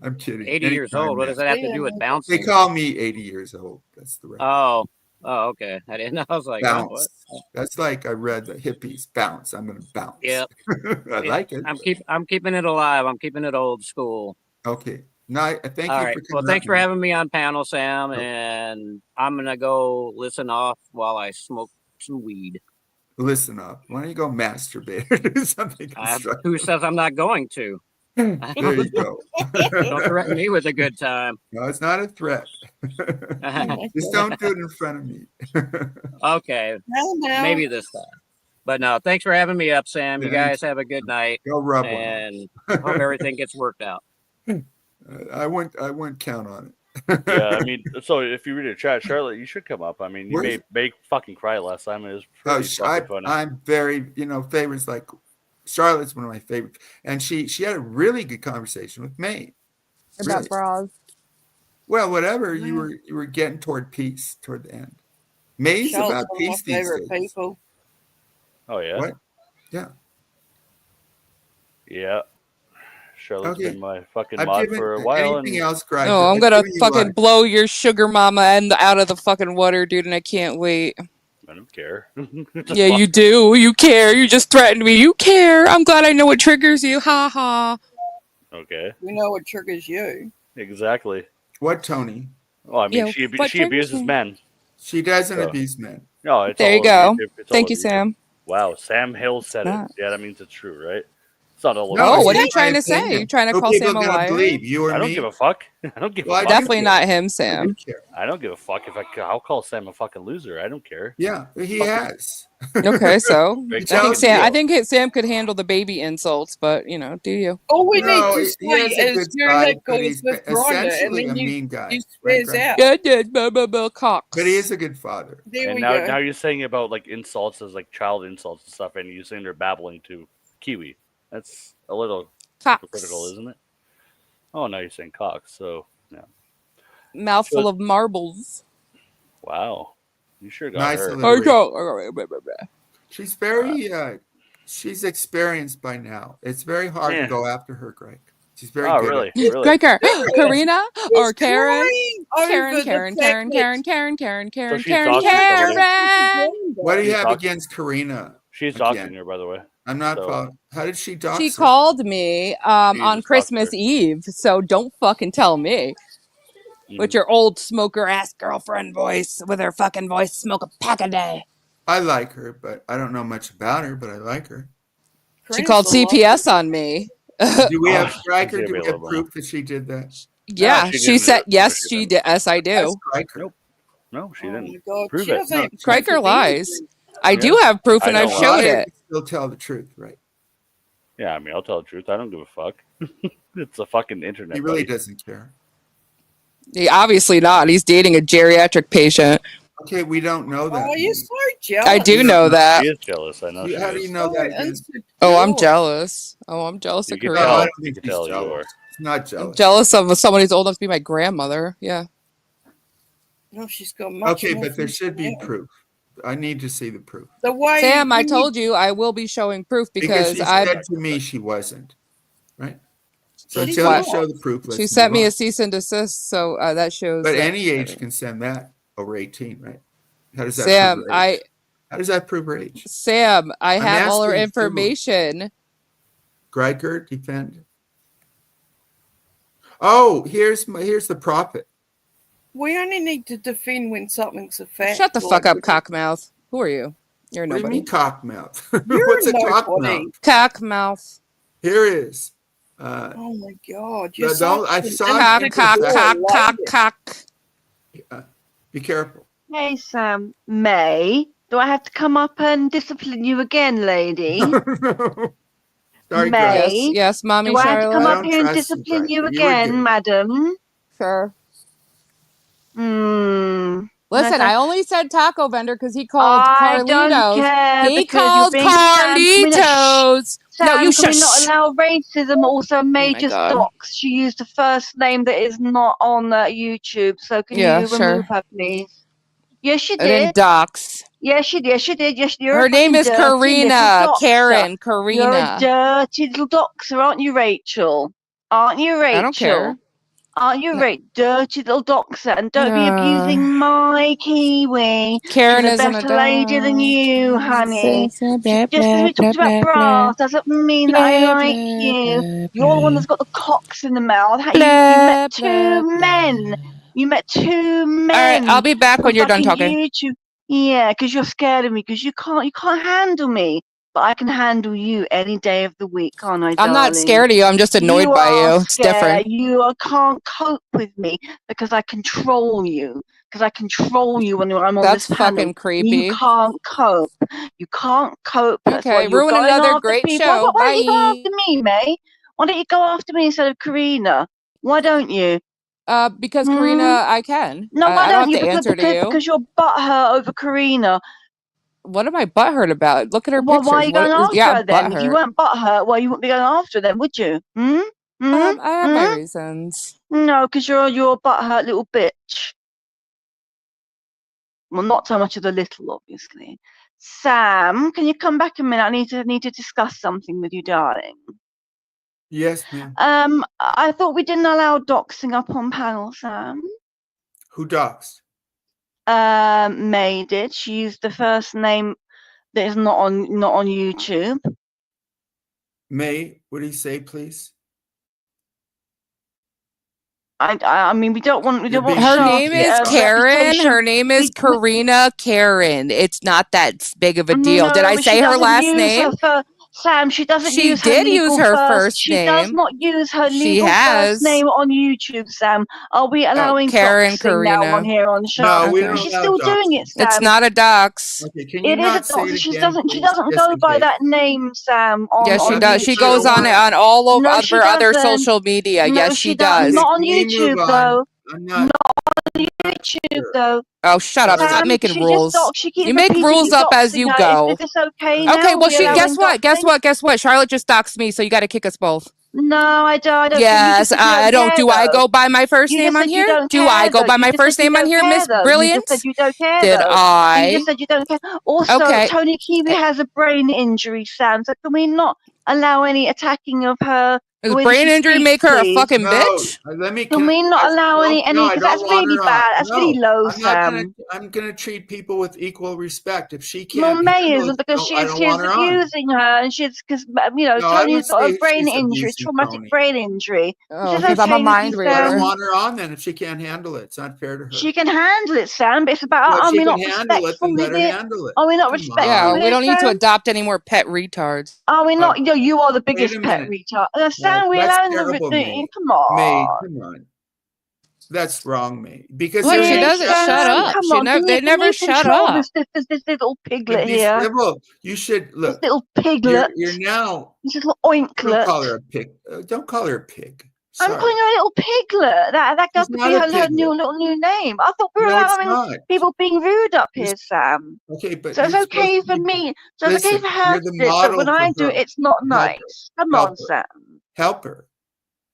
I'm kidding. 80 years old. What does that have to do with They bouncing? call me 80 years old. That's the right. Oh, okay. I didn't know. I was like, oh, what? Bounce. That's like I read the hippies. Bounce. I'm gonna bounce. Yep. I like it. I'm keeping it alive. I'm keeping it old school. Okay. No, I thank All you right. for Well, coming. thanks for having me on panel, Sam. And I'm gonna go listen off while I smoke some weed. Listen up. Why don't you go masturbate or do something constructive? Who says I'm not going to? There you go. Don't threaten me with a good time. No, it's not a threat. Just don't do it in front of me. Okay. Maybe this time. But no, thanks for having me up, Sam. You Yeah, guys have a good night. Go rub and hope everything gets worked out. I wouldn't count on it. Yeah, I mean, so if you read a chat, Charlotte, you should come up. I mean, you made Meg fucking cry last time. It was pretty fucking funny. I'm very, favorites like Charlotte's one of my favorites, and she had a really good conversation with May about bras. Well, whatever you were getting toward peace toward the end. May's about peace these days. People. Oh yeah. What? Yeah. Yeah. Charlotte's Okay. been my fucking I've mod given for a while. anything And else, Gryker. Oh, I'm I've gonna given you fucking life. blow your sugar mama and out of the fucking water, dude, and I can't wait. I don't care. Yeah, you do. You care. You just threatened me. You care. I'm glad I know what triggers you. Ha ha. Okay. We know what triggers you. Exactly. What, Tony? Well, I mean, Yeah, she what abuses triggers me? men. She doesn't So- abuse men. No, it's There all you over go. YouTube. It's all Thank over you, YouTube. Sam. Wow, Sam Hill said it. not. Yeah, that means it's true, right? It's not all over. No, Oh, it's what are you just my trying to say? opinion. You trying to Who call people Sam a gonna liar? believe, you or I don't me? give a fuck. I don't give Well, I a fuck. do Definitely care. not him, I Sam. do care. I don't give a fuck I'll call Sam a fucking loser. I don't care. Yeah, he Fuck has. Okay, so Big I think fucking Sam. I deal. think Sam could handle the baby insults, but do you? All we No, need to he has say a is good your side, head but goes he's with Rhonda, and essentially a then mean guy. you Right, spares Greg? out. Yeah, did blah Cox. But he is a good father. There And we now go. you're saying about like insults as like child insults and stuff, and you're saying they're babbling to Kiwi. That's a little Cox. hypocritical, isn't it? Oh, now you're saying Cox. So yeah. mouthful of marbles. Wow. You sure got Nice her. alliteration. She's very, she's experienced by now. It's very hard to go after her, Greg. She's very good. Really? Gryker, Karina, or Karen? Karen. What do you have against Karina? She's doxing her, by the way. I'm not. How did she dox? She called me on Christmas Eve, so don't fucking tell me. With your old smoker ass girlfriend voice, with her fucking voice, smoke a pack a day. I like her, but I don't know much about her, but I like her. She called CPS on me. Do we have Gryker? Do we have proof that she did that? Yeah, she said yes. She did. Yes, I do. Nope. No, she didn't. Prove it. No, Gryker lies. I do have proof, and I've showed it. Still tell the truth, right? Yeah, I mean, I'll tell the truth. I don't give a fuck. It's a fucking internet. He really doesn't care. He obviously not. He's dating a geriatric patient. Okay, we don't know that. Oh, you're so jealous. I do know that. She is jealous. I know. How do you know that? Oh, I'm jealous. Oh, I'm jealous of Karina. I don't think she's jealous. She's not jealous. I'm jealous of someone who's old enough to be my grandmother. Yeah. No, she's got much. Okay, but there should be proof. I need to see the proof. The way Sam, I told you I will be showing proof because she said to me she wasn't. Right? So until you show the proof, she sent me a cease and desist, so that shows. But any age can send that over 18, right? How does that Sam, prove her age? How does that prove her age? Sam, I have all her information. Gryker, defend. Oh, here's the prophet. We only need to defend when something's a fact. Shut the fuck up, cockmouth. Who are you? You're nobody. What do you mean cockmouth? What's a cockmouth? Cockmouth. Here is. Oh my god! I saw cock. Be careful. Hey Sam, May, do I have to come up and discipline you again, lady? Sorry, May. Yes, mommy. Do I have to come Charlotte? up here and discipline you again, madam? Sure. Listen, I only said taco vendor because he called Carlitos. Don't care he called Carlitos. Sam, no, you can we not allow racism? Also, May just docs. She used the first name that is not on YouTube. So can you remove her, please? Yes, she did. I didn't dox. Yes, she did. Yes, she did. Yes, her name is Karina. Karen. Karina. You're a dirty little doxer, aren't you, Rachel? Aren't you, Rachel? I don't care. Aren't you dirty little doxer? And don't be abusing my Kiwi. Karen She's a better lady than you, honey. Just because we talked about brass doesn't mean that I like you. You're the one that's got the cocks in the mouth. You met two men. You met two men. All right, I'll be back when you're done talking. YouTube. Yeah, because you're scared of me because you can't handle me. But I can handle you any day of the week, can't I, darling? I'm not scared of you. I'm just annoyed by you. It's different. You can't cope with me because I control you. Because I control you when I'm on That's this panel. fucking creepy. You can't cope. You can't cope. That's okay, ruin another great people. show. Why don't you go after me, May? Why don't you go after me instead of Karina? Why don't you? Because Karina, I can. No, why don't you? Because you're butthurt over Karina. What am I butthurt about? Look at her pictures. Why are you going after her then? Butthurt. If you weren't butthurt, well, you wouldn't be going after her then, would you? I have my reasons. No, because you're a butthurt little bitch. Well, not so much of the little, obviously. Sam, can you come back a minute? I need to discuss something with you, darling. Yes, ma'am. I thought we didn't allow doxing up on panel, Sam. Who doxed? May did. She used the first name that is not on YouTube. May, what do you say, please? I mean, we don't want. Her name is Karen. Her name is Karina Karen. It's not that big of a deal. Did I say her last name? Sam, she doesn't use her did use her first She name. does not use her legal first name on YouTube, Sam. Are we allowing Karen Karina now on here on the show? No, we don't. She's still doing it, Sam. It's not a dox. Okay, can you not say it again? She doesn't go by that name, Sam. Yes, she does. She goes on all of other social media. Yes, she does. Not on YouTube though. Not on YouTube though. Oh, shut up. Stop making rules. You make rules up as you go. Is this okay now? Okay, well, guess what? Charlotte just doxed me, so you got to kick us both. No, I don't. Yes, I don't. Do I go by my first You name just on said you here? don't Do care, I go though. by You my just said first you name on don't here, care, Miss though. You just Brilliant? said you don't care, Did though. You I? just said you don't care. Also, Okay. Tony Kiwi has a brain injury, Sam. So can we not allow any attacking of her? Does The way brain that she injury speaks, make her a please? fucking No, bitch? Can we not allow any? No, I Because don't that's want really her bad. on. That's No, really low, I'm not gonna. Sam. I'm gonna treat people with equal respect. If she Well, can't May handle isn't it, because I don't want her on. abusing her, and she's because No, I Tony's wouldn't got a say brain she's injury, abusing traumatic Tony. brain injury. Oh, This is because I'm a okay with mind you, I don't Sam. reader. want her on then if she can't handle it. It's not fair to her. She can handle it, Sam. But it's about Well, if are she we can not handle it, respectful then with let her it? handle it. Are we not Come respectful Yeah, with we it, don't need to Sam? adopt any more pet retards. Are we not? You are the Wait biggest a pet minute. retard. Sam, we're That's allowing terrible, May. come on. May, come on. That's wrong, May. Because Look, you're she Really, doesn't shut Sam? up. Come on, They can never you shut control up. this little and piglet be here? civil. You should This look. little piglet. You're now. This little Don't oinklet. call her a pig. Don't call her a pig. I'm Sorry. calling her a little piglet. That She's could not be a her piglet. new name. I thought we were No, it's allowing not. people being rude up here, Sam. Okay, but So it's you're okay supposed to for be. me. So it's okay Listen, for her you're to the do it, but when model I for do it, her. it's not Help nice. Come Help on, her. Sam. Help her.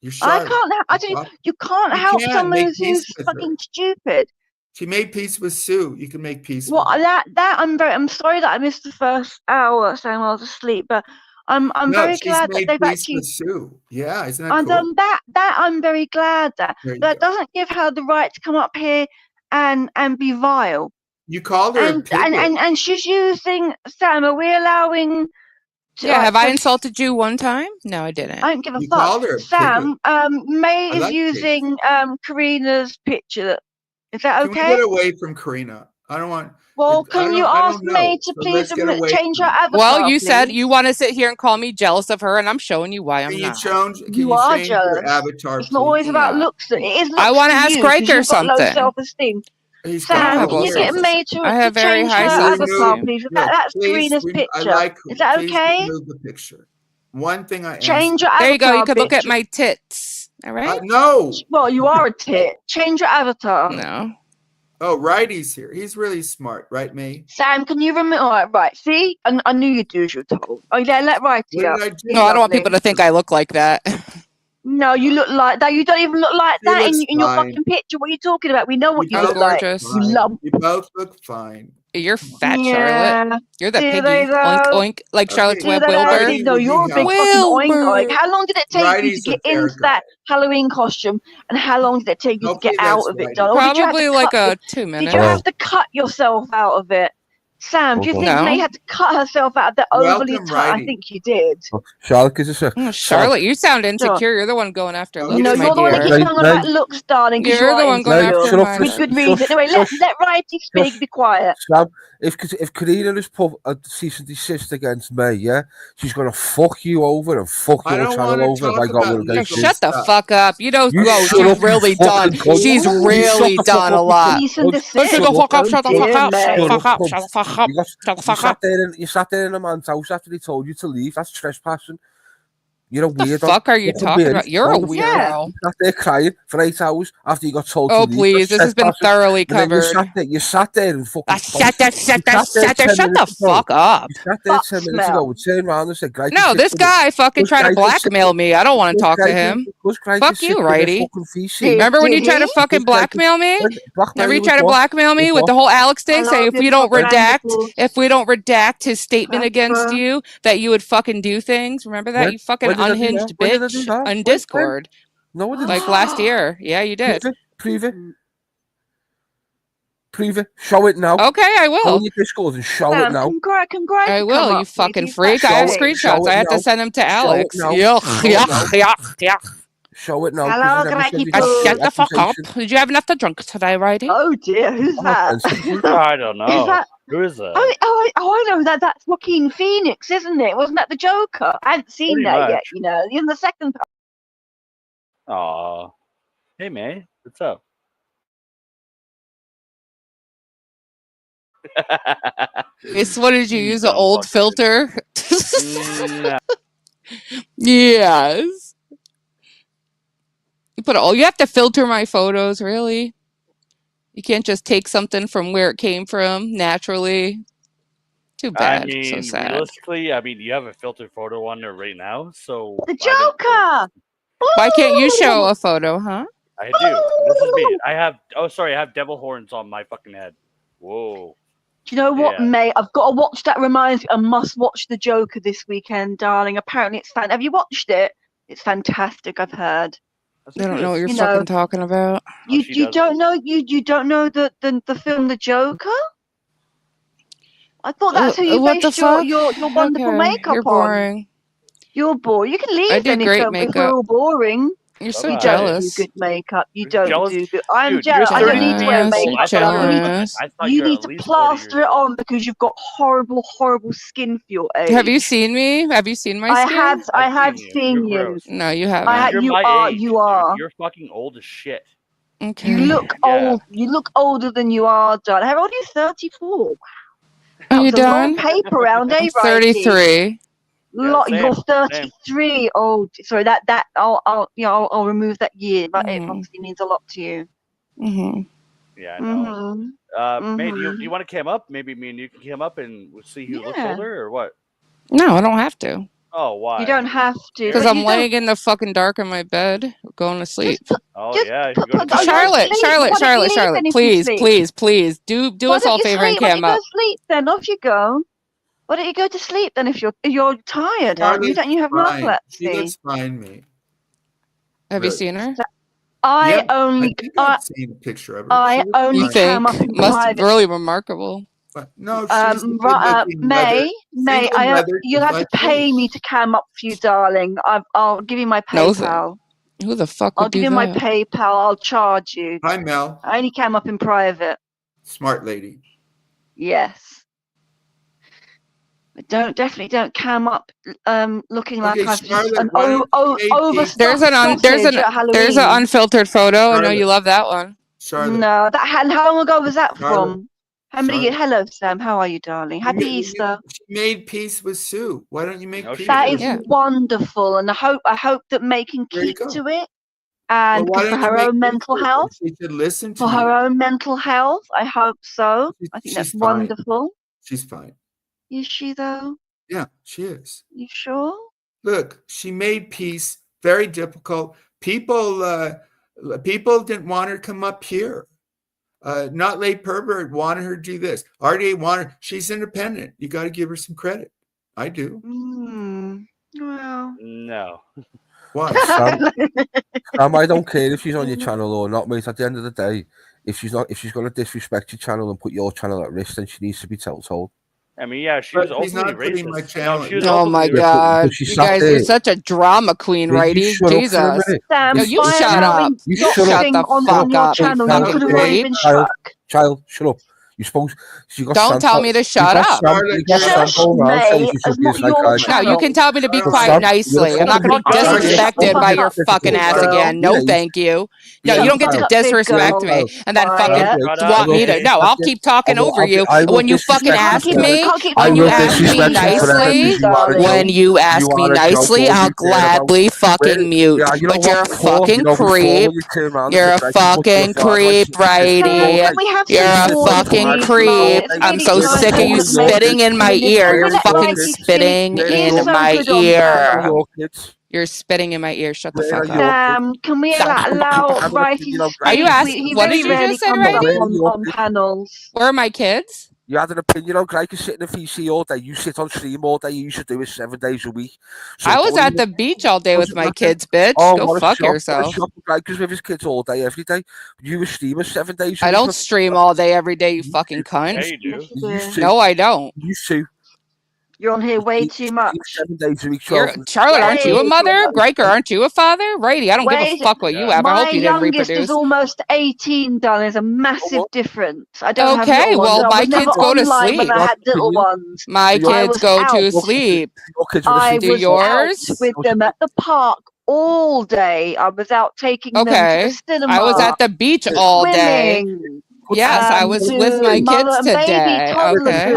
You're I Charlotte. can't. I don't. You can't You help can someone make who's peace with her. fucking stupid. She made peace with Sue. You can make peace Well, with her. I'm sorry that I missed the first hour, Sam. I was asleep, but I'm No, very she's glad that made they've peace actually. with Sue. Yeah, isn't that And cool? that I'm very glad that There you that go. doesn't give her the right to come up here and be vile. You called her a piglet. And she's using Sam. Are we allowing? Yeah, have I insulted you one time? No, I didn't. I don't give a You fuck. called her a Sam, May I is like using Karina's picture. Is that Can we okay? get away from Karina? I don't want. Well, can you ask know. May to So please let's get away change her from it. avatar? Well, you said please? you want to sit here and call me jealous of her, and I'm showing you why I'm Can you not. change? Can You you are change your jealous. avatar, It's not always please? about No. looks. It is looks I want to to ask you 'cause Gryker you've got low something. self-esteem. He's Sam, I have can low you get May I have to very change high her avatar, self-esteem. please? Look, That's please, Karina's I picture. like. Is that Please okay? remove the picture. One thing I asked. Change your There you go. You avatar, could look at bitch. my tits. All right? No. Well, you are a tit. Change your avatar. No. Oh, Wrighty's here. He's really smart, right, May? Sam, can you remember? All right. See, I knew you'd do as you're told. Oh yeah, let Wrighty What up. did I do? No, I don't want people to think I look like that. No, you look like that. You don't even look like She that looks in your fine. fucking picture. What are you talking about? We know what you I'm look like. gorgeous. You lump. You both look fine. You're fat, Yeah. Charlotte. You're the Do piggy. they Oink, though? oink. Like Charlotte's Do Web they Wilbur. actually? No, you're a big fucking oink oink. How long did it take you to Wrighty's a get fair into that Halloween costume, and how long did it take you to Hopefully get out that's of it, Wrighty. Don? Or did you have Probably to like cut? 2 minutes. Did you have to cut yourself out of it? Sam, do you think No. May had to cut herself out of the overly Welcome, tight? I Wrighty. think you did. Charlotte is a sec. Charlotte, you sound insecure. You're the one going after looks, No, my you're the one that dear. keeps going on about looks, darling, because You're the one going insecure. after mine. With good reason. Anyway, let Wrighty speak. Be quiet. Sam, if Karina has put a cease and desist against me, yeah, she's gonna fuck you over and fuck I your don't channel wanna over if talk I got about her against you. Shut the fuck up. You know, You oh, shut she's up, you really done. fucking cunt. She's You really shut the fuck done a up, you lot. Cease and cunt. desist. Shut the fuck up, shut the fuck up, shut the fuck up, cunt. shut the fuck up, You got- shut the fuck up. You sat there in a man's house after he told you to leave. That's trespassing. You're a What the weirdo. fuck are you Fucking talking bitch. about? You're a Hold the fuck up. weirdo. You sat there crying for 8 hours after you got told Oh, to leave. please. That's This has been trespassing. thoroughly And then covered. you sat there and fucking. Shut the You sat there 10 Shut the minutes ago. fuck up. You sat there Fuck 10 minutes smell. ago and turned around and said, Gryker, No, sit this with it. guy fucking Because tried to Gryker blackmail sit- me. I don't want to because talk to Gryker- him. because Gryker Fuck you, sit with their Wrighty. fucking feces. Remember when you Did tried to he? fucking blackmail me? Remember you tried to blackmail me with the whole Alex thing? Say if we don't redact his statement against you, that you would fucking do things. Remember that? You fucking unhinged bitch on Discord. No, I didn't. Like last year. Yeah, you did. Prove it. Prove it. Show it now. Okay, I Go will. on your Discord and show it now. I will, you fucking freak. I have screenshots. I have to send them to Alex. Yuck. Show it now. Hello, Gryker. Shut the fuck up. Did you have enough to drink today, Wrighty? Oh dear, who's that? I don't know. Is that? Who is that? I know that. That's Joaquin Phoenix, isn't it? Wasn't that the Joker? I hadn't seen Pretty that much. yet. You know, in the second part. Aw. Hey, May. What's up? What did you use? An old filter? Nah. Yes. You have to filter my photos, really? You can't just take something from where it came from naturally. Too bad. I mean, so sad. realistically, I mean, you have a filtered photo on there right now, so The Joker. Why can't you show a photo, huh? I do. This is me. I have. Oh, sorry. I have devil horns on my fucking head. Whoa. Do you know what, Yeah. mate? I've got to watch that. Reminds me, I must watch The Joker this weekend, darling. Apparently, it's fan. Have you watched it? It's fantastic. I've heard. I don't know what you're fucking talking about. You don't know you don't know the film The Joker? I thought that's who you What the based your fuck? wonderful Okay, makeup you're boring. on. You're boring. You can leave I do then great if we're makeup. all boring. You're so You jealous. don't do good makeup. You don't jealous? do good. I'm Dude, jealous. you're I don't need to wear 30 years old. makeup. I thought you were- jealous. I thought You were need at to least 40 years plaster it on because you've got horrible, horrible skin for your age. Have you seen me? Have you seen my I skin? have. I have seen You're you. gross. No, you haven't. You're You my are. age. You are. You're fucking old as shit. Okay. You look old. You look older than you are, darling. How old are you? 34. Are you That was a done? long paper round, eh, I'm Wrighty? 33. You're 33. Oh, sorry. That I'll remove that year. But it obviously means a lot to you. Mm-hmm. Yeah, I know. May, do you want to cam up? Maybe me and you can cam up and we'll see who looks older, or what? No, I don't have to. Oh, why? You don't have to. Because but I'm you laying in the fucking dark in my bed, going to sleep. Yeah. Charlotte, please, do Why us all a don't you favor and sleep? Why don't cam you go up. sleep then? Off you go. Why don't you go to sleep then if you're tired? Aren't you? Don't you have Fine. narcolepsy? She looks fine, mate. Have you seen her? I I've seen a picture of her. I only You think? came up in Must private. be really remarkable. No, she's May, you'll have to pay me to cam up for you, darling. I'll give you my No, PayPal. Who the fuck would I'll give do you my that? PayPal. I'll charge you. Hi, Mel. I only cam up in private. Smart lady. Yes. But definitely don't cam up looking like I've just an overstuffed There's an unfiltered photo. I know you love that one. Charlotte. No, how long ago was that Charlotte. from? How many years? Hello, Sam. How are you, darling? Happy Easter. She made peace with Sue. Why don't you make peace? That is wonderful, and I hope that May can keep to it, and Well, why for don't you her make own peace mental with her? health. She should listen to For her you. own mental health, I hope so. I think that's she's fine. wonderful. She's fine. Is she though? Yeah, she is. You sure? Look, she made peace. Very difficult. People didn't want her to come up here. Not late pervert wanted her to do this. RDA wanted her. She's independent. You got to give her some credit. I do. Well, no. Why? Sam, I don't care if she's on your channel or not, mate. At the end of the day, if she's going to disrespect your channel and put your channel at risk, then she needs to be told. I mean, yeah, she But was she's not openly putting my racist. channel- She was Oh my openly racist. God, She you sat guys, there. you're such a drama queen, Will you righty. shut up for a Jesus. minute? Sam, No, you by shut up. allowing You shut shut the on fuck your up, you channel, you fucking could have already creep. been struck. Child, shut up. You're supposed. You got Don't tell me to shut up. You got Sam Shush, going around saying May, she should it's be not a your psychiatrist. No, you channel. can tell me to be Sam, quiet you're nicely. I'm not going to be Darling, disrespected by your Sam, fucking ass Sam, again. No, yeah, thank you. No, yeah, you don't get to Sam, disrespect me and then fucking want me to. No, I'll keep talking over you. And when you fucking ask me, when you ask me nicely, when you ask me nicely, I'll gladly fucking mute. But you're a fucking creep. You're a fucking creep, righty. You're a fucking creep. I'm so sick of you spitting in my ear. You're fucking spitting in my ear. You're spitting in my ear. Shut the fuck up. Can we allow Wrighty to speak? Are you asking? He What very did you rarely just say, comes up Righty? on panels. Where are my kids? You had an opinion on Gryker sitting in VC all day. You sit on stream all day. You should do it 7 days a week. So I was at the beach all day with my kids, bitch. Go fuck yourself. Gryker's with his kids all day, every day. You were streaming 7 days a week. I don't stream all day, every day, you fucking cunt. Yeah, you do. No, I don't. You too. You're on here way too much. 7 days a week. Charlotte, aren't you a mother? Gryker, aren't you a father? Righty, I don't give a fuck what you have. I hope you didn't reproduce. My youngest is almost 18, darling. There's a massive difference. I don't have Okay, little well, ones. my kids go to sleep. When I had little ones. My kids go to sleep. I Do was yours? out with them at the park all day. I was out taking them to the cinema. I was at the beach all day. Yes, I was with my kids today. Okay.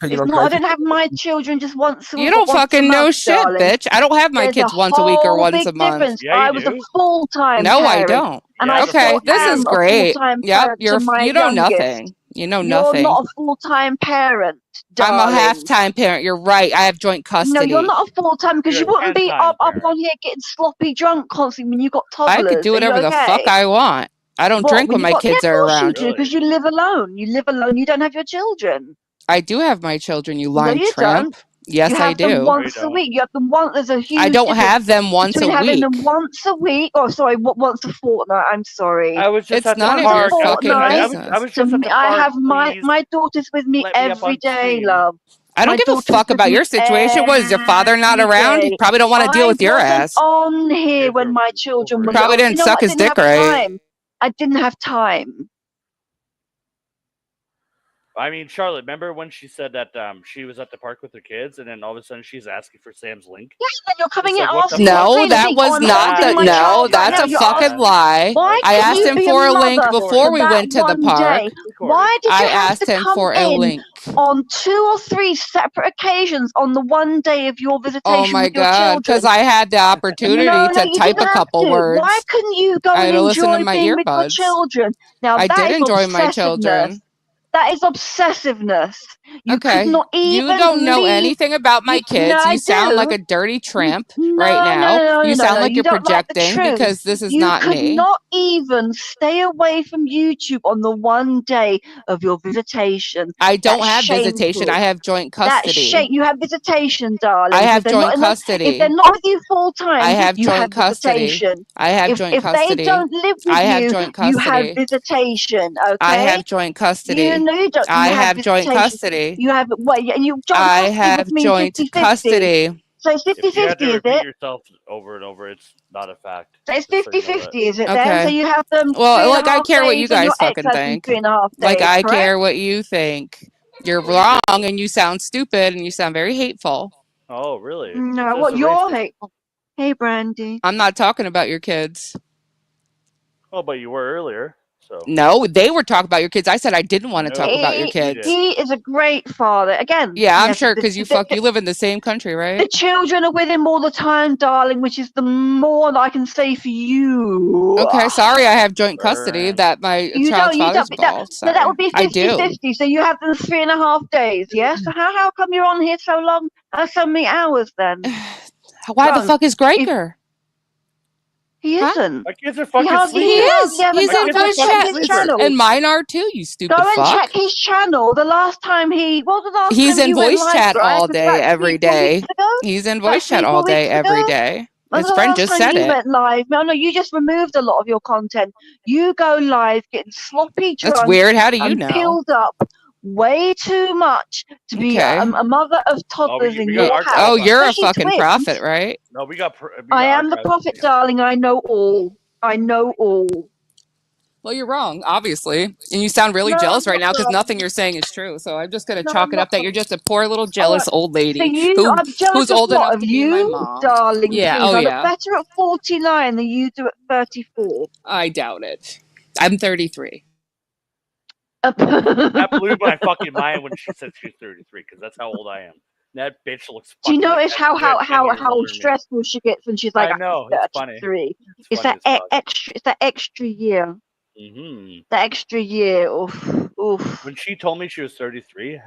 It's not, I don't have my children just once a week. You don't fucking know shit, darling. bitch. I don't have my There's kids a once a week or whole once big a month. difference. I was a full-time No, I parent, don't. And I Okay, still this am is a great. full-time Yep, parent to my you know youngest. nothing. You know You're nothing. not a full-time parent, darling. I'm a half-time parent. You're right. I have joint custody. No, you're not a full-time because You're you a wouldn't be 10-time up parent. on here getting sloppy drunk constantly when you got toddlers. I could do whatever the fuck I want. I don't drink when my kids are around. Yeah, because you live alone. You live alone. You don't have your children. I do have my children, you lying No, you tramp. don't. Yes, you I have them do. once a week. You have them once. There's a huge I don't difference have them once between a having week. them once a week. Or sorry, once a fortnight. I'm sorry. I was just It's at the none of park. your fucking I business. was just at the park. I have Please my daughters with me let me up every on day, stream. love. I don't My give a daughter's fuck with about me your situation. What is your father not every around? day. You probably don't want to deal with your ass. I wasn't on here when my children were Probably little. didn't You know suck what? I his didn't dick have right. time. I didn't have time. I mean, Charlotte, remember when she said that she was at the park with her kids, and then all of a sudden she's asking for Sam's link? Yes, then you're coming It's in like, what asking the for fuck? No, Sam's that link. was I'm not holding the. my No, child right that's now. a You're fucking asking. lie. Why I couldn't asked you him be for a a link mother before for we that went to the one park. day? Why did you I have asked to him come for a in link. on 2 or 3 separate occasions on the one day of your visitation Oh my with your god, children? because I had the opportunity No, to you type didn't a have couple to. words. Why couldn't you go I and had to listen to enjoy my being with your earbuds. children? Now I that did is enjoy my obsessiveness. children. That is obsessiveness. You could Okay, not even you don't know leave. anything about my kids. No, I You sound like do. a dirty tramp No, right now. You sound like You you're don't like the projecting truth. because this is You not could me. not even stay away from YouTube on the one day of your visitation. I don't That's have visitation. shameful. I have joint That's custody. You have visitation, darling. I So have if they're joint If custody. they're not with you full I time, have you have joint custody. visitation. I have joint If they custody. don't live with I have you, joint you have custody. visitation. Okay. I have joint custody. No, you don't. I You have joint visitation. custody. You have and you joint I custody have would mean joint 50-50. custody. So it's If you have 50-50, to is repeat it? yourself over and over, it's not a fact. So it's Just so you know 50-50, is it then? Okay. So you have them Well, like, I 3.5 care what you days and your guys ex fucking has them think. 3.5 Like, days, I correct? care what you think. You're wrong and you sound stupid and you sound very hateful. Oh, really? No, Says what the you're racist. hateful. Hey, Brandy. I'm not talking about your kids. Oh, but you were earlier. So No, they were talking about your kids. I said I didn't want to talk about your kids. He is a great father. Again, Yeah, I'm yes, sure because you live in the same country, the right? children are with him all the time, darling, which is the more that I can say for you. Okay, sorry, I have joint custody. That my child's father's bald. No, that would be I do. 50-50. So you have them 3.5 days, yes? So how come you're on here so long? So many hours then? Why the fuck is Gryker? He isn't. My kids are fucking He sleeping. is. He's in voice chat. channel. And mine are too, you stupid Go fuck. and check his channel. The last time He's time in you went voice live, chat right? all Was day, about every 3-4 day. weeks ago? He's in About voice chat 3-4 all day, weeks every ago? day. When His was the friend last just time said you it. went live? No, you just removed a lot of your content. You go live getting sloppy drunk. That's weird. How do you and know? Pilled up way too much to be Okay. a mother of toddlers in your house. Oh, you're a Especially fucking twins. prophet, right? No, we got. I am the prophet, darling. I know all. I know all. Well, you're wrong, obviously. And you sound really No, jealous I'm right not now because wrong. nothing you're saying is true. So I'm just going to No, chalk I'm it not up that you're just a poor little jealous old So lady I'm jealous who's of old what? enough Of to be my you, mom. darling, Yeah, please. oh I look yeah. better at 49 than you do at 34. I doubt it. I'm 33. That blew my fucking mind when she said she's 33 because that's how old I am. That bitch looks. Do you fucking notice like how stressful she gets when she's like, I know, it's funny. 33? It's It's funny that as fuck. extra. It's that extra year. Mm-hmm. That extra year. Oof. When she told me she was 33,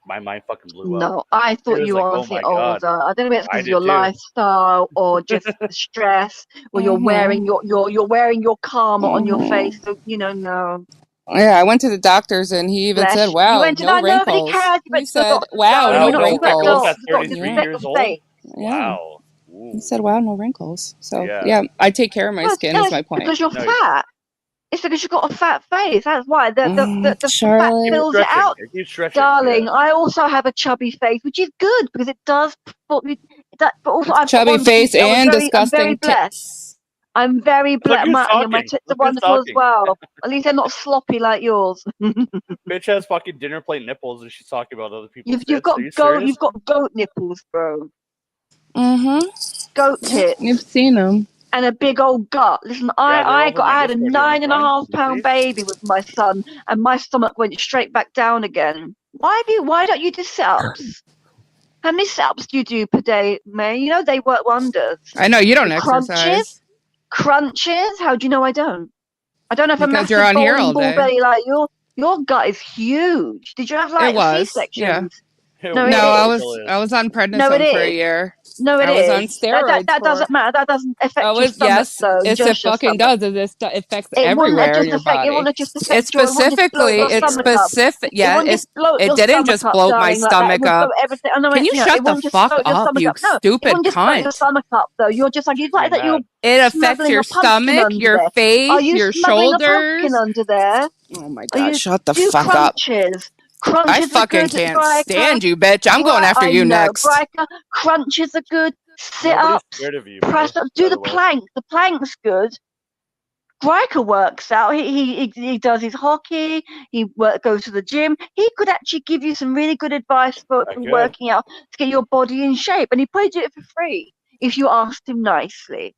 my mind fucking blew up. No, I thought was you were like, honestly oh my God. older. I don't know if it's I because of did your too. lifestyle or just the stress, or you're wearing your karma on your face. So no. Yeah, I went to the doctor's and he even Bless said, you. wow, You went to no that. Nobody wrinkles. cares. You He went to the said, doctor, wow, darling. no You're not no wrinkles wrinkles. at 33 years old. Yeah. Wow. He said, wow, no wrinkles. So, Yeah. yeah, I take care of my skin is my point. Because you're fat. It's because you've got a fat face. That's why the fat fills it out. Darling, I also have a chubby face, which is good because it does. But also, I've Chubby got face and I'm disgusting very blessed. I'm very blessed. My tits are wonderful as well. At least they're not sloppy like yours. Bitch has fucking dinner plate nipples and she's talking about other people's You've got goat nipples, bro. Goat tits. You've seen them. And a big old gut. Listen, I had a 9.5 pound baby with my son, and my stomach went straight back down again. Why don't you do sit-ups? How many sit-ups do you do per day, May? They work wonders. I know you don't exercise. Crunches. How do you know I don't? I don't have a because massive you're on here all ball day. belly like you. Your gut is huge. Did you have like It was, C-sections? It No, was. it No, is. I was on No, it prednisone for a is. year. No, it I was on is. steroids That doesn't matter. That doesn't affect your stomach, yes, though. it Just your fucking stomach. does. It affects It wouldn't everywhere in just your affect. It body. wouldn't just It affect your. It wouldn't just blow your stomach up. It yeah, wouldn't just blow it your didn't stomach just up, blow my darling, like that. It stomach would blow up. everything. I know. Can you It shut the wouldn't just fuck blow your up, stomach you up. No, it stupid wouldn't just blow your cunt? stomach up, though. You're just like it's like that. You're It affects smuggling your a pumpkin stomach, under your there. Are face, you your smuggling a pumpkin shoulders. under there? Oh my Are god, you shut the do fuck up. crunches? I Crunches are fucking good, can't Gryker. stand you, bitch. I'm going after you next. Gryker. Crunches are good. Sit Nobody's ups. scared of you, Press May, up. Do by the the way. plank. The plank's good. Gryker works out. He does his hockey. He goes to the gym. He could actually give you some really good advice for working out to get your body in shape, and he probably do it for free if you asked him nicely.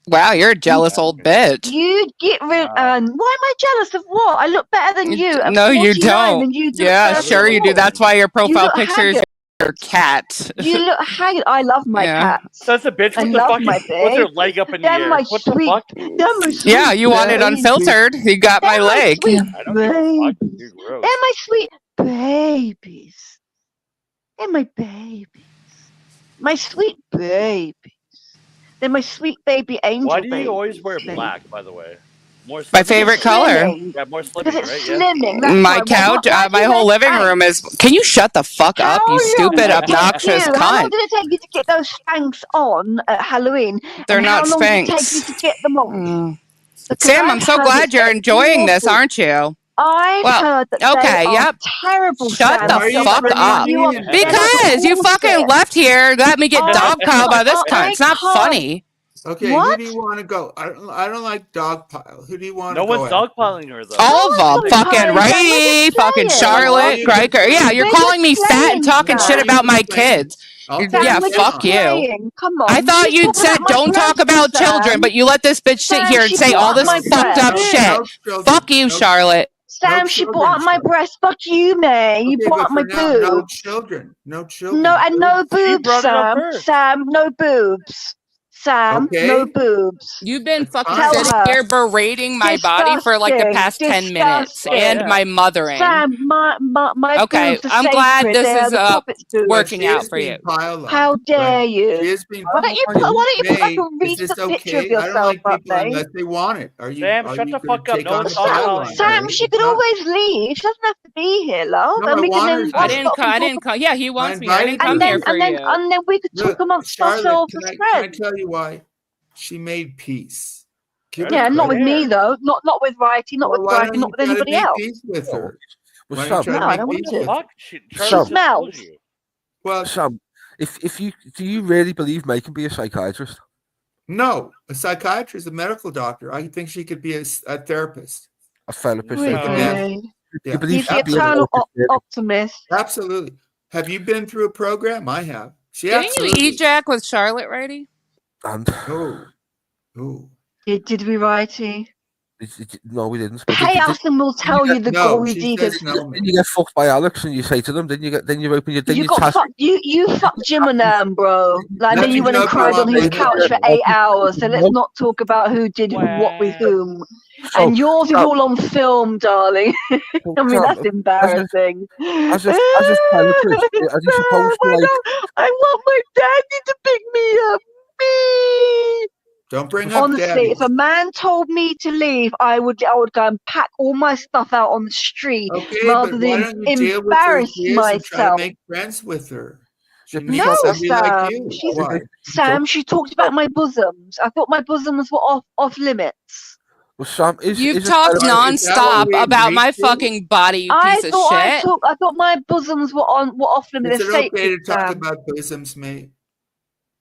Wow, you're a jealous old bitch. You'd get rid. Why am I jealous of what? I look better than you. At No, you 49 don't. And you do Yeah, sure you do. That's why your profile look picture is haggard. your cat. You look haggard. I love my cats. That's a bitch I with the love fucking my with her babe. leg up in the They're air. my What sweet. the fuck? They're my sweet. Yeah, you want it unfiltered. You got my leg. Sweet I don't give a fuck. babies. You're gross. They're my sweet babies. They're my babies. My sweet babies. They're my sweet baby angel. Why do you babies. always wear black, by the way? More My favorite color. Yeah, more slimming, Because it's right? slimming. Yeah. My couch, my whole living room is. Can you shut the fuck up, you stupid, obnoxious How long cunt? did it take you to get those Spanx on at Halloween? They're and not how long did it take Spanx. you to get them on? Sam, I'm so glad you're enjoying this, aren't you? I've heard that okay, they are yep. terrible. Shut Sam. the fuck up. You are Because you fucking left here, let me get dogpiled by this cunt. It's not funny. Okay, who do you want to go? I don't like dogpile. Who do you want No to go? one's dogpiling her though. All of them. Fucking Wrighty, fucking Charlotte, Gryker. Yeah, you're calling me fat and talking shit about my kids. Yeah, fuck you. Come on. I thought you'd said don't talk about children, but you let this bitch sit here and say all this fucked up shit. Fuck you, Charlotte. Sam, she brought up my breast. Fuck you, May. You brought up my boobs. No children. No children. No, and no boobs, Sam. Sam, no boobs. Sam, no boobs. You've been fucking sitting here berating my body for like the past 10 minutes and my mothering. Sam, my okay, boobs are I'm glad sacred. this is working out for you. How dare you? Why don't you put like a recent picture of yourself up there? Unless they want it. Are you? Sam, shut the fuck up. No one's dogpiling. Sam, she could always leave. She doesn't have to be here, love. No, I didn't come. Yeah, he wants me. I didn't come here for you. And then we could talk amongst ourselves as friends. Can I tell you why? She made peace. Yeah, not with me though. Not with Wrighty. Not with Gryker. Not with anybody else. With her? Well, I don't want to. She smells. Well, Sam, if you do you really believe May can be a psychiatrist? No, a psychiatrist, a medical doctor. I think she could be a therapist. A therapist. Really? You believe He's the eternal optimist. Absolutely. Have you been through a program? I have. Didn't you ejac with Charlotte, Wrighty? And Did we, Wrighty? No, we didn't. Pay us and we'll tell you the gory details. Then you get fucked by Alex and you say to them, then you open your you fucked Jim and Am, bro. Like then you went and cried on his couch for 8 hours. So let's not talk about who did what with whom. And yours is all on film, darling. I mean that's embarrassing. As a therapist, are you supposed to like? I want my daddy to pick me up. Me. Don't bring up honestly, daddy. If a man told me to leave, I would go and pack all my stuff out on the street rather than embarrass myself. And try to make friends with her. No, Sam. Sam, she talked about my bosoms. I thought my bosoms were off limits. Well, Sam, you've talked nonstop about my fucking body, you piece of shit. I thought my bosoms were off limits. Is it okay to talk about bosoms, mate?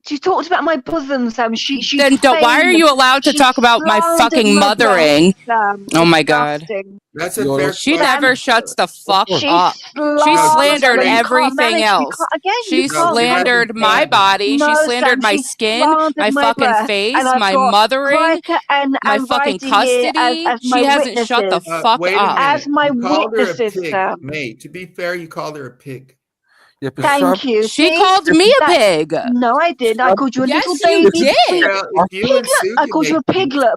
She talked about my bosom, Sam. Then why are you allowed to talk about my fucking mothering? Oh my god. That's a fair She never shuts the fuck up. She slandered everything else. She slandered my body. She slandered my skin, my fucking face, my mothering, my fucking custody. She hasn't shut the fuck up. As my witnesses, Sam. Mate, to be fair, you called her a pig. Yeah, thank you. She called me a pig. No, I didn't. I called you a little baby. I called you a piglet.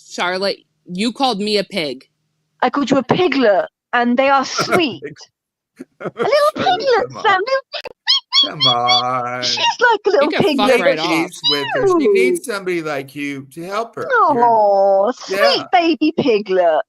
Charlotte, you called me a pig. I called you a piglet, and they are sweet. A little piglet, Sam. Come on. She's like a little piglet. Right off. With her. She needs somebody like you to help her. Oh, sweet baby piglet.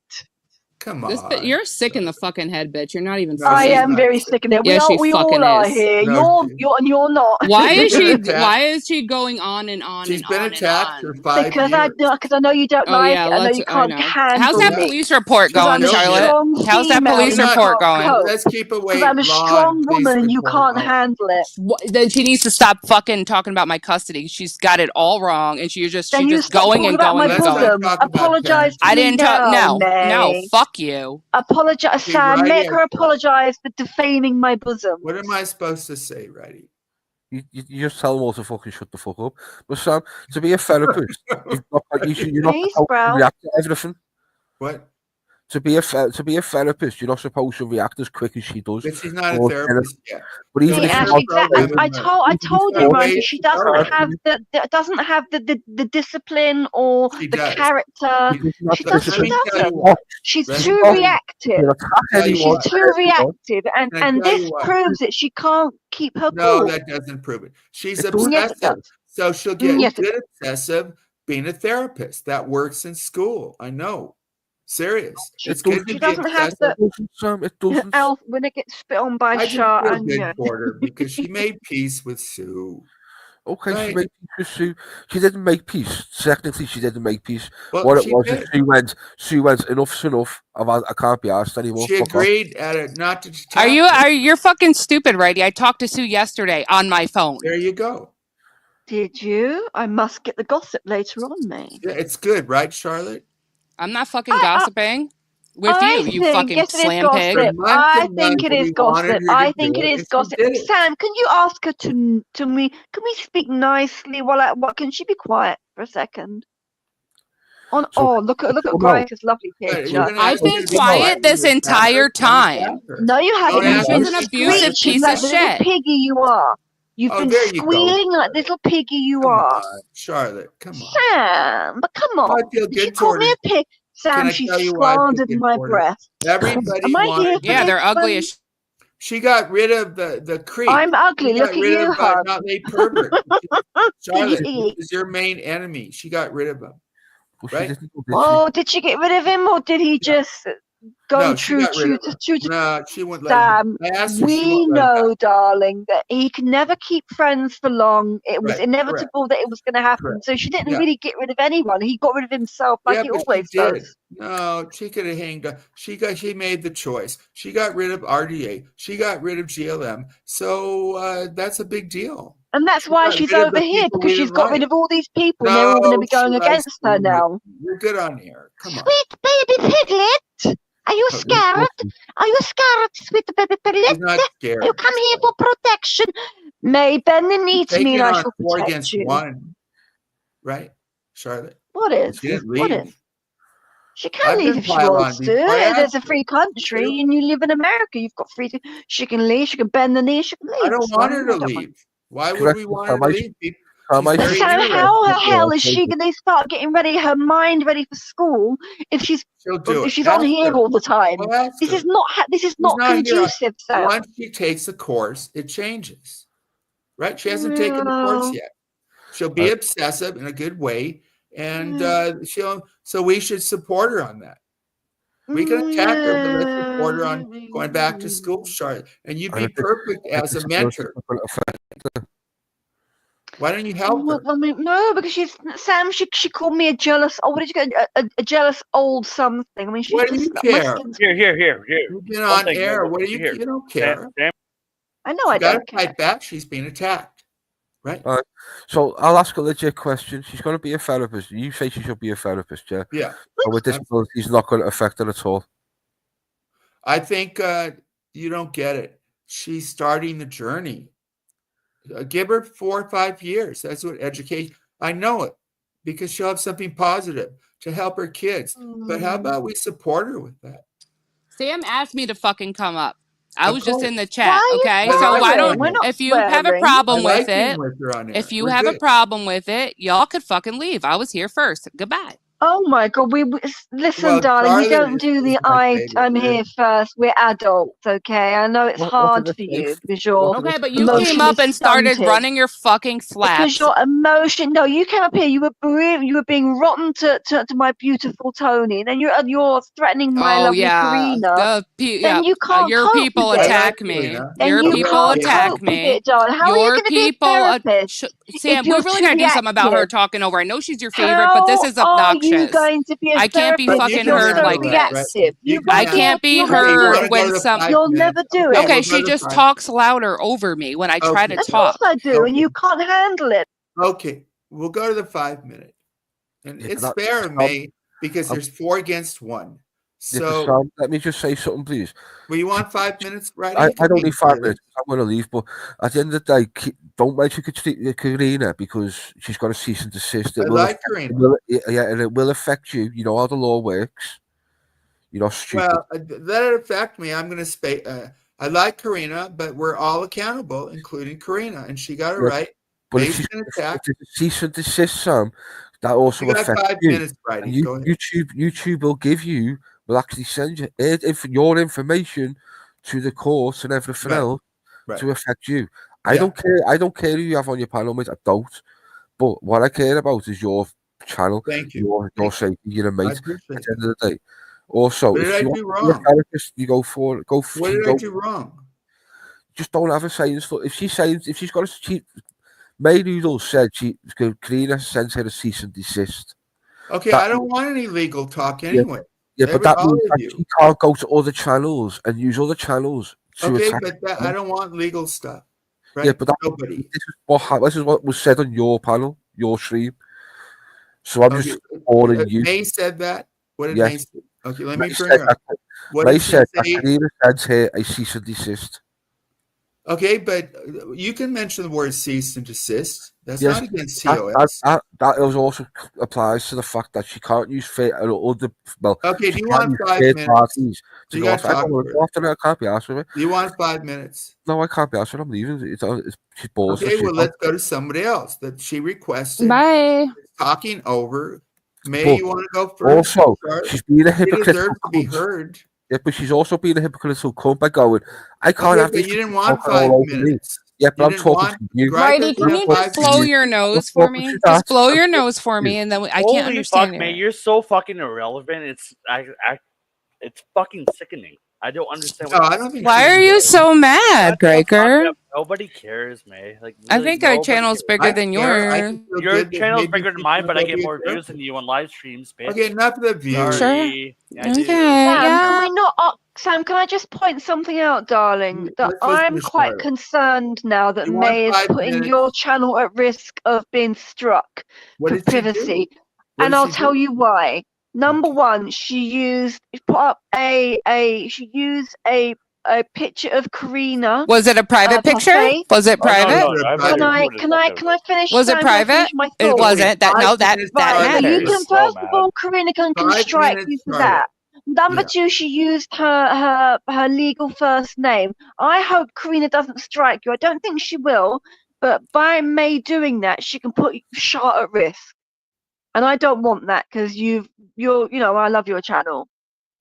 Come on. You're sick in the fucking head, bitch. You're not even. I am very sick in it. Yeah, she we fucking all are is. here. No, You're not. Why is she going on and on? She's been attacked for 5 because years. I know you don't like it. I know you can't handle How's that me. police report going, Charlotte? How's that police report going? Let's keep away. Because I'm a strong woman and you can't handle it. Then she needs to stop fucking talking about my custody. She's got it all wrong, and she's just going and going and going. Apologize. I didn't talk. No, May. fuck you. Apologize, Sam. Make her apologize for defaming my bosom. What am I supposed to say, Wrighty? You just tell them all to fucking shut the fuck up. But Sam, to be a therapist, you're not supposed to react to everything. What? To be a therapist, you're not supposed to react as quick as she does. But she's not a therapist yet. But even I told you, Randy, she doesn't have the discipline or the character. She doesn't. She's too reactive. She's too reactive, and this proves it. She can't keep her cool. No, that doesn't prove it. She's obsessive, so she'll get good obsessive being a therapist. That works in school. I know. Serious. It's good to be obsessive. It doesn't. Elf, when it gets spit on by I shark, just feel good for her because she made peace with Sue. Okay, right. She made peace with Sue. She didn't make peace. Technically, she didn't make peace. Well, what it was is Sue went, enough's enough. I can't be asked anymore. She agreed at it not to. You're fucking stupid, Wrighty. I talked to Sue yesterday on my phone. There you go. Did you? I must get the gossip later on, mate. Yeah, it's good, right, Charlotte? I'm not fucking gossiping with you fucking slam pig. I think it is gossip. I think it is gossip. Sam, can you ask her to me? Can we speak nicely? What can she be quiet for a second? Look at Gryker's lovely picture. I've been quiet this entire time. No, you haven't. She's an abusive piece of shit. Little piggy you are. You've been squealing like little piggy you are. Charlotte, come on. Sam, but come on. I feel good. She called me a pig. Sam, she slandered my breath. Everybody yeah, they're ugly as She got rid of the creep. I'm ugly. Look at you, hon. Not made pervert. Charlotte is your main enemy. She got rid of him. Right? Oh, did she get rid of him, or did he just go true to? No, she wouldn't Sam, we know, darling, that he can never keep friends for long. It was inevitable that it was going to happen. So she didn't really get rid of anyone. He got rid of himself like he always does. No, she could have hanged up. She made the choice. She got rid of RDA. She got rid of GLM. So that's a big deal. And that's why she's over here, because she's got rid of all these people, and they're all going to be going against her now. You're good on here. Come on. Sweet baby piglet, are you scared? Are you scared, sweet baby piglet? She's not scared. You come here for protection. May bend the knee to me, and I shall protect against you. One. Right, Charlotte? What is? She didn't leave. She can leave if she wants to. There's a free country, and you live in America. You've got free. She can leave. She can bend the knee. She can leave. I don't want her to leave. Why would we want her to leave? So how the hell is she going to start getting her mind ready for school if she's on here all the time? This is not conducive, Sam. Once she takes a course, it changes. Right? She hasn't taken the course yet. She'll be obsessive in a good way, and so we should support her on that. We can attack her, but let's support her on going back to school, Charlotte. And you'd be perfect as a mentor. Why don't you help her? No, because Sam. She called me a jealous. Oh, what did you get? A jealous old something. I mean, what do you care? Here. You've been on air. What do you? You don't care. I know. I don't care. Fight back. She's being attacked. Right. All right. So I'll ask a legit question. She's going to be a therapist. You say she should be a therapist, yeah? Yeah. So with disabilities, not going to affect her at all. I think you don't get it. She's starting the journey. Give her 4 or 5 years. That's what education. I know it because she'll have something positive to help her kids. But how about we support her with that? Sam asked me to fucking come up. I was just in the chat, okay? So why don't if you have a problem with it, if you have a problem with it, y'all could fucking leave. I was here first. Goodbye. Oh my God! Listen, Well, darling. We Charlotte don't is do the my favorite. I'm here first. We're adults, okay? I know it's What hard did for I you say? because you're Okay, but you came emotionally up and started stunted. running your fucking Because flaps. your emotion. No, you came up here. You were being rotten to my beautiful Tony. And then you're threatening my Oh lovely yeah, Karina. Then you can't your cope people with I it. like attack me. Karina. Then Your you people can't attack cope with me. it, darling. How are you Your going to be a people, therapist if Sam. We you're really too gotta do something about her reactive? talking over. I know she's your favorite, but this How is are you obnoxious. going to be a I can't be But therapist you if fucking can you're heard so handle like that, right? this. reactive? You You can I won't be handle. able. can't be You'll Okay, never you do want heard to it. go when to the some. 5 You'll minutes? never do Okay, it. Okay, we'll go she to just 5. talks louder over me when I try to Okay, Of course talk. I do, and okay, you can't handle it. okay. We'll go to the 5 minute, and Yeah, it's but fair in May because um, there's 4 against 1. yeah, but So, Sam, let me just say something, please. well, you want 5 minutes, right? I You can don't make need it 5 shorter. minutes. I'm going to leave, but at the end of the day, don't mention Karina because she's got a cease and desist. I It will like affect, Karina. yeah, and it will affect you. You know how the law works. You're not stupid. Well, let it affect me. I'm going to I like Karina, but we're all accountable, including Karina, and she got it Yeah, right. but May's going to attack. if it's a cease and desist, Sam, that also You got affects 5 you. minutes, And Wrighty. Go ahead. YouTube will actually send you your information to the courts and everything Right, else right. to affect you. I Yeah. don't care. I don't care who you have on your panel, mate. I don't. But what I care about is your channel, Thank you. your safety, you're a I mate. appreciate At the end that. of the day. Also, What did if I you want do to be a wrong? therapist, you go for it. What did I do wrong? Just don't have her saying stuff. If she's got a May Noodle said Karina sent her a cease and desist. Okay, That I don't want any legal talk yeah, anyway. yeah, but that All means of that you. she can't go to other channels and use other channels to Okay, attack. but I don't want legal stuff, Yeah, right? but Nobody. this is what was said on your panel, your stream. So I'm Okay, just warning you. May said that. What did May Yes, say? Okay, let May me bring said her up. that. What May did she said that say? Karina sent her a cease and desist. Okay, but you can mention the word cease and desist. That's Yes, not against COS. that also applies to the fact that she can't use other. Well, Okay, do she you can't want use 5 third minutes? parties to You go got after. to I don't talk want to to go her. after her. I can't be asked with her. Do you want 5 minutes? No, I can't be asked with her. I'm leaving. She's balls. Okay, well, let's go to somebody else that she requested. Bye. Talking over. May, But you want to go first? also, Start? she's being a She hypocritical deserves to be cunt. heard. Yeah, but she's also being a hypocritical cunt by going, I can't Okay, have but this you didn't talking want 5 all over me. minutes. Yeah, but You I'm didn't talking want to you. Gryker. Righty, You can have you 5 just blow minutes. your I'm nose for talking me? to Just that. blow I'm your talking nose for to you. me, and then I can't Holy understand fuck, man! you. You're so fucking irrelevant. It's fucking sickening. I don't understand No, what. I don't think Why she's are you irrelevant. so mad, Shut the fuck Gryker? up. Nobody cares, May. Like I really, think our nobody channel's cares. bigger I than care. I yours. just feel Your good that channel's maybe bigger than she's mine, gonna but I go get be a more views than therapist. you on live streams, bitch. Okay, enough of the views. Sure. Sorry. I do. Okay. Sam, can Yeah. we not? Sam, can I just point something out, darling? That Let's listen I'm to quite Charlotte. concerned now that You want May is 5 putting minutes? your channel at risk of being struck What for did she do? privacy. What And did I'll she tell do? you why. Number one, she put up a picture of Karina Was it a private of her picture? face. Was it Oh no, private? no, I've already recorded Can I finish? Was it Sam, can I finish private? my It thought? wasn't. That 5 no, that minutes, that Right, so you Charlotte. can matters. first of all, Karina can 5 strike minutes, you for Charlotte. that. Number Yeah. two, she used her legal first name. I hope Karina doesn't strike you. I don't think she will, but by May doing that, she can put Charlotte at risk. And I don't want that because I love your channel.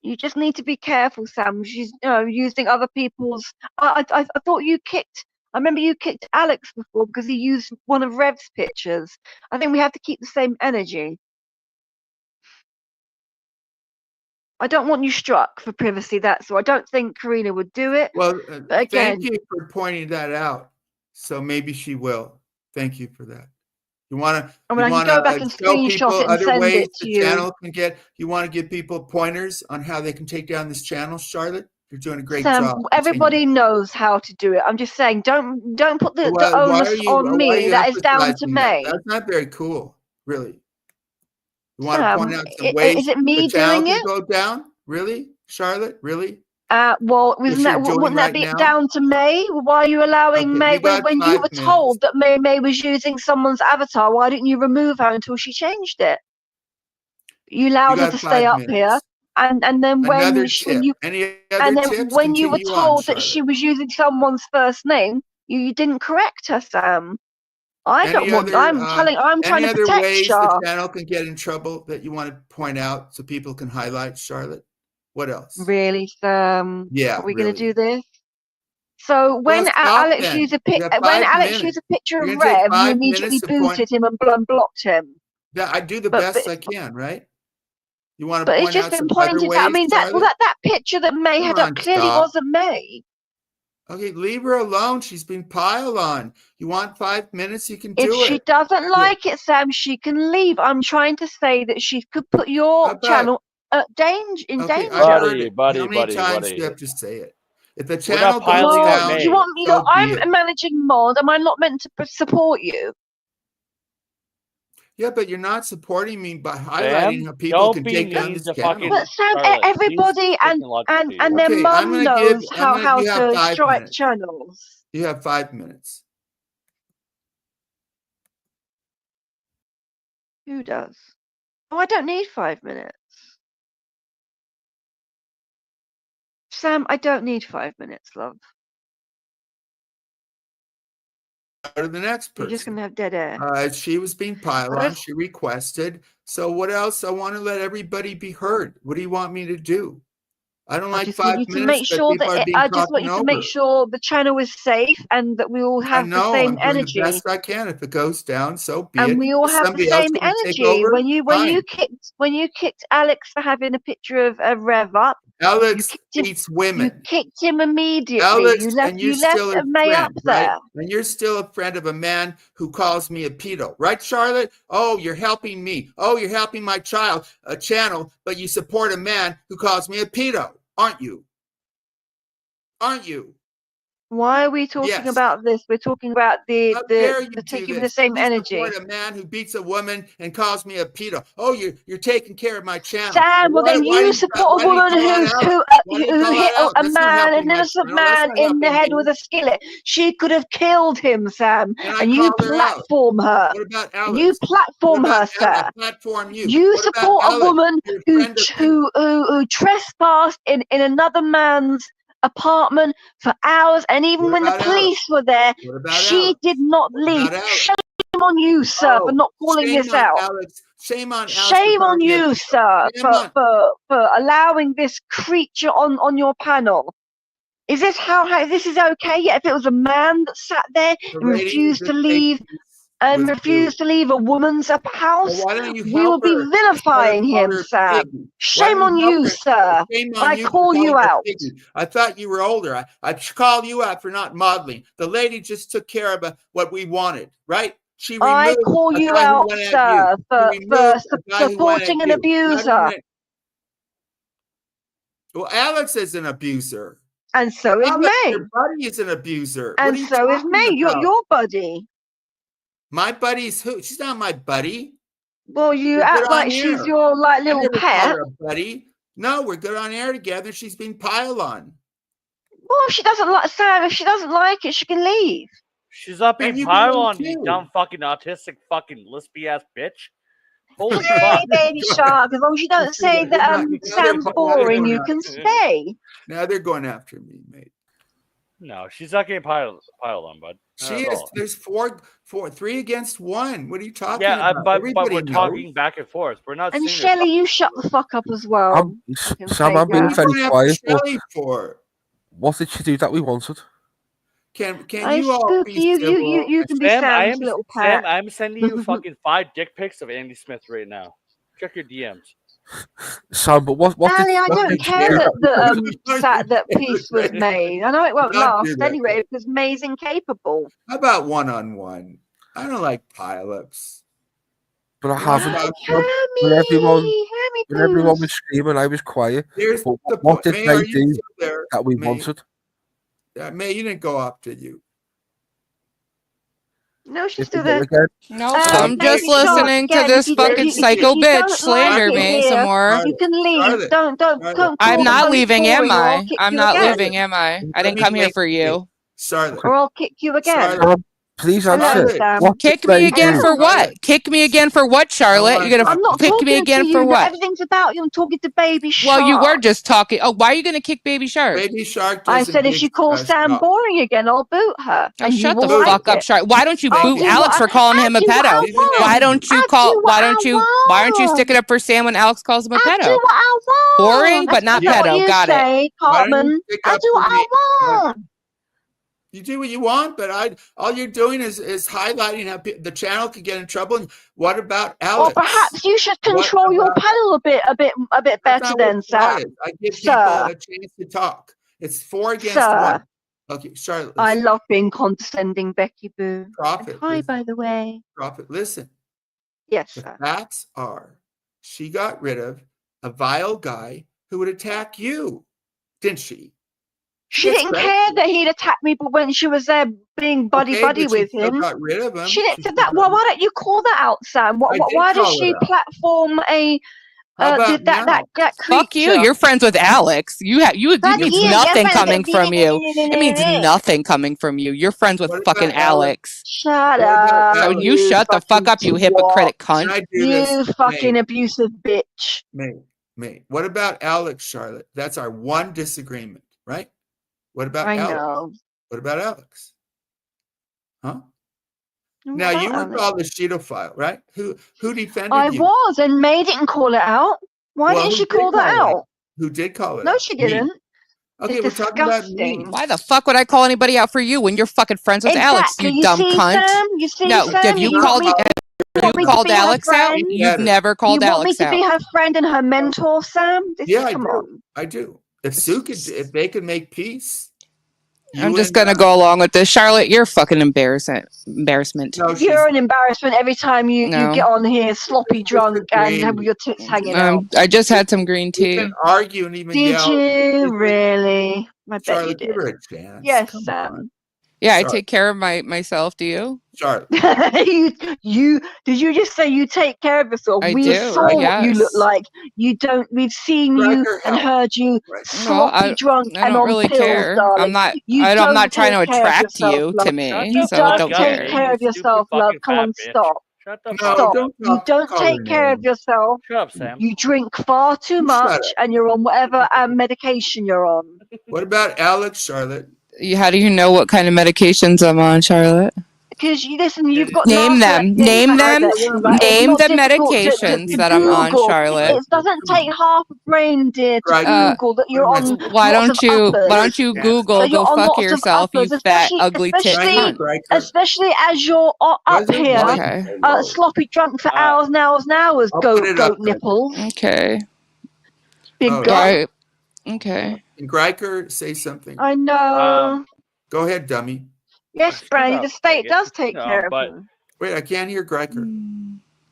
You just need to be careful, Sam. She's using other people's. I thought you kicked. I remember you kicked Alex before because he used one of Rev's pictures. I think we have to keep the same energy. I don't want you struck for privacy. That's all. I don't think Karina would do it. Well, But again, thank you for pointing that out. So maybe she will. Thank you for that. You want to I can go back and show people screenshot it and other send ways it to the you. channel can get. You want to give people pointers on how they can take down this channel, Charlotte? You're doing a great Sam, job. everybody knows how to do it. I'm just saying, don't put the onus on me. That is down to May. That's not very cool, really. You want Sam, to point out some ways is it me the channel doing can it? go down? Really, Charlotte? Really? Well, What you're doing wouldn't that right be now? down to May? Why are you allowing Okay, May you got when you 5 were minutes. told that May was using someone's avatar? Why didn't you remove her until she changed it? You allowed her got to stay 5 up here, minutes. and then Another tip. Any other tips? when you were Continue on, told that she Charlotte. was using someone's first name, you didn't correct her, Sam. I don't want. I'm trying to protect ways Char. the channel can get in trouble that you want to point out so people can highlight, Charlotte? What else? Really, Sam? Yeah, Are we going really. to do this? So when Alex used a picture of Rev, you immediately booted him and blocked him. Yeah, I do the best I can, right? You want to but point it's just out been some pointed other ways, out. I mean, Charlotte? that picture that May had up clearly wasn't May. Okay, leave her alone. She's been piled on. You want 5 minutes? You can do it. If she doesn't like it, Sam, she can leave. I'm trying to say that she could put your channel in danger. Buddy. How many times do you have to say it? If the We're channel not goes piling on down, May. You want me? so be I'm it. a managing mod. Am I not meant to support you? Yeah, but you're not supporting me by highlighting how people don't can be take down mean this to channel. fucking But Sam, Charlotte. everybody and their Okay, mum knows you how have to 5 strike minutes. channels. You have 5 minutes. Who does? Oh, I don't need 5 minutes. Sam, I don't need 5 minutes, love. Go to the next person. You're just going to have dead air. She was being piled on. She requested. So what else? I want to let everybody be heard. What do you want me to do? I don't like 5 minutes. To make sure that I just want you to make sure the channel is safe and that we all have the same I'm energy. doing the best I can. If it goes down, so be it. And we all have the same energy. When you kicked Alex for having a picture of Rev up, Alex beats women. You kicked him immediately. Alex, you left friend, May up there. right? And you're still a friend of a man who calls me a pedo, right, Charlotte? Oh, you're helping me. Oh, you're helping my channel, but you support a man who calls me a pedo, aren't you? Aren't you? Why are we talking about this? We're talking about the taking the same energy. You support a man who beats a woman and calls me a pedo. Oh, you're taking care of my channel. Sam, well then you support a woman who hit a man, an innocent man in the head with a skillet. She could have killed him, Sam, and you platform her. What about Alex? You platform her, sir. You support a woman who trespassed in another man's apartment for hours, and even when the police were there, she did not leave. Shame on you, sir, for not calling this out. Shame on Alex. Shame on you, sir, for allowing this creature on your panel. Is this how this is okay? Yeah, if it was a man that sat there and refused to leave a woman's house, we would be vilifying him, Sam. Shame on you, sir. I call you out. I thought you were older. I call you out for not modeling. The lady just took care of what we wanted, right? I call you out, sir, for supporting an abuser. Well, Alex is an abuser. And so is May. Your buddy is an abuser. And so is May, your buddy. My buddy's who? She's not my buddy. Well, you act like she's your little pet. Buddy. No, we're good on air together. She's been piled on. Well, if she doesn't like Sam, if she doesn't like it, she can leave. She's not being piled on, you dumb fucking autistic fucking lispy ass bitch. Holy fuck. Baby shark, as long as you don't say that Sam's boring, you can stay. Now they're going after me, mate. No, she's not getting piled on, bud. She is. There's 3 against 1. What are you talking about? But we're talking back and forth. We're not. And Shelley, you shut the fuck up as well. Sam, I'm being very quiet. What did she do that we wanted? Can you all be civil? You can be Sam's little pet. Sam, I'm sending you fucking 5 dick pics of Andy Smith right now. Check your DMs. Sam, but what Ali, I don't care that peace was made. I know it won't last anyway because May's incapable. How about one-on-one? I don't like pile-ups. But I haven't. When everyone was screaming, I was quiet. But what did they do that we wanted? May, you didn't go up, did you? No, she's still there. No, I'm just listening to this fucking psycho bitch slander me some more. You can leave. Don't. I'm not leaving, am I? I'm not leaving, am I? I didn't come here for you. Charlotte. Or I'll kick you again. Please Hello, answer. Sam. What Kick did me they again do? for what? Kick me again for what, Charlotte? You're I'm gonna not kick me talking again to for you. what? Everything's about you. I'm talking to Baby Shark. Well, you were just talking. Oh, why are you gonna kick Baby Shark? Baby Shark I doesn't said if she calls Sam stop. boring again, I'll boot her. Oh, and shut you the will fuck like up, it. Shark. Why don't you I'll boot do Alex what for calling him a I'll do what I pedo? want. Why don't you I'll call? do what Why I don't you? Why don't you stick it up for Sam when Alex calls him a I'll do pedo? what I want. Boring, but That's not what pedo. you Got it. say, Why don't you Cartman. stick I'll up do for what me? I want. You do what you want, but all you're doing is highlighting how the channel could get in trouble. And what about Alex? Or perhaps you should control your panel a bit better then, Sam. I give people a chance to talk. It's 4 against 1. Okay, Charlotte. I love being condescending, Becky Boo. Prophet. Hi, listen. by the way. Prophet, listen. Yes, the sir. facts are she got rid of a vile guy who would attack you, didn't she? She didn't care that he'd attacked me, but when she was there being buddy with him, got rid of him. She didn't say that. Well, why don't you call that out, Sam? Why does she platform a that creature? Fuck you. You're friends with Alex. It means nothing coming from you. It means nothing coming from you. You're friends with fucking Alex. Shut up. So you shut the fuck up, you hypocritic cunt. You fucking abusive bitch. May. What about Alex, Charlotte? That's our one disagreement, right? What about Alex? Know. What about Alex? Huh? Now you were called a Cheetophile, right? Who defended you? I was, and May didn't call it out. Why didn't she call that out? Who did call it out? No, she didn't. Me. Okay, we're talking about me. Why the fuck would I call anybody out for you when you're fucking friends with Alex, you dumb cunt? Sam? You see, no, Sam? have you called Alex out? You've never called Alex out. You want me to be her friend and her mentor, Sam? Come on. I do. If they could make peace. I'm just gonna go along with this, Charlotte. You're fucking embarrassment. No, you're an embarrassment every time you get on here, sloppy drunk and have your tits hanging out. I just had some green tea. You can argue and even Did yell. you really? I bet Charlotte, you did. Give her a chance. Yes, Sam. Yeah, I take care of myself. Do you? Charlotte. Did you just say you take care of yourself? We saw what you look like. You don't. We've seen you and heard you sloppy drunk and on really pills, care. darling. I'm not trying to attract you to me. You so don't don't take care. care of yourself, love. Come on, stop. Stop. You don't take care of yourself. Shut up, Sam. You drink far too much, and you're on whatever medication you're on. What about Alex, Charlotte? How do you know what kind of medications I'm on, Charlotte? Because you've got name them. Name them. Name the medications that I'm on, Charlotte. It doesn't take half a brain, dear, to Google that you're on. Why don't you Google? Go fuck yourself, you fat, ugly tit cunt. Especially as you're up here, sloppy drunk for hours and hours and hours. Goat nipples. Okay. Big guy. Okay. Gryker, say something. I know. Go ahead, dummy. Yes, Brandy, the state does take care of him. Wait, I can't hear Gryker.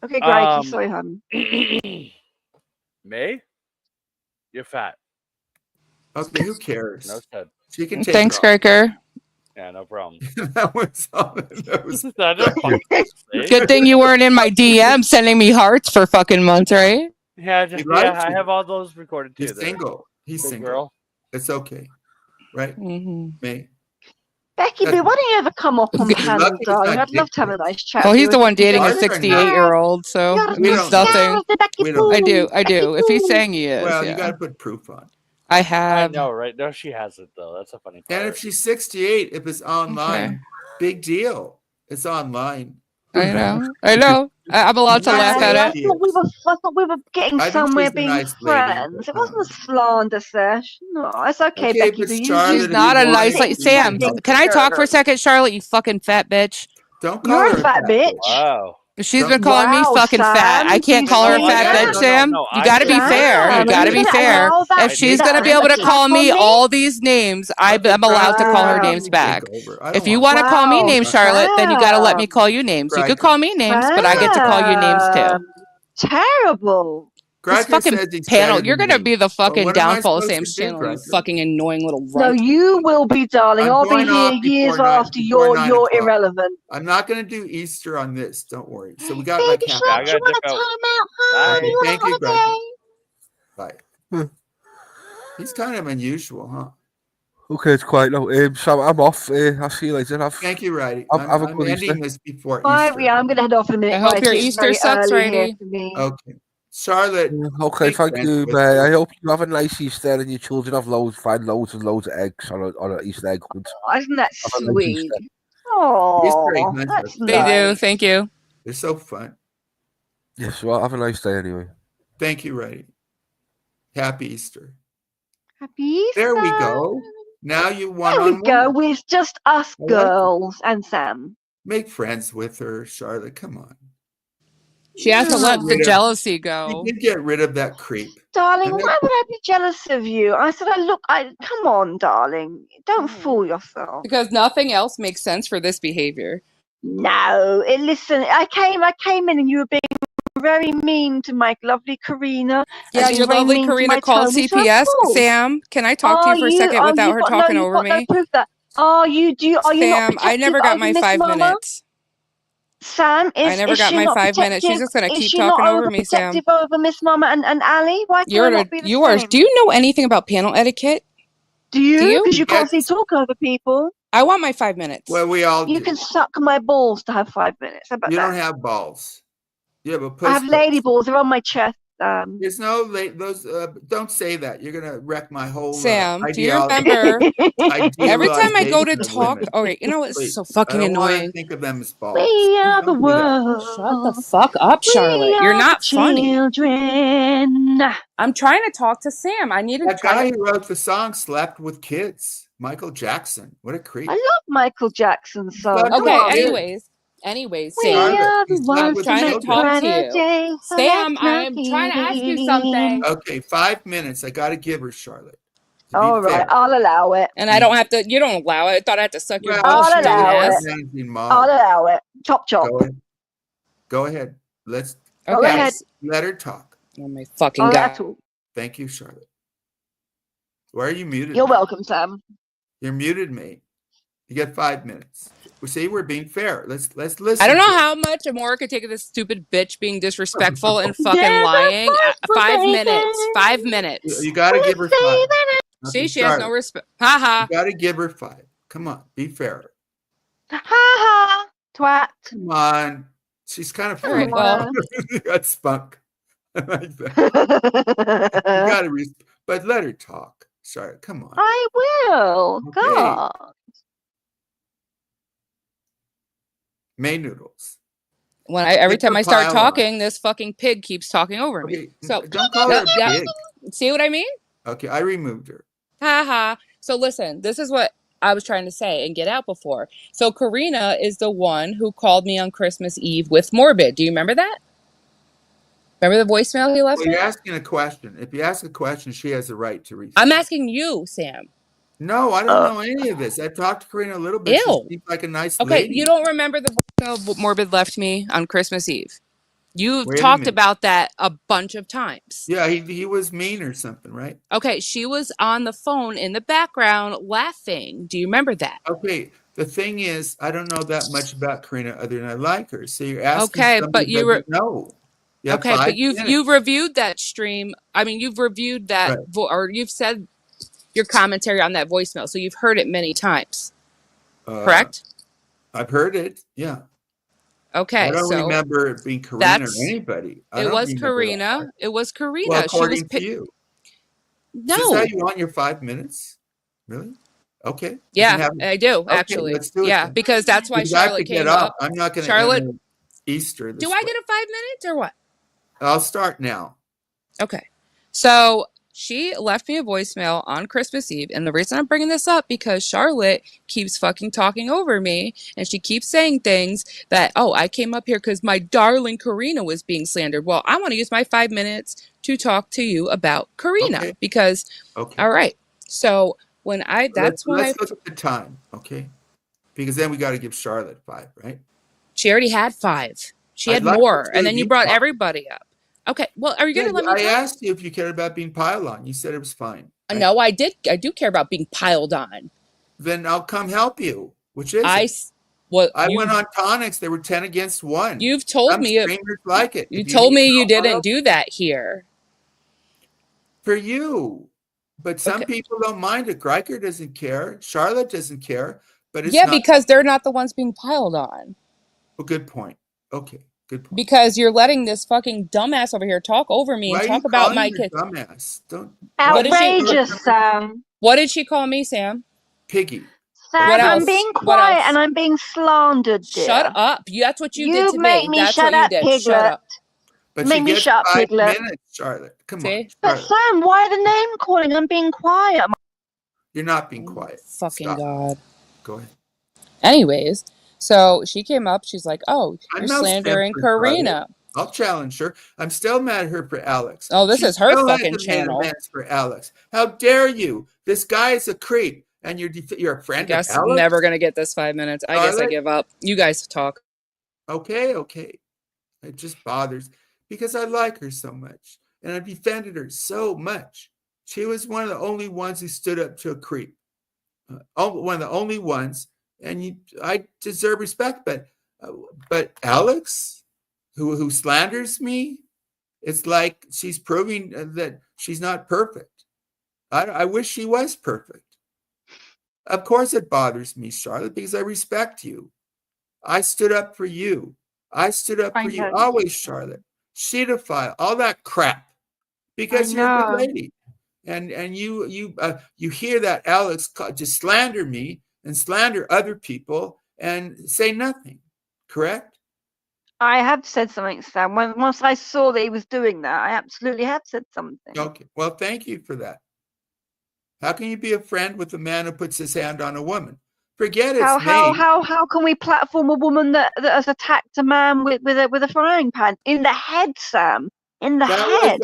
Okay, Gryker, sorry, hon. May? You're fat. Okay, who cares? No said. She can take Thanks, Gryker. Yeah, no problem. That was all that was. Good thing you weren't in my DM sending me hearts for fucking months, right? Yeah, I have all those recorded too. He's single. He's single. Girl. It's okay, right? May. Becky Boo, why don't you ever come up on panel, darling? I'd love to have a nice chat. Well, he's the one dating a 68-year-old, so it means nothing. I do. If he's saying he is. Well, you got to put proof on. I have. I know, right? No, she hasn't, though. That's a funny part. And if she's 68, if it's online, big deal. It's online. I know. I'm allowed to laugh at it. I thought we were getting somewhere being friends. It wasn't a slander sesh. No, it's okay, Becky. She's not a nice lady. Sam, can I talk for a second, Charlotte? You fucking fat bitch. Don't call her a fat bitch. Wow. She's been calling me fucking fat. I can't call her a fat bitch, Sam. You gotta be fair. You gotta be fair. If she's gonna be able to call me all these names, I'm allowed to call her names back. If you want to call me names, Charlotte, then you gotta let me call you names. You could call me names, but I get to call you names too. Terrible. This fucking panel, you're gonna be the fucking downfall of Sam's channel, you fucking annoying little runt. No, you will be, darling. I'll be here years after you're irrelevant. I'm not gonna do Easter on this. Don't worry. So we got Baby Shark, you want to time out, huh? Thank you, Gryker. Bye. He's kind of unusual, huh? Okay, it's quiet now. So I'm off. I'll see you later. Thank you, Wrighty. Have a I'm good Easter. ending this before Bye. Easter. Yeah, I'm going to head off in a minute. I hope Wrighty. your It's Easter very sucks, early here Wrighty. for me. Okay. Charlotte. Okay, make thank friends you, with mate. her. I hope you have a nice Easter and your children find loads and loads of eggs on an Easter egg hunt. Oh, isn't that Have a nice sweet? Easter. Easter egg Oh, hunts that's are They fun. do. nice. Thank you. They're so fun. Yes, well, have a nice day anyway. Thank you, Wrighty. Happy Easter. Happy Easter. There we go. Now you one There on we go. one. With just us I like it. girls and Sam. Make friends with her, Charlotte. Come on. She has to Just let get the rid of- jealousy You go. can get rid of that creep. Darling, And why would I be jealous of you? I said, come on, darling. Don't fool yourself. Because nothing else makes sense for this behavior. No, listen, I came in and you were being very mean to my lovely Karina. Yeah, and your being very lovely mean to Karina my called Tony, so of CPS. course. Sam, can I talk to you for a second without her talking over got no me? proof that. Are you not Sam, protective I never got of my Miss 5 Mama? minutes. Sam, I never is got she my not 5 minutes. She's protective? just gonna Is keep she talking not over me, Sam. overprotective over Miss Mama and Ali? Why can I not be the same? Do you know anything about panel etiquette? Do you? Because you Yes. constantly talk over people. I want my 5 minutes. Well, we all You do. can suck my balls to have 5 minutes. How about You that? don't have balls. You have a puss. I have lady balls. They're on my chest. There's no those. Don't say that. You're gonna wreck my whole Sam, do you ideology. remember every time I go to Idealization of talk? women. Okay, you know what? It's Please. so I fucking don't want to annoying. think of them as balls. We are the Don't do that. world. Shut the fuck up, Charlotte. You're not funny. Children. I'm trying to talk to Sam. I need to That try guy to. who wrote the song slept with kids. Michael Jackson. What a creep. I love Michael Jackson's song. Slept Come Okay, on. with anyways, We Sam. are the He's slept ones with who trying to make children. talk to brighter you. days. Sam, I'm trying to ask you something. Okay, 5 minutes. I got to give her, Charlotte. To be All right, fair. I'll allow it. And I don't have to, you don't allow it. I thought I had to suck your Well, balls, I'll allow dumbass. it. Managing I'll mom. allow it. Chop chop. Go ahead. Let's Go Okay. ahead. let her talk. Oh my fucking I'll god. talk. Thank you, Charlotte. Why are you muted? You're mate? welcome, Sam. You're muted, mate. You get 5 minutes. We see we're being fair. Let's listen. I don't know to it. how much more could take of this stupid bitch being disrespectful and fucking There's a lying. fight for 5 bacon. minutes. 5 minutes. You got to give her 5. See, she has no Charlotte, respect. Haha. You got to give her 5. Come on, be fair. Ha ha. Twat. Come on. She's kind of All right, funny. well. You got spunk. I like that. You got to but let her talk. Sorry, come on. I will. Okay. God. May noodles. Every Get time the I start pile talking, this fucking pig keeps talking over me. Okay, So don't call her a pig. see what I mean? Okay, I removed her. Haha. So listen, this is what I was trying to say and get out before. So Karina is the one who called me on Christmas Eve with Morbid. Do you remember that? Remember the voicemail he left Well, me? you're asking a question. If you ask a question, she has the right to respond. I'm asking you, Sam. No, I don't know any of this. I talked to Karina a little bit. Ew. She seems like a nice Okay, lady. you don't remember the voicemail Morbid left me on Christmas Eve. You've Wait a talked minute. about that a bunch of times. Yeah, he was mean or something, right? Okay, she was on the phone in the background laughing. Do you remember that? Okay, the thing is, I don't know that much about Karina other than I like her. So you're asking Okay, somebody but who you were doesn't know. You have okay, 5 but you've minutes. reviewed that stream. I mean, you've reviewed that Right. or you've said your commentary on that voicemail, so you've heard it many times. Correct? I've heard it. Yeah. Okay, I don't so remember it being Karina or that's anybody. I it don't was remember Karina. that. It was Karina. Well, She was according to you. Is this no. how you want your 5 minutes? Really? Okay. you Yeah, can have it. I do Okay, actually. let's do it Yeah, then. because that's why Because I have to Charlotte get came up. up. I'm not going to Charlotte, end Easter this do I way. get a 5 minutes or what? I'll start now. Okay. So she left me a voicemail on Christmas Eve. And the reason I'm bringing this up because Charlotte keeps fucking talking over me. And she keeps saying things that, oh, I came up here because my darling Karina was being slandered. Well, I want to use my 5 minutes to talk to you about Karina. Okay. Because, Okay. all right. So when Let's look at the time, okay? Because then we got to give Charlotte 5, right? she already had 5. She I'd had like to more. see And then you you brought talk. everybody up. Okay. Well, are you going to let me I talk? asked you if you cared about being piled on. You said it was fine. Right? No, I did. I do care about being piled on. Then I'll come help you. Which is I went on tonics. They were 10 against 1. You've told Some me streamers like it. You If told need me you help, I'll didn't help do that here. for you. But some people don't mind it. Gryker doesn't care. Charlotte doesn't care. But it's not. because they're not the ones being piled on. Well, good point. Okay, good point. Because you're letting this fucking dumbass over here talk over me and talk about my kid. Dumbass. Don't. Outrageous, Sam. What did she call me, Sam? Piggy. Sam, What else? I'm being quiet and I'm being slandered, dear. Shut up. That's what you did to me. Make me That's shut what up, you did. Piglet. Shut up. But make me shut up, 5 Piglet. minutes, Charlotte. Come See? on. But Sam, why the name calling? I'm being quiet. You're not being quiet. Fucking Stop. God. Go ahead. Anyways, so she came up. She's like, "Oh, you're not slandering censoring Karina." Charlotte. I'll challenge her. I'm still mad at her for Alex. Oh, this She is her still fucking hasn't made channel. amends for Alex. How dare you? This guy is a creep, and you're a friend I guess of Alex. I'm never gonna get this 5 minutes. I guess I give up. You guys talk. Okay. It just bothers because I like her so much, and I defended her so much. She was one of the only ones who stood up to a creep. One of the only ones, and I deserve respect. But Alex, who slanders me, it's like she's proving that she's not perfect. I wish she was perfect. Of course it bothers me, Charlotte, because I respect you. I stood up for you. I stood up for you always, Charlotte. Sheetophile, all that crap, because you're a good lady. And you hear that Alex just slander me and slander other people and say nothing, correct? I have said something, Sam. Once I saw that he was doing that, I absolutely have said something. Okay, well, thank you for that. How can you be a friend with a man who puts his hand on a woman? Forget it's how can we platform a woman that has attacked a man with a frying pan in the head, Sam? In the head.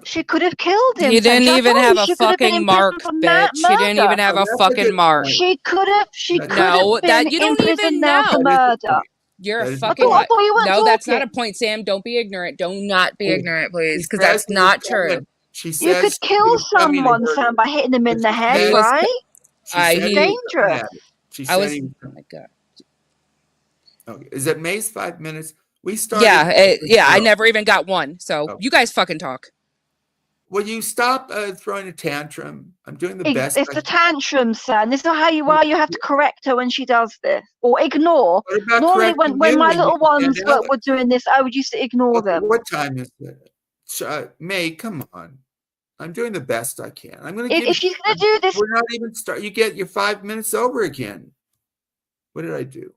She could have killed him. He didn't even have a fucking mark, bitch. She didn't even have a fucking mark. She could have. No, that you don't even know. For murder. You're a fucking. No, that's not a point, Sam. Don't be ignorant. Do not be ignorant, please, because that's not true. She says you could kill someone, Sam, by hitting him in the head, right? Dangerous. Oh my God. Okay. Is it May's 5 minutes? We started. Yeah. I never even got one. So you guys fucking talk. Will you stop throwing a tantrum? I'm doing the best. It's a tantrum, son. This is how you are. You have to correct her when she does this, or ignore. Normally, when my little ones were doing this, I would used to ignore them. What time is it? May, come on. I'm doing the best I can. I'm going to. If she's going to do this, we're not even start. You get your 5 minutes over again. What did I do?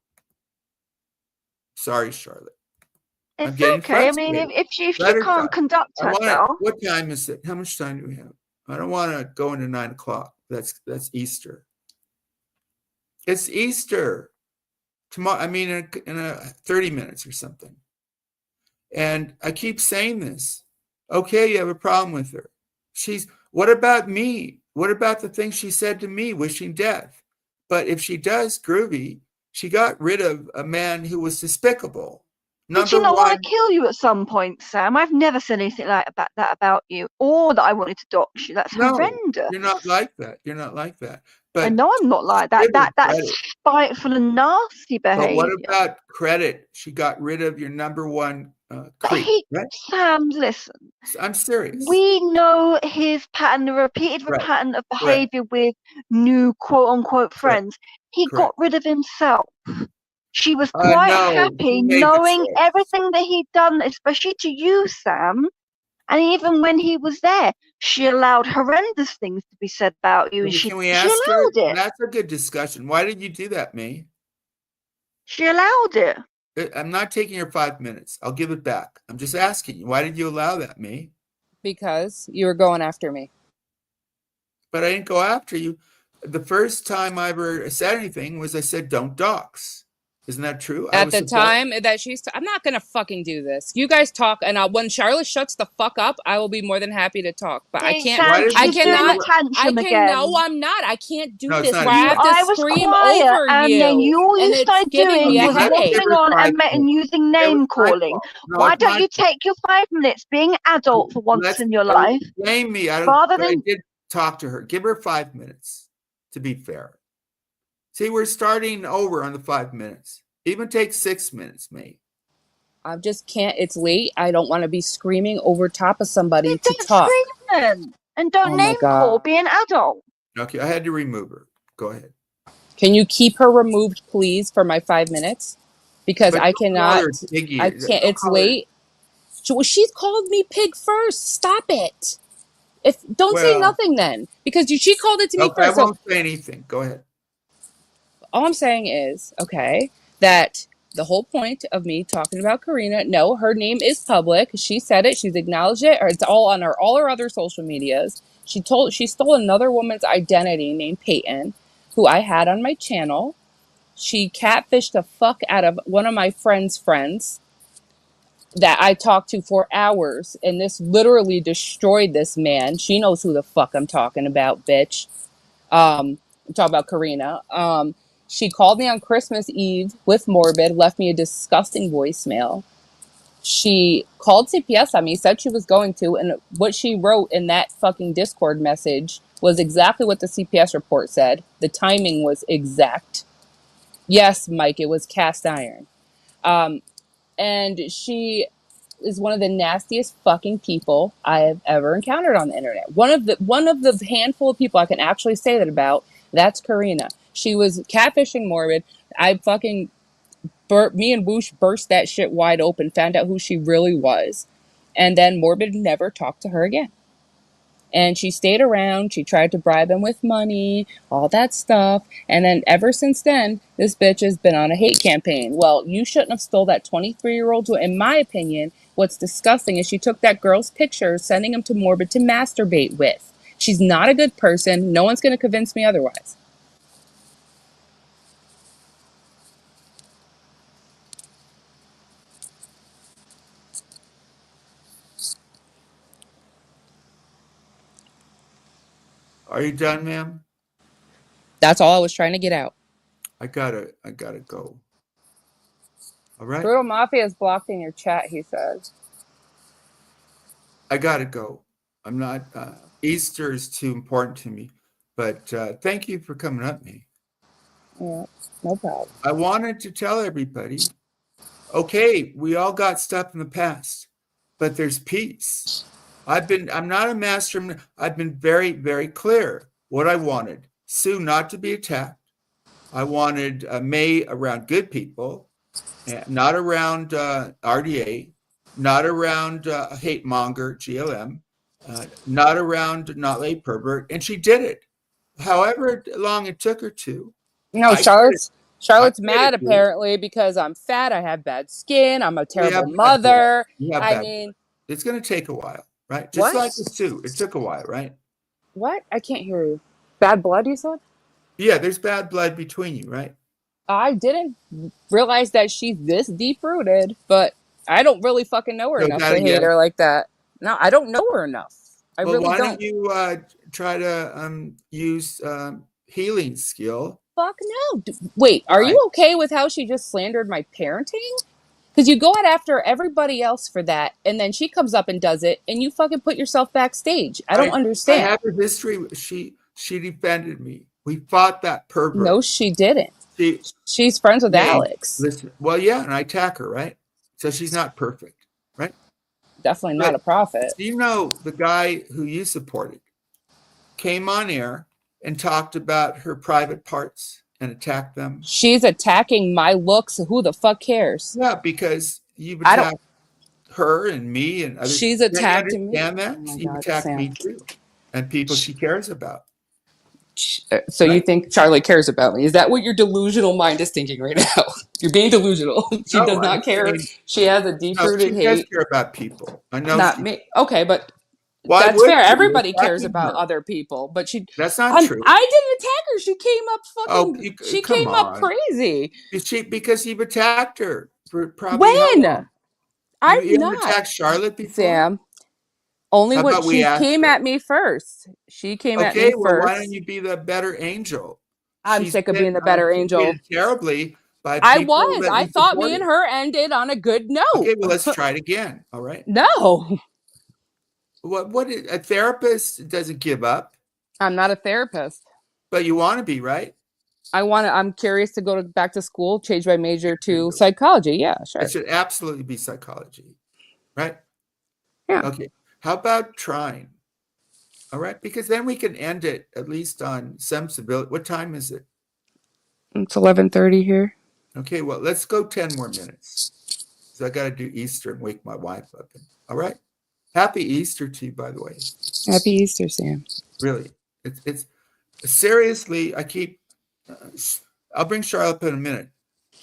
Sorry, Charlotte. It's okay. I mean, if she can't conduct herself. What time is it? How much time do we have? I don't want to go into 9 o'clock. That's Easter. It's Easter tomorrow. I mean, in 30 minutes or something. And I keep saying this. Okay, you have a problem with her. What about me? What about the things she said to me, wishing death? But if she does, Groovy, she got rid of a man who was despicable. Did she not want to kill you at some point, Sam? I've never said anything like that about you, or that I wanted to dox you. That's horrendous. You're not like that. You're not like that. But I know I'm not like that. That's spiteful and nasty behavior. But what about credit? She got rid of your number one creep, right? Sam, listen. I'm serious. We know his pattern, the repeated pattern of behavior with new quote-unquote friends. He got rid of himself. She was quite happy knowing everything that he'd done, especially to you, Sam. And even when he was there, she allowed horrendous things to be said about you. And she allowed it. That's a good discussion. Why did you do that, May? She allowed it. I'm not taking your 5 minutes. I'll give it back. I'm just asking you. Why did you allow that, May? Because you were going after me. But I didn't go after you. The first time I ever said anything was I said, don't dox. Isn't that true? At the time that I'm not going to fucking do this. You guys talk, and when Charlotte shuts the fuck up, I will be more than happy to talk. But I can't. I cannot. No, I'm not. I can't do this. Where I have to scream over and you. Then all you started doing was waffling on and using name calling. Why don't you take your 5 minutes, being adult for once in your life? Blame me. I did talk to her. Give her 5 minutes. To be fair. See, we're starting over on the 5 minutes. Even take 6 minutes, mate. I just can't. It's late. I don't want to be screaming over top of somebody to talk. And don't name call, be an adult. Okay, I had to remove her. Go ahead. Can you keep her removed, please, for my 5 minutes? Because I cannot. I can't. It's late. She's called me pig first. Stop it. Don't say nothing then, because she called it to me first. I won't say anything. Go ahead. All I'm saying is, that the whole point of me talking about Karina, no, her name is public. She said it. She's acknowledged it. Or it's all on all her other social medias. She stole another woman's identity named Peyton, who I had on my channel. She catfished the fuck out of one of my friend's friends that I talked to for hours, and this literally destroyed this man. She knows who the fuck I'm talking about, bitch. I'm talking about Karina. She called me on Christmas Eve with Morbid, left me a disgusting voicemail. She called CPS on me, said she was going to, and what she wrote in that fucking Discord message was exactly what the CPS report said. The timing was exact. Yes, Mike, it was cast iron. And she is one of the nastiest fucking people I have ever encountered on the internet. One of the handful of people I can actually say that about. That's Karina. She was catfishing Morbid. Me and Woosh burst that shit wide open, found out who she really was, and then Morbid never talked to her again. And she stayed around. She tried to bribe him with money, all that stuff. And then ever since then, this bitch has been on a hate campaign. Well, you shouldn't have stole that 23-year-old. In my opinion, what's disgusting is she took that girl's picture, sending him to Morbid to masturbate with. She's not a good person. No one's going to convince me otherwise. Are you done, ma'am? That's all I was trying to get out. I gotta go. All right. Brutal Mafia is blocked in your chat, he says. I gotta go. I'm not. Easter is too important to me, but thank you for coming up to me. Yeah, no problem. I wanted to tell everybody, okay, we all got stuff in the past, but there's peace. I'm not a master. I've been very, very clear what I wanted. Sue not to be attacked. I wanted May around good people, not around RDA, not around hate monger, GLM, not around not late pervert, and she did it. However long it took her to. No, Charlotte's mad apparently because I'm fat. I have bad skin. I'm a terrible mother. I mean, it's going to take a while, right? Just like with Sue, it took a while, right? What? I can't hear you. Bad blood, you said? Yeah, there's bad blood between you, right? I didn't realize that she's this deep-rooted, but I don't really fucking know her enough to hate her like that. No, I don't know her enough. I really don't. Why don't you try to use healing skill? Fuck no. Wait, are you okay with how she just slandered my parenting? Because you go out after everybody else for that, and then she comes up and does it, and you fucking put yourself backstage. I don't understand. I have a history. She defended me. We fought that pervert. No, she didn't. She's friends with Alex. Listen, well, yeah, and I attack her, right? So she's not perfect, right? Definitely not a prophet. You know, the guy who you supported came on air and talked about her private parts and attacked them. She's attacking my looks. Who the fuck cares? Yeah, because you've attacked her and me and others. She's attacked me. You've attacked me too, and people she cares about. So you think Charlotte cares about me? Is that what your delusional mind is thinking right now? You're being delusional. She does not care. She has a deep-rooted hate. She does care about people. I know. Not me. Okay, but that's fair. Everybody cares about other people, but that's not true. I didn't attack her. She came up fucking. She came up crazy. Because you've attacked her for probably. When? I've not attacked Charlotte before. Sam. Only when she came at me first. She came at me first. Why don't you be the better angel? I'm sick of being the better angel. Terribly by I was. I thought me and her ended on a good note. Okay, well, let's try it again. All right. No. What a therapist doesn't give up. I'm not a therapist. But you want to be, right? I'm curious to go back to school, change my major to psychology. Yeah, sure. It should absolutely be psychology, right? Yeah. Okay. How about trying? All right, because then we can end it at least on some civility. What time is it? It's 11:30 here. Okay, well, let's go 10 more minutes. So I got to do Easter and wake my wife up. All right. Happy Easter to you, by the way. Happy Easter, Sam. Really, it's seriously. I keep. I'll bring Charlotte up in a minute.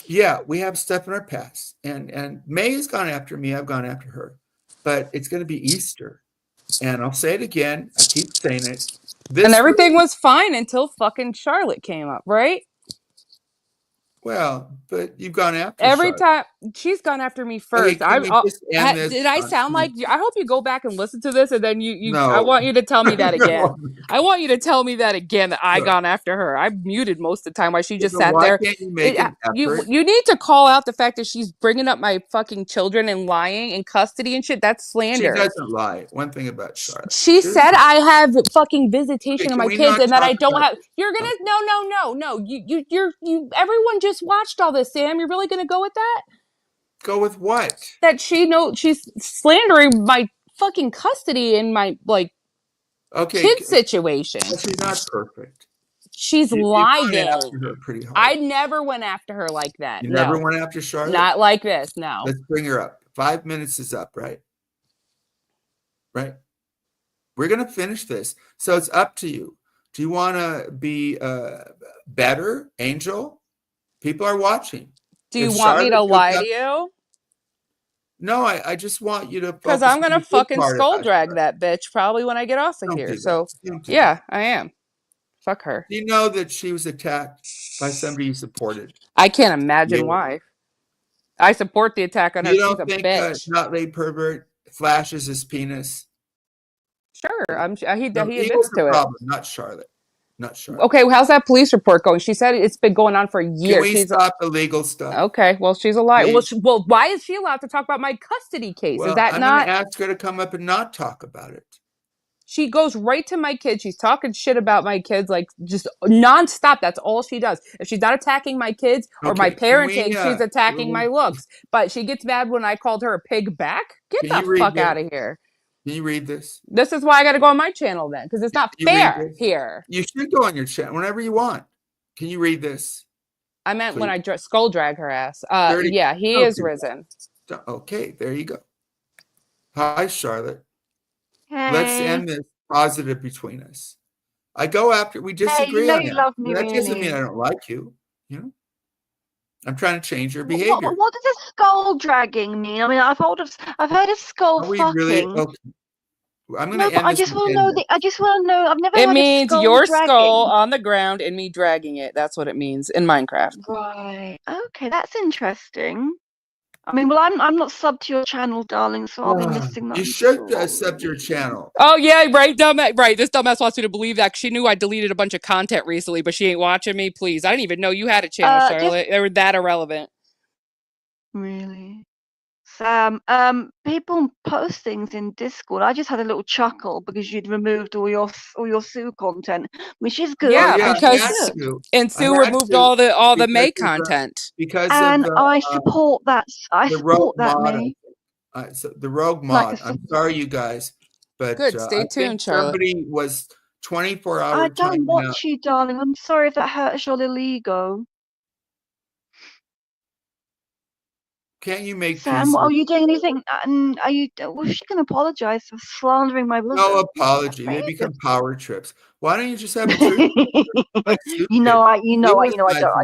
Yeah, we have stuff in our past, and May has gone after me. I've gone after her, but it's going to be Easter, and I'll say it again. I keep saying it. And everything was fine until fucking Charlotte came up, right? Well, but you've gone after every Charlotte. time she's gone after me first. Okay, Did I sound like? I hope you go back and listen to this, and then you. No. I want you to tell me that again. No. I want you to tell me that again. That I gone after her. I muted most of the time while she just sat why there. Can't you make an effort? You need to call out the fact that she's bringing up my fucking children and lying in custody and shit. That's slander. She doesn't lie. One thing about Charlotte. She said I have fucking visitation of my kids and that I don't have. You're gonna no. You. Everyone just watched all this, Sam. You're really gonna go with that? Go with what? That she's slandering my fucking custody and my kid situation. Well, she's not perfect. She's lying. You after her pretty hard. I never went after her like that. You never went after Charlotte? Not like this, no. Let's bring her up. 5 minutes is up, right? Right? We're going to finish this. So it's up to you. Do you want to be better, Angel? People are watching. Do you want me to lie to you? No, I just want you to. Because I'm going to fucking skull drag that bitch probably when I get off of here. So, yeah, I am. Fuck her. Do you know that she was attacked by somebody you supported? I can't imagine why. I support the attack on her. You don't She's a think bitch. Not pervert flashes his penis? Sure, he admits was to the it. Problem, not Charlotte. Okay, well, how's that police report going? She said it's been going on for years. Can we stop illegal stuff? Okay, well, she's a liar. Well, why is she allowed to talk about my custody case? Well, Is that I'm not? I'm going to ask her to come up and not talk about it. She goes right to my kids. She's talking shit about my kids, like just nonstop. That's all she does. If she's not attacking my kids or my parenting, she's attacking my looks. But she gets mad when I called her a pig back. Get the fuck out of here. Can you read this? This is why I got to go on my channel then, because it's not fair here. You should go on your channel whenever you want. Can you read this? I meant when I skull drag her ass. Yeah, he is risen. Okay, there you go. Hi, Charlotte. Hey. Let's end this positive between us. I go after. We disagree on you that. love me, That doesn't really. mean I don't like you. You know, I'm trying to change your behavior. What does this skull dragging mean? I mean, I've heard of skull fucking. Really? Okay. I'm going to end I just want to know. I just want to know. I've never. It heard means of your dragging. skull on the ground and me dragging it. That's what it means in Minecraft. Right. Okay, that's interesting. I mean, well, I'm not subbed to your channel, darling, so I'll be missing that. You should sub to your channel. Oh yeah, right, dumbass. Right, this dumbass wants you to believe that. She knew I deleted a bunch of content recently, but she ain't watching me. Please, I didn't even know you had a channel, Charlotte. They were that irrelevant. Really, Sam? People post things in Discord. I just had a little chuckle because you'd removed all your Sue content, which is good. Yeah, because Sue removed all the May content. I support that. I support that, May. So the rogue mod. I'm sorry, you guys, but good. Stay tuned, Charlotte. Somebody was 24 hours. I don't watch you, darling. I'm sorry if that hurts your little ego. Can't you make Sam? Are you doing anything? Are you? Well, she can apologize for slandering my bosom. No apology. They become power trips. Why don't you just have a truth? I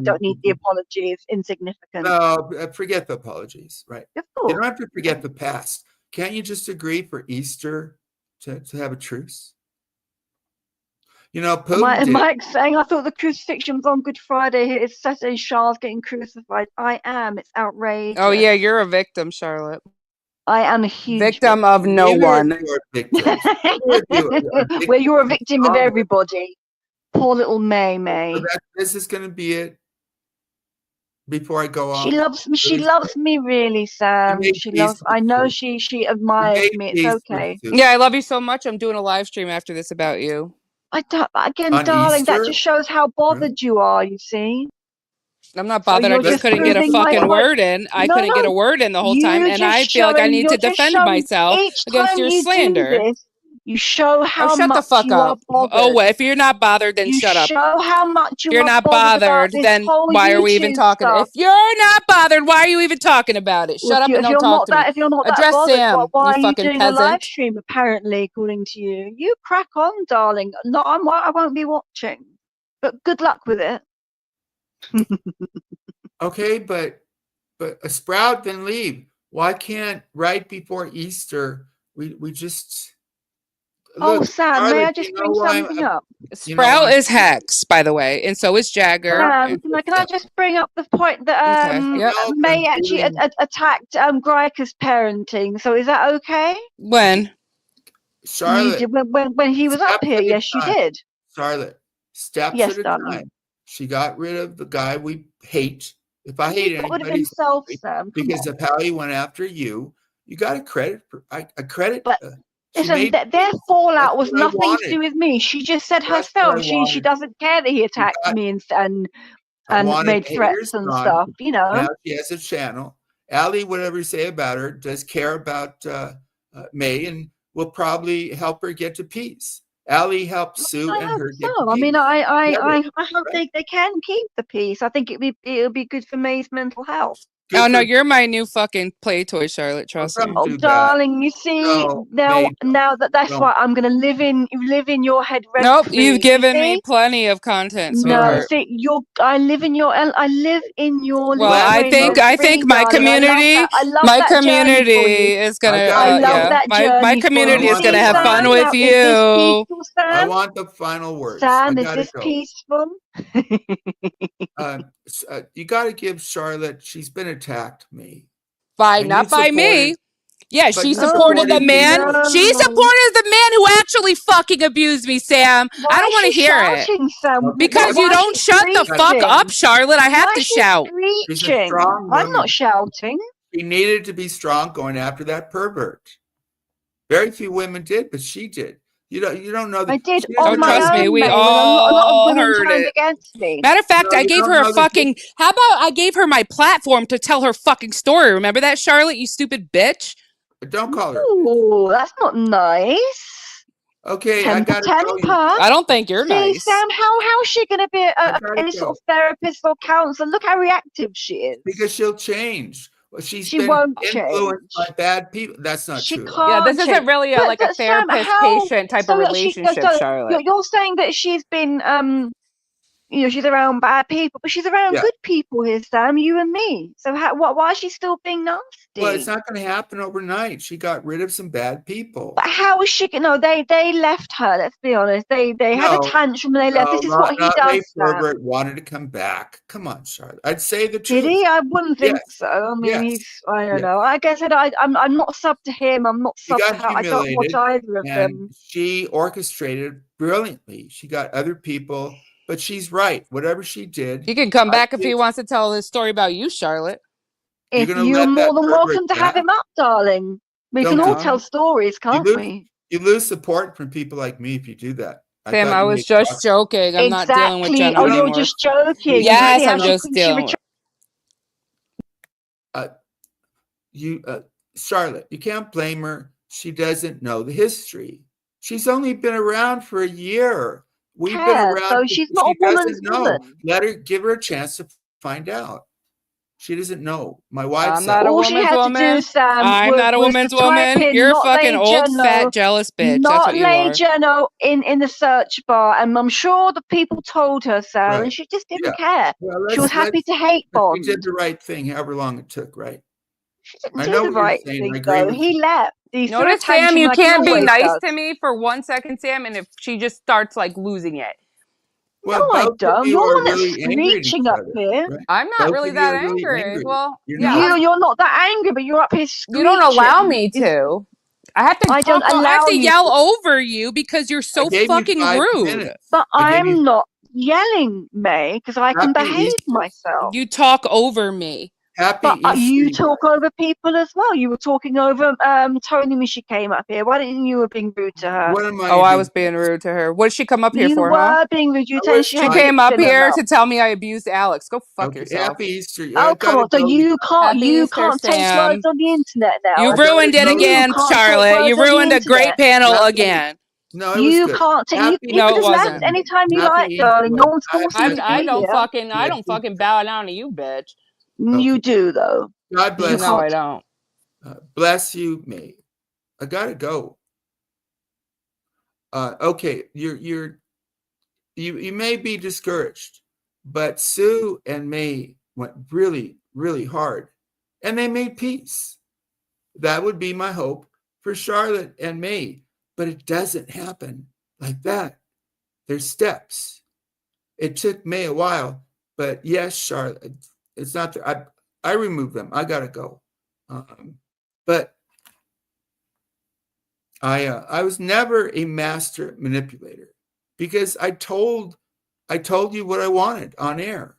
don't need the apology. It's insignificant. No, forget the apologies. Right. You don't have to forget the past. Can't you just agree for Easter to have a truce? You know, Mike's saying, I thought the crucifixion was on Good Friday. It's Saturday. Charles getting crucified. I am. It's outrageous. Oh yeah, you're a victim, Charlotte. I am a huge victim of no one. Well, you're a victim of everybody. Poor little May. So this is going to be it. Before I go on, she loves me. She loves me, really, Sam. She loves. I know she admires me. It's okay. Yeah, I love you so much. I'm doing a live stream after this about you. I don't. Again, darling, Easter? That just shows how bothered you are. You see. I'm not bothered. I just couldn't get a fucking word in. I couldn't get a word in the whole time, and I feel like I need to defend myself against your slander. You show how shut much the fuck you up. are bothered. Oh, well, if you're not bothered, then you shut up. show how much If you're not bothered, then why are we even talking? Stuff. If you're not bothered, why are you even talking about it? Shut up and don't talk to me. If you're not Address that bothered, Sam, why you are you fucking doing a live peasant. stream? Apparently, according to you, you crack on, darling. No, I won't be watching. But good luck with it. Okay, but a sprout then leave. Why can't right before Easter we just look, Sam, Charlotte, may I just bring something up? Sprout is Hex, by the way, and so is Jagger. Sam, can I just bring up the point that May actually attacked Gryker's parenting? So is that okay? When? Charlotte, you did, when he was up here, yes, you did. Charlotte, steps yes, at a darling. time. She got rid of the guy we hate. If I hate anybody, Sam, because of how he went after you, you got to credit. I credit. But listen, their fallout was nothing to do with me. She just said herself she doesn't care that he attacked me and made threats and stuff. You know. Now she has a channel. Allie, whatever you say about her, does care about May and will probably help her get to peace. Allie helped Sue and her get to peace. I mean, I hope they can keep the peace. I think it'll be good for May's mental health. Oh no, you're my new fucking play toy, Charlotte. Trust me. Oh, darling, you see now that's why I'm gonna live in your head. Nope, you've given me plenty of content, sweetheart. No, see, I live in your. Well, I think my community, is gonna. I love that journey. My community is gonna have fun with you. I want the final words. Sam, is this peaceful? You got to give Charlotte. She's been attacked, me. Not by me. Yeah, she supported the man. She supported the man who actually fucking abused me, Sam. I don't want to hear it. Sam? Because you don't shut the fuck up, Charlotte. I have to shout. She's a strong woman. I'm not shouting. She needed to be strong going after that pervert. Very few women did, but she did. You don't know. I did. Don't trust me. We all heard it. Against me. Matter of fact, I gave her a fucking. How about I gave her my platform to tell her fucking story? Remember that, Charlotte? You stupid bitch. Don't call her. Ooh, that's not nice. Okay, I got I don't think you're nice. Sam, how's she going to be any sort of therapist or counselor? Look how reactive she is. Because she'll change. Well, she won't influenced by bad people. That's not true. Yeah, this isn't really like a therapist-patient type of relationship, Charlotte. You're saying that she's been, she's around bad people, but she's around good people here, Sam, you and me. So why is she still being nasty? Well, it's not going to happen overnight. She got rid of some bad people. But how is she? No, they left her. Let's be honest. They had a tantrum and they left. This is what he does. Herbert wanted to come back. Come on, Charlotte. I'd say the truth. Did he? I wouldn't think so. I mean, I don't know. Like I said, I'm not sub to him. I'm not sub to her. I don't watch either of them. She orchestrated brilliantly. She got other people. But she's right. Whatever she did. He can come back if he wants to tell his story about you, Charlotte. If you're more than welcome to have him up, darling. We can all tell stories, can't we? You lose support from people like me if you do that. Sam, I was just joking. I'm not dealing with Jenna anymore. You're just joking. Yes, I'm just dealing with Charlotte, you can't blame her. She doesn't know the history. She's only been around for a year. We've been around. So she's not a woman's woman. Give her a chance to find out. She doesn't know. My wife. I'm not a woman's woman. I'm not a woman's woman. You're a fucking old, fat, jealous bitch. That's what you are. Not Jeno in the search bar, and I'm sure the people told her, Sam, and she just didn't care. Well, she was happy to hate Bond. She did the right thing, however long it took, right? She didn't do the right thing, though. He left. Notice, Sam, you can't be nice to me for 1 second, Sam, and if she just starts like losing it. Well, no, I don't. You're the one that's really screeching up here. Right? I'm not really that angry. Well, you're not that angry, but you're up here screeching. You don't allow me to. I have to yell over you because you're so fucking rude. But I'm not yelling, May, because I can behave myself. You talk over me. Happy But Easter. you talk over people as well. You were talking over Tony when she came up here. Why didn't you were being rude to her? What am I? Oh, I was being rude to her. What did she come up here You for, were huh? being rude. You She came up here to tell me I abused Alex. Go fuck yourself. Happy Easter. Oh, come on. So you can't Happy you Easter, can't take Sam. words on the internet now. You ruined it again, Charlotte. You ruined a great panel again. No, it was You good. can't take you No, can it just left wasn't. anytime you Happy like, Easter. darling. No one's forcing you to I be don't here. fucking bow down to you, bitch. You do though. God bless No, you. I don't. Bless you, me. I gotta go. Okay, you may be discouraged, but Sue and May went really, really hard, and they made peace. That would be my hope for Charlotte and May, but it doesn't happen like that. There's steps. It took May a while, but yes, Charlotte, it's not there. I removed them. I gotta go. But I was never a master manipulator because I told you what I wanted on air.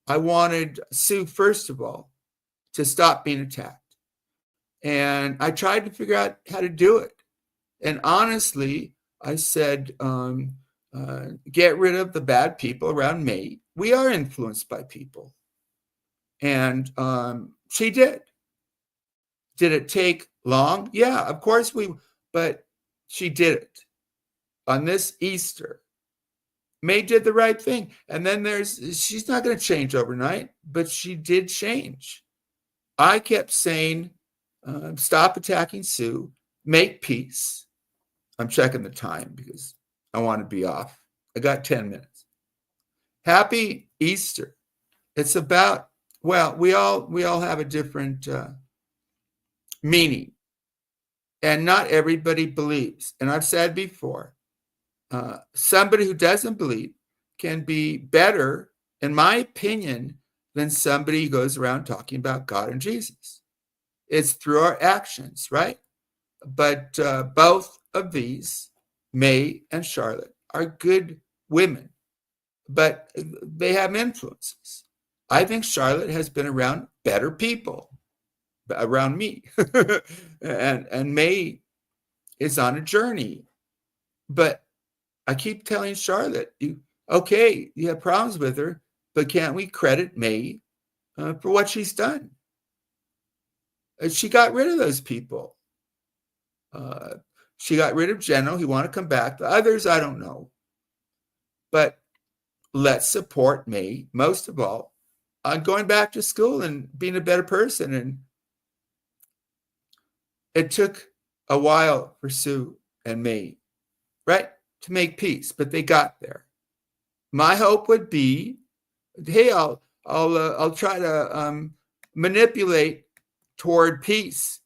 I wanted Sue, first of all, to stop being attacked. And I tried to figure out how to do it. And honestly, I said, get rid of the bad people around me. We are influenced by people. And she did. Did it take long? Yeah, of course but she did it. On this Easter, May did the right thing. And then she's not going to change overnight, but she did change. I kept saying, stop attacking Sue, make peace. I'm checking the time because I want to be off. I got 10 minutes. Happy Easter. It's about, well, we all have a different meaning. And not everybody believes. And I've said before, somebody who doesn't believe can be better, in my opinion, than somebody who goes around talking about God and Jesus. It's through our actions, right? But both of these, May and Charlotte, are good women, but they have influences. I think Charlotte has been around better people, around me. and May is on a journey. But I keep telling Charlotte, you have problems with her, but can't we credit May for what she's done? She got rid of those people. She got rid of Geno. He wanted to come back. The others, I don't know. But let's support May, most of all, on going back to school and being a better person. And it took a while for Sue and May, right, to make peace, but they got there. My hope would be, hey, I'll try to manipulate toward peace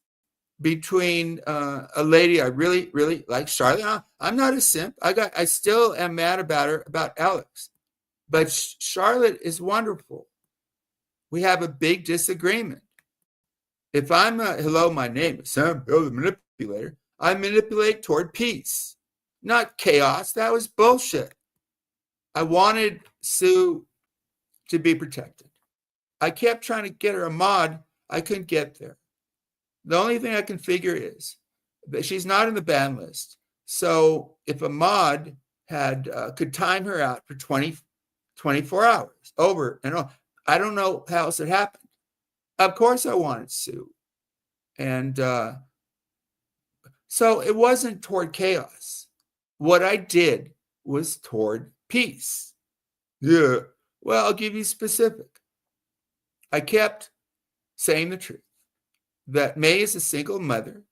between a lady I really, really like, Charlotte. I'm not a simp. I still am mad about her, about Alex, but Charlotte is wonderful. We have a big disagreement. If I'm hello, my name is Sam Bill the Manipulator, I manipulate toward peace, not chaos. That was bullshit. I wanted Sue to be protected. I kept trying to get her a mod. I couldn't get there. The only thing I can figure is that she's not in the ban list. So if a mod could time her out for 24 hours over and on, I don't know how else it happened. Of course I wanted Sue. And so it wasn't toward chaos. What I did was toward peace. Yeah. Well, I'll give you specific. I kept saying the truth, that May is a single mother.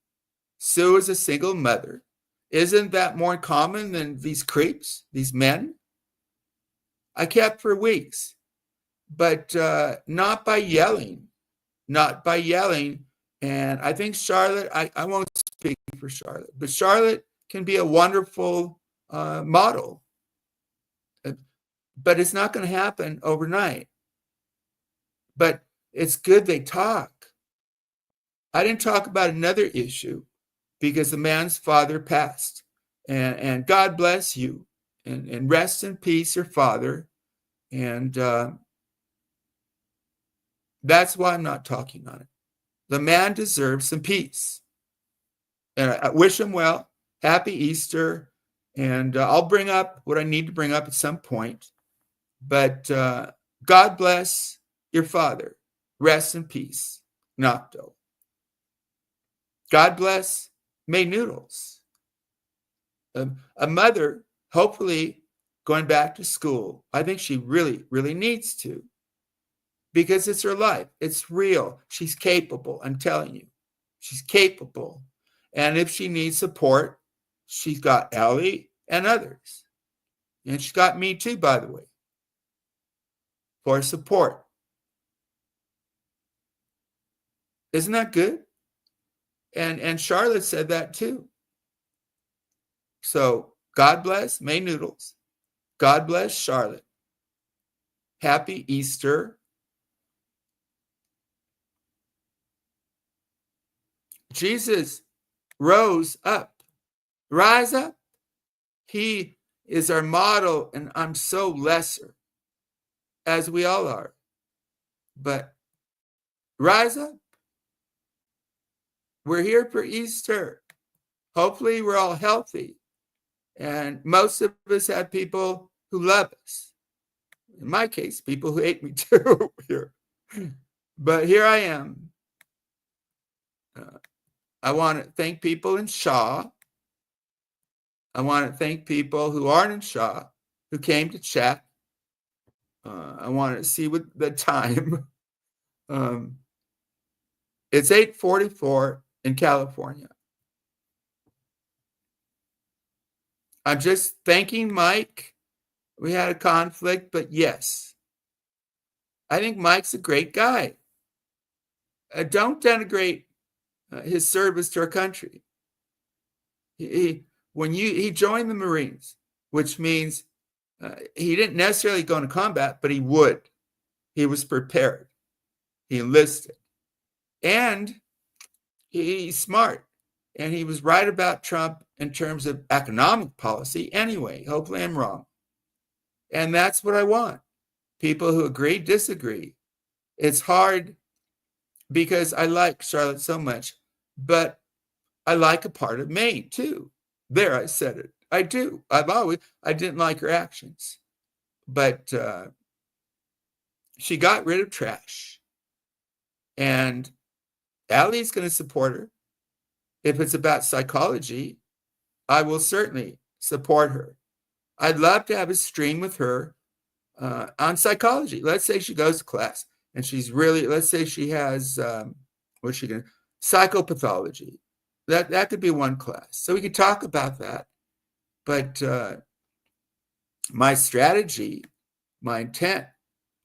Sue is a single mother. Isn't that more common than these creeps, these men? I kept for weeks, but not by yelling, And I think Charlotte, I won't speak for Charlotte, but Charlotte can be a wonderful model. But it's not going to happen overnight. But it's good they talk. I didn't talk about another issue because the man's father passed. And God bless you. And rest in peace, your father. And That's why I'm not talking on it. The man deserves some peace. And I wish him well. Happy Easter. And I'll bring up what I need to bring up at some point. But God bless your father. Rest in peace, Nocto. God bless May Noodles. A mother, hopefully going back to school. I think she really, really needs to. Because it's her life. It's real. She's capable. I'm telling you. She's capable. And if she needs support, she's got Ellie and others. And she's got me too, by the way, for support. Isn't that good? And Charlotte said that too. So God bless May Noodles. God bless Charlotte. Happy Easter. Jesus rose up. Rise up. He is our model, and I'm so lesser, as we all are. But rise up. We're here for Easter. Hopefully we're all healthy. And most of us have people who love us. In my case, people who hate me too here. But here I am. I want to thank people in Shaw. I want to thank people who aren't in Shaw, who came to chat. I want to see what the time. It's 8:44 in California. I'm just thanking Mike. We had a conflict, but yes, I think Mike's a great guy. Don't denigrate his service to our country. He joined the Marines, which means he didn't necessarily go into combat, but he would. He was prepared. He enlisted. And he's smart. And he was right about Trump in terms of economic policy anyway. Hopefully I'm wrong. And that's what I want. People who agree, disagree. It's hard because I like Charlotte so much, but I like a part of Maine too. There, I said it. I do. I didn't like her actions, but she got rid of trash. And Allie's going to support her. If it's about psychology, I will certainly support her. I'd love to have a stream with her on psychology. Let's say she goes to class and she's really, let's say she has, psychopathology. That could be one class. So we could talk about that. But my strategy, my intent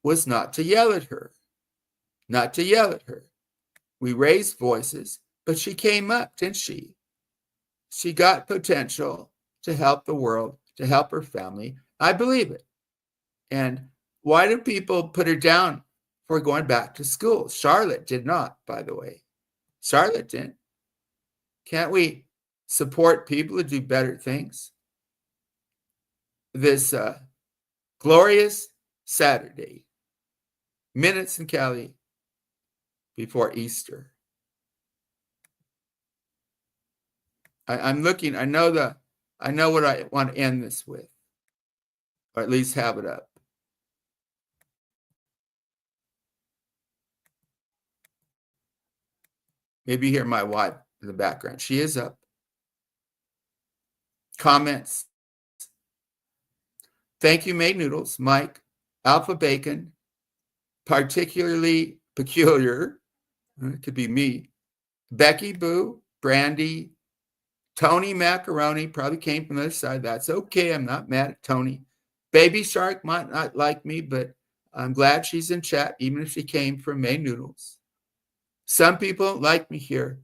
was not to yell at her. Not to yell at her. We raised voices, but she came up, didn't she? She got potential to help the world, to help her family. I believe it. And why do people put her down for going back to school? Charlotte did not, by the way. Charlotte didn't. Can't we support people to do better things? This glorious Saturday, minutes in Cali before Easter. I'm looking. I know what I want to end this with, or at least have it up. Maybe you hear my wife in the background. She is up. Comments. Thank you, May Noodles, Mike, Alpha Bacon, particularly peculiar. It could be me. Becky Boo, Brandy, Tony Macaroni probably came from the other side. That's okay. I'm not mad at Tony. Baby Shark might not like me, but I'm glad she's in chat, even if she came from May Noodles. Some people don't like me here,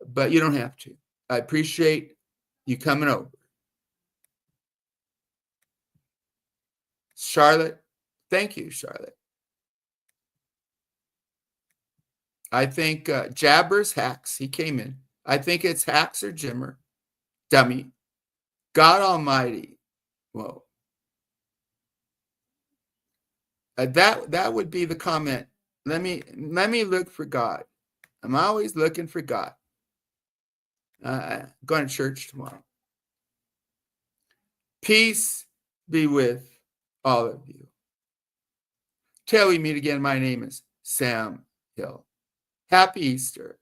but you don't have to. I appreciate you coming over. Charlotte, thank you, Charlotte. I think Jabbers Hacks, he came in. I think it's Hacks or Jimmer. Dummy. God Almighty. Whoa. That would be the comment let me look for God. I'm always looking for God. Going to church tomorrow. Peace be with all of you. Till we meet again, my name is Sam Hill. Happy Easter.